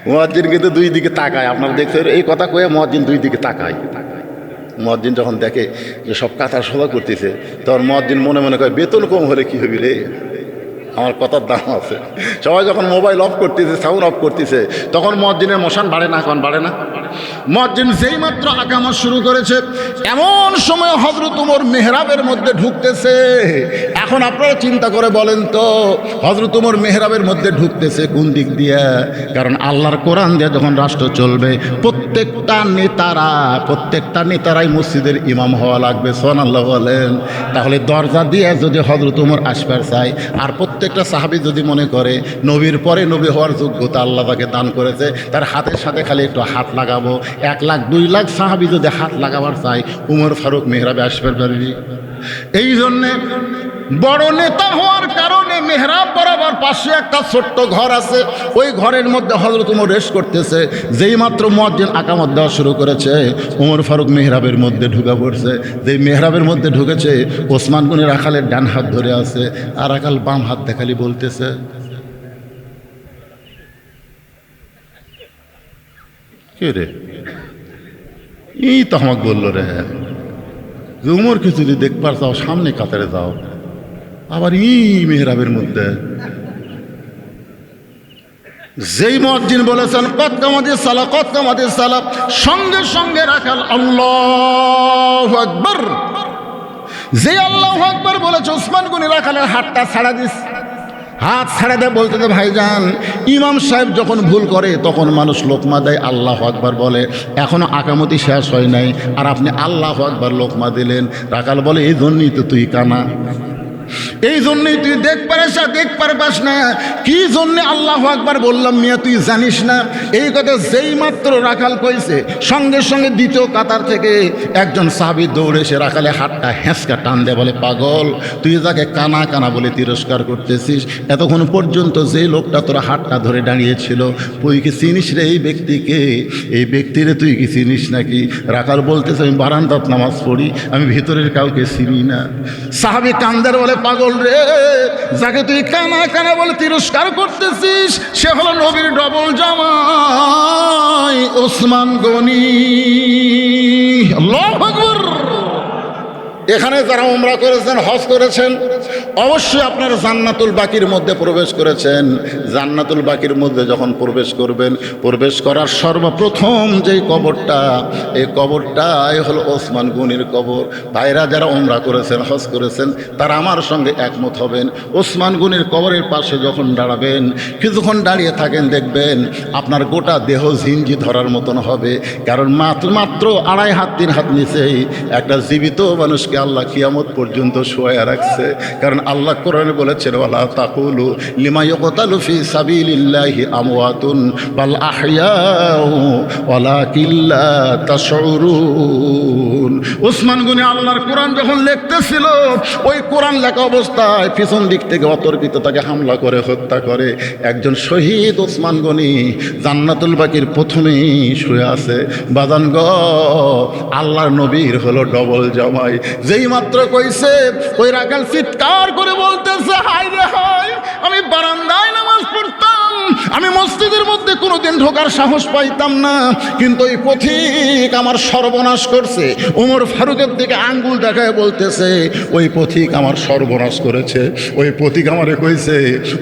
মুয়াজ্জিন কিন্তু দুই দিকে তাকায়। আপনারা দেখছেন এই কথা কয়ে মুয়াজ্জিন দুই দিকে তাকায়। মুয়াজ্জিন যখন দেখে যে সব কাতার সোজা করতেছে, তখন মুয়াজ্জিন মনে মনে কয়, বেতন কম হলে কি হবে রে, আমার কথার দাম আছে। সবাই যখন মোবাইল অফ করতেছে, সাউন্ড অফ করতেছে, তখন মুয়াজ্জিনের মশান বাড়ে না? এখন বাড়ে না? মুয়াজ্জিন যেই মাত্র আকামত শুরু করেছে, এমন সময় হযরত ওমর মেহরাবের মধ্যে ঢুকতেছে। এখন আপনারা চিন্তা করে বলেন তো, হযরত ওমর মেহরাবের মধ্যে ঢুকতেছে কোন দিক দিয়ে? কারণ আল্লাহর কোরআন দিয়ে যখন রাষ্ট্র চলবে, প্রত্যেকটা নেতারাই মসজিদের ইমাম হওয়া লাগবে। সুবহানাল্লাহ বলেন। তাহলে দরজা দিয়ে যদি হযরত ওমর আসবার চায়, আর প্রত্যেকটা সাহাবী যদি মনে করে নবীর পরে নবী হওয়ার যোগ্যতা আল্লাহ তাকে দান করেছে, তার হাতের সাথে খালি একটু হাত লাগাবো, 1 লাখ 2 লাখ সাহাবী যদি হাত লাগাবার চাই, উমর ফারুক মেহরাবে আসবার পারবি? এই জন্যে বড় নেতা হওয়ার কারণে মেহরাব বরাবর পাশে একটা ছোট্ট ঘর আছে, ওই ঘরের মধ্যে হযরত ওমর রেস্ট করতেছে। যেই মাত্র মুয়াজ্জিন আকামত দেওয়া শুরু করেছে, ওমর ফারুক মেহরাবের মধ্যে ঢুকে পড়ছে। যেই মেহরাবের মধ্যে ঢুকেছে, ওসমান গনি রাখালের ডান হাত ধরে আছে, আর রাখাল বাম হাত দেখালি বলতেছে, কে রে? এই তো আমাকে বললো রে যে উমরকে যদি দেখবার চাও সামনে কাতারে যাও, আবার মেহরাবের মধ্যে। যেই মুয়াজ্জিন বলেছেন কদ কামাতিস সালাহ, কদ কামাতিস সালাহ, সঙ্গে সঙ্গে রাখাল আল্লাহু আকবার। যে আল্লাহু আকবার বলেছে, ওসমান গনি রাখালের হাতটা ছাড়া দিস। হাত ছাড়া দেয় বলতে দে, ভাইজান ইমাম সাহেব যখন ভুল করে তখন মানুষ লোকমা দেয়, আল্লাহু আকবার বলে, এখনো আকামতি শেষ হয় নাই আর আপনি আল্লাহু আকবার লোকমা দিলেন। রাখাল বলে, এই জন্যই তো তুই কানা, এই জন্যই তুই দেখবার পাস না। কি জন্যে আল্লাহু আকবার বললাম মিয়া, তুই জানিস না? এই কথা যেই মাত্র রাখাল কইছে, সঙ্গে সঙ্গে দ্বিতীয় কাতার থেকে একজন সাহাবী দৌড়ে এসে রাখালে হাতটা হেঁচকা টান দেয়, বলে, পাগল, তুই যাকে কানা কানা বলে তিরস্কার করতেছিস, এতক্ষণ পর্যন্ত যে লোকটা তোর হাতটা ধরে দাঁড়িয়েছিল, তুই কি চিনিস রে এই ব্যক্তিকে? এই ব্যক্তিরে তুই কি চিনিস নাকি? রাখাল বলতেছে, আমি বারান্দাত নামাজ পড়ি, আমি ভিতরের কাউকে চিনি না। সাহাবী কান্দার বলে, পাগল রে, যাকে তুই কানা কানা বলে তিরস্কার করতেছিস, সে হলো নবীর ডবল জামাই ওসমান গনি। আল্লাহু আকবার। এখানে যারা উমরা করেছেন, হজ করেছেন, অবশ্যই আপনারা জান্নাতুল বাকির মধ্যে প্রবেশ করেছেন। জান্নাতুল বাকির মধ্যে যখন প্রবেশ করবেন, প্রবেশ করার সর্বপ্রথম যেই কবরটা, এই কবরটাই হলো ওসমান গনির কবর। ভাইরা যারা উমরা করেছেন, হজ করেছেন, তারা আমার সঙ্গে একমত হবেন। ওসমান গনির কবরের পাশে যখন দাঁড়াবেন, কিছুক্ষণ দাঁড়িয়ে থাকেন, দেখবেন আপনার গোটা দেহ ঝিঞ্জি ধরার মতন হবে। কারণ মাত্র 2.5 হাত 3 হাত নিচেই একটা জীবিত মানুষকে আল্লাহ কিয়ামত পর্যন্ত শোয়া রাখছে। কারণ আল্লাহ কোরআনে বলেছেন, ওয়ালা তাকুলু লিমা ইউকতালু ফি সাবিলিল্লাহি আমওয়াতুন বাল আহইয়াউ ওয়ালাকিন লা তাশউরুন। ওসমান গনি আল্লাহর কোরআন যখন লিখতেছিল, ওই কোরআন লেখা অবস্থায় পিছন দিক থেকে অতর্কিত তাকে হামলা করে হত্যা করে একজন শহীদ ওসমান গনি জান্নাতুল বাকির প্রথমেই শুয়ে আছে। বাজান গ, আল্লাহর নবীর হলো ডবল জামাই। যেই মাত্র কইছে, ওই রাখাল চিৎকার করে বলতেছে, হায় রে হায়, আমি বারান্দায় নামাজ পড়তাম, আমি মসজিদের মধ্যে কোনোদিন ঢোকার সাহস পাইতাম না, কিন্তু ওই পথিক আমার সর্বনাশ করছে। ওমর ফারুকের দিকে আঙ্গুল দেখায় বলতেছে, ওই পথিক আমার সর্বনাশ করেছে। ওই পথিক আমারে কইছে,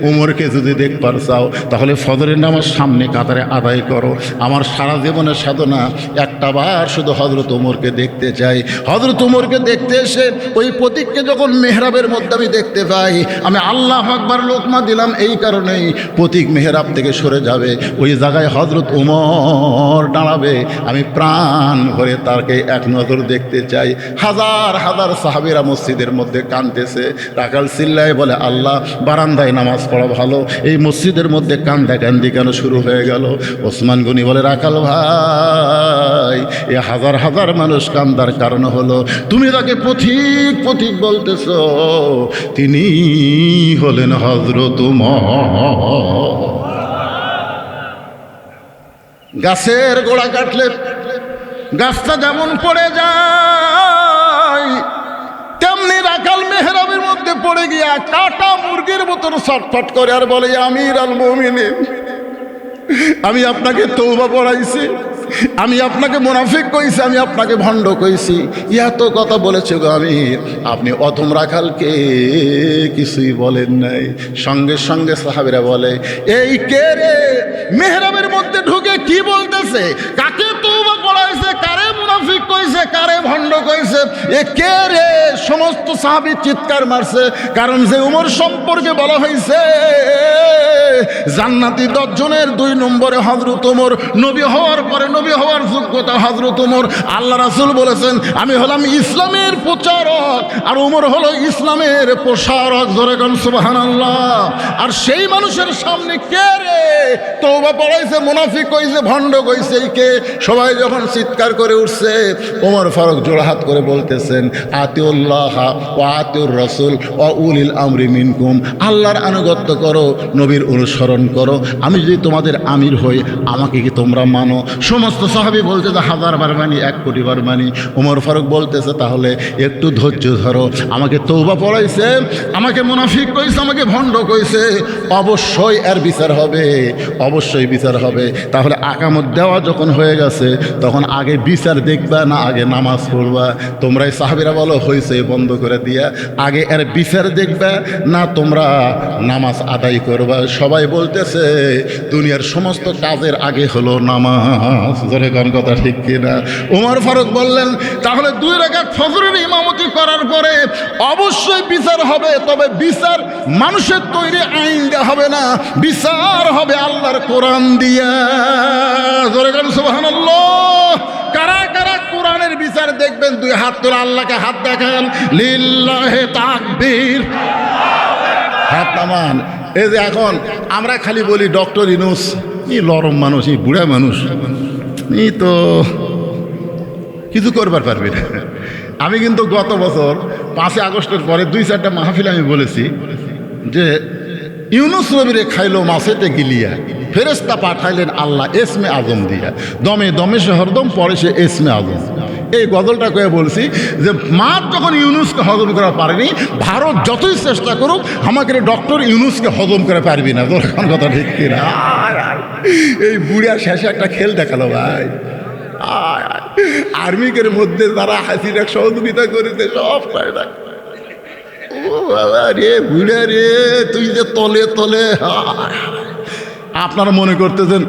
ওমরকে যদি দেখবার চাও তাহলে ফজরের নামাজ সামনে কাতারে আদায় করো। আমার সারা জীবনের সাধনা একটা বার শুধু হযরত ওমরকে দেখতে চাই। হযরত ওমরকে দেখতে এসে ওই পথিককে যখন মেহরাবের মধ্যে আমি দেখতে পাই, আমি আল্লাহু আকবার লোকমা দিলাম এই কারণেই, পথিক মেহরাব থেকে সরে যাবে, ওই জায়গায় হযরত ওমর দাঁড়াবে, আমি প্রাণ ভরে তাকে এক নজর দেখতে চাই। হাজার হাজার সাহাবীরা মসজিদের মধ্যে কাঁদতেছে। রাখাল চিল্লায় বলে, আল্লাহ, বারান্দায় নামাজ পড়া ভালো, এই মসজিদের মধ্যে কান্দাকান্দি কেন শুরু হয়ে গেল? ওসমান গনি বলে, রাখাল ভাই, এ হাজার হাজার মানুষ কান্দার কারণ হলো তুমি তাকে পথিক পথিক বলতেছ, তিনি হলেন হযরত ওমর। গাছের গোড়া কাটলে গাছটা যেমন পড়ে যায়, তেমনি রাখাল মেহরাবের মধ্যে পড়ে গিয়া কাটা মুরগির মতন ছটফট করে আর বলে, আমির আল মুমিনিন, আমি আপনাকে তওবা পড়াইছি, আমি আপনাকে মুনাফিক কইছি, আমি আপনাকে ভণ্ড কইছি, এত কথা বলেছে গো আমির, আপনি অথম রাখালকে কিছুই বলেন নাই। সঙ্গে সঙ্গে সাহাবীরা বলে, এই কে রে মেহরাবের মধ্যে ঢুকে কি বলতেছে? কাকে তওবা পড়াইছে, কারে মুনাফিক কইছে, কারে ভণ্ড কইছে, এ কে রে? সমস্ত সাহাবী চিৎকার মারছে, কারণ যে ওমর সম্পর্কে বলা হয়েছে জান্নাতি 10 জনের 2 নম্বরে হযরত ওমর, নবী হওয়ার পরে নবী হওয়ার যোগ্যতা হযরত ওমর। আল্লাহ রাসূল বলেছেন, আমি হলাম ইসলামের প্রচারক আর ওমর হলো ইসলামের প্রসারক। জোরে কোন সুবহানাল্লাহ। আর সেই মানুষের সামনে কে রে তওবা পড়াইছে, মুনাফিক কইছে, ভণ্ড কইছে, এই কে? সবাই যখন চিৎকার করে উঠছে, ওমর ফারুক জোড়হাত করে বলতেছেন, আতিউল্লাহ ওয়া আতিউর রাসূল ওয়া উলিল আমরি মিনকুম, আল্লাহর আনুগত্য করো, নবীর অনুসরণ করো। আমি যদি তোমাদের আমির হই, আমাকে কি তোমরা মানো? সমস্ত সাহাবী বলতেছে, 1000 বার মানি, 1 কোটি বার মানি। ওমর ফারুক বলতেছে, তাহলে একটু ধৈর্য ধরো, আমাকে তওবা পড়াইছে, আমাকে মুনাফিক কইছে, আমাকে ভণ্ড কইছে, অবশ্যই এর বিচার হবে, অবশ্যই বিচার হবে। তাহলে আকামত দেওয়া যখন হয়ে গেছে, তখন আগে বিচার দেখবা না আগে নামাজ পড়বা? তোমরাই সাহাবীরা বলো, হয়েছে বন্ধ করে দিয়া, আগে এর বিচার দেখবা না তোমরা নামাজ আদায় করবা? সবাই বলতেছে, দুনিয়ার সমস্ত কাজের আগে হলো নামাজ। ধরে কোন কথা ঠিক কিনা? ওমর ফারুক বললেন, তাহলে 2 রাকাত ফজরের ইমামতি করার পরে অবশ্যই বিচার হবে, তবে বিচার মানুষের তৈরি আইন দেওয়া হবে না, বিচার হবে আল্লাহর কোরআন দিয়া। ধরে কোন সুবহানাল্লাহ। কারা কারা কোরআনের বিচার দেখবেন? 2 হাত তোলা, আল্লাহকে হাত দেখান, লিল্লাহে তাকবীর, হাত নামান। এই যে এখন আমরা খালি বলি ডক্টর ইউনূস, এই লরম মানুষ, এই বুড়া মানুষ, এই তো কিছু করবার পারবে না। আমি কিন্তু গত বছর 5 আগস্টের পরে 2-4টা মাহফিল আমি বলেছি যে ইউনূস নবীরে খাইলো মাছেতে গিলিয়া, ফেরেশতা পাঠাইলেন আল্লাহ এসমে আজম দিয়া, দমে দমে সে হরদম, পরে সে এসমে আজম। এই গজলটা কয়ে বলছি যে মাছ যখন ইউনূসকে হজম করা পারেনি, ভারত যতই চেষ্টা করুক আমাকে ডক্টর ইউনূসকে হজম করে পারবি না। তোর কোন কথা ঠিক কিনা? এই বুড়া শেষে একটা খেল দেখালো ভাই। আর্মিকের মধ্যে যারা হাসিনা সহযোগিতা করেছে সব পায় না। ও বাবা রে, বুড়া রে, তুই যে তলে তলে। আপনারা মনে করতেছেন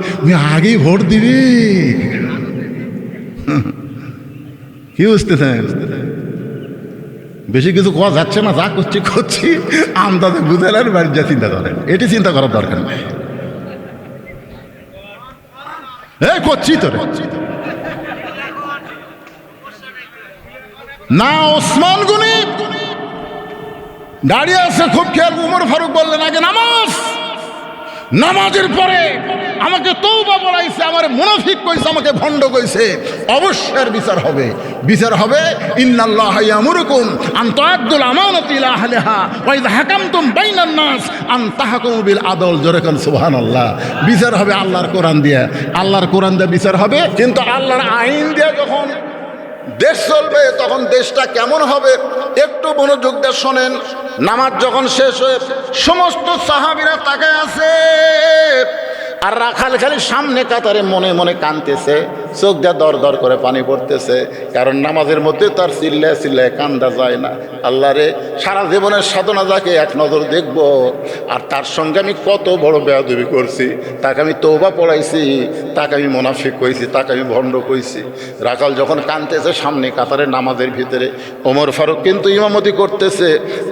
আগেই ভোট দিবি, কি বুঝতেছেন? বেশি কিছু কোয়া যাচ্ছে না, যা করছি করছি, আমদাদে বুঝালেন, বাড়ির যা চিন্তা করেন, এটি চিন্তা করার দরকার নেই। এই করছি তো না। ওসমান গনি দাঁড়িয়ে আছে, খুব খেয়াল। উমর ফারুক বললেন, আগে নামাজ, নামাজের পরে আমাকে তওবা পড়াইছে, আমার মুনাফিক কইছে, আমাকে ভণ্ড কইছে, অবশ্যই বিচার হবে, বিচার হবে। ইন্নাল্লাহা ইয়ামুরুকুম আন তুআদ্দুল আমানাতি ইলা আহলিহা ওয়া ইযা হাকামতুম বাইনান নাস আন তাহকুমু বিল আদল। জোরে কোন সুবহানাল্লাহ। বিচার হবে আল্লাহর কোরআন দিয়ে, আল্লাহর কোরআন দিয়ে বিচার হবে। কিন্তু আল্লাহর আইন দিয়ে যখন দেশ চলবে, তখন দেশটা কেমন হবে একটু মনোযোগ দিয়ে শোনেন। নামাজ যখন শেষ হয়ে সমস্ত সাহাবীরা তাকায় আছে, আর রাখাল খালি সামনে কাতারে মনে মনে কাঁদতেছে, চোখ দিয়ে দর দর করে পানি পড়তেছে, কারণ নামাজের মধ্যে তার চিল্লায় চিল্লায় কান্দা যায় না। আল্লাহ রে, সারা জীবনের সাধনা যাকে এক নজর দেখব, আর তার সঙ্গে আমি কত বড় বেয়াদবি করছি, তাকে আমি তওবা পড়াইছি, তাকে আমি মুনাফিক কইছি, তাকে আমি ভণ্ড কইছি। রাখাল যখন কাঁদতেছে সামনে কাতারে নামাজের ভিতরে, ওমর ফারুক কিন্তু ইমামতি করতেছে,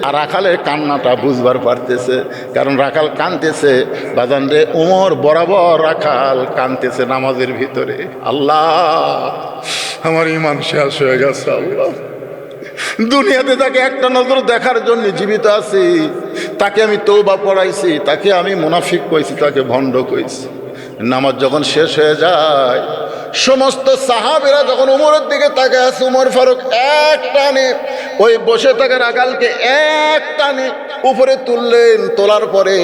আর রাখালের কান্নাটা বুঝবার পারতেছে, কারণ রাখাল কাঁদতেছে। বাজান রে, ওমর বরাবর রাখাল কাঁদতেছে নামাজের ভিতরে। আল্লাহ, আমার ঈমান শেষ হয়ে গেছে। আল্লাহ, দুনিয়াতে তাকে একটা নজর দেখার জন্য জীবিত আছি, তাকে আমি তওবা পড়াইছি, তাকে আমি মুনাফিক কইছি, তাকে ভণ্ড কইছি। নামাজ যখন শেষ হয়ে যায়, সমস্ত সাহাবীরা যখন উমরের দিকে তাকায় আছে, উমর ফারুক এক টানে ওই বসে থাকা রাখালকে এক টানে উপরে তুললেন। তোলার পরে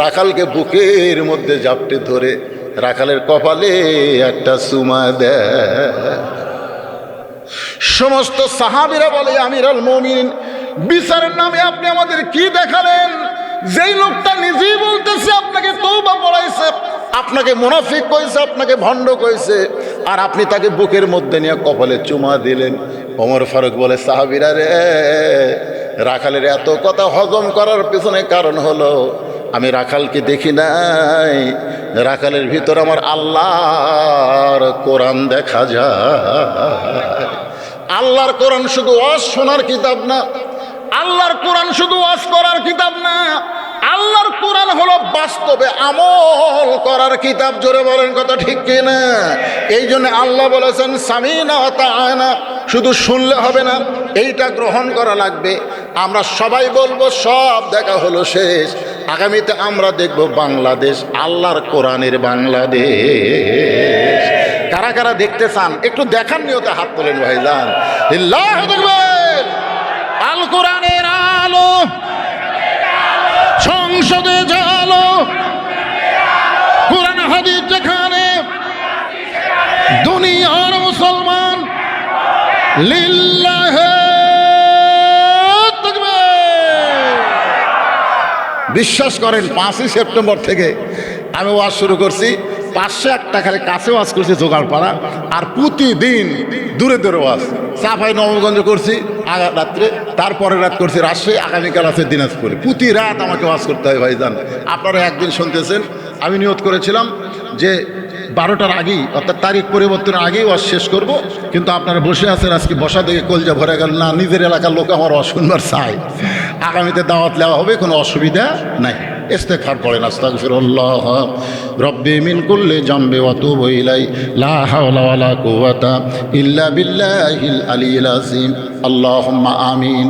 রাখালকে বুকের মধ্যে জাপটে ধরে রাখালের কপালে একটা চুমা দেয়। সমস্ত সাহাবীরা বলে, আমিরুল মুমিনিন, বিচারের নামে আপনি আমাদের কি দেখালেন? যেই লোকটা নিজেই বলতেছে আপনাকে তওবা পড়াইছে, আপনাকে মুনাফিক কইছে, আপনাকে ভণ্ড কইছে, আর আপনি তাকে বুকের মধ্যে নিয়ে কপালে চুমা দিলেন। ওমর ফারুক বলে, সাহাবীরা রে, রাখালের এত কথা হজম করার পেছনে কারণ হলো আমি রাখালকে দেখি নাই, রাখালের ভিতর আমার আল্লাহর কোরআন দেখা যায়। আল্লাহর কোরআন শুধু ওয়াজ শোনার কিতাব না, আল্লাহর কোরআন শুধু ওয়াজ করার কিতাব না, আল্লাহর কোরআন হলো বাস্তবে আমল করার কিতাব। জোরে বলেন কথা ঠিক কিনা? এই জন্য আল্লাহ বলেছেন সামিনা ওয়া তাআনা, শুধু শুনলে হবে না, এইটা গ্রহণ করা লাগবে। আমরা সবাই বলবো সব দেখা হলো শেষ, আগামীতে আমরা দেখব বাংলাদেশ আল্লাহর কোরআনের বাংলাদেশ। কারা কারা দেখতে চান একটু দেখার নিয়তে হাত তোলেন ভাইজান। আল্লাহু আকবার। আল কোরআনের আলো সংসদে জালো, কোরআন হাদিস যেখানে, দুনিয়ার মুসলমান লিল্লাহি তাকবীর। বিশ্বাস করেন 5ই সেপ্টেম্বর থেকে আমি ওয়াজ শুরু করছি। 501 টাকার কাছে ওয়াজ করছি জোগাড়পাড়া, আর প্রতিদিন দূরে দূরে ওয়াজ। চাপাই নবগঞ্জ করছি রাত্রে, তারপরে রাত করছি রাজশাহী, আগামীকাল আছে দিনাজপুরে। প্রতি রাত আমাকে ওয়াজ করতে হয় ভাইজান। আপনারা একদিন শুনতেছেন, আমি নিয়ত করেছিলাম যে 12টার আগেই, অর্থাৎ তারিখ পরিবর্তনের আগেই ওয়াজ শেষ করব, কিন্তু আপনারা বসে আছেন, আজকে বসা দেখে কলজা ভরে গেল না, নিজের এলাকার লোক আমার ওয়াজ শুনবার চাই। আগামীতে দাওয়াত নেওয়া হবে, কোনো অসুবিধা নাই। ইস্তেগফার পড়েন, আস্তাগফিরুল্লাহ রব্বি মিন কুল্লি জামবি ওয়া তুবু ইলাই, লা হাওলা ওয়ালা কুওয়াতা ইল্লা বিল্লাহিল আলিয়্যিল আযীম। আল্লাহুম্মা আমিন।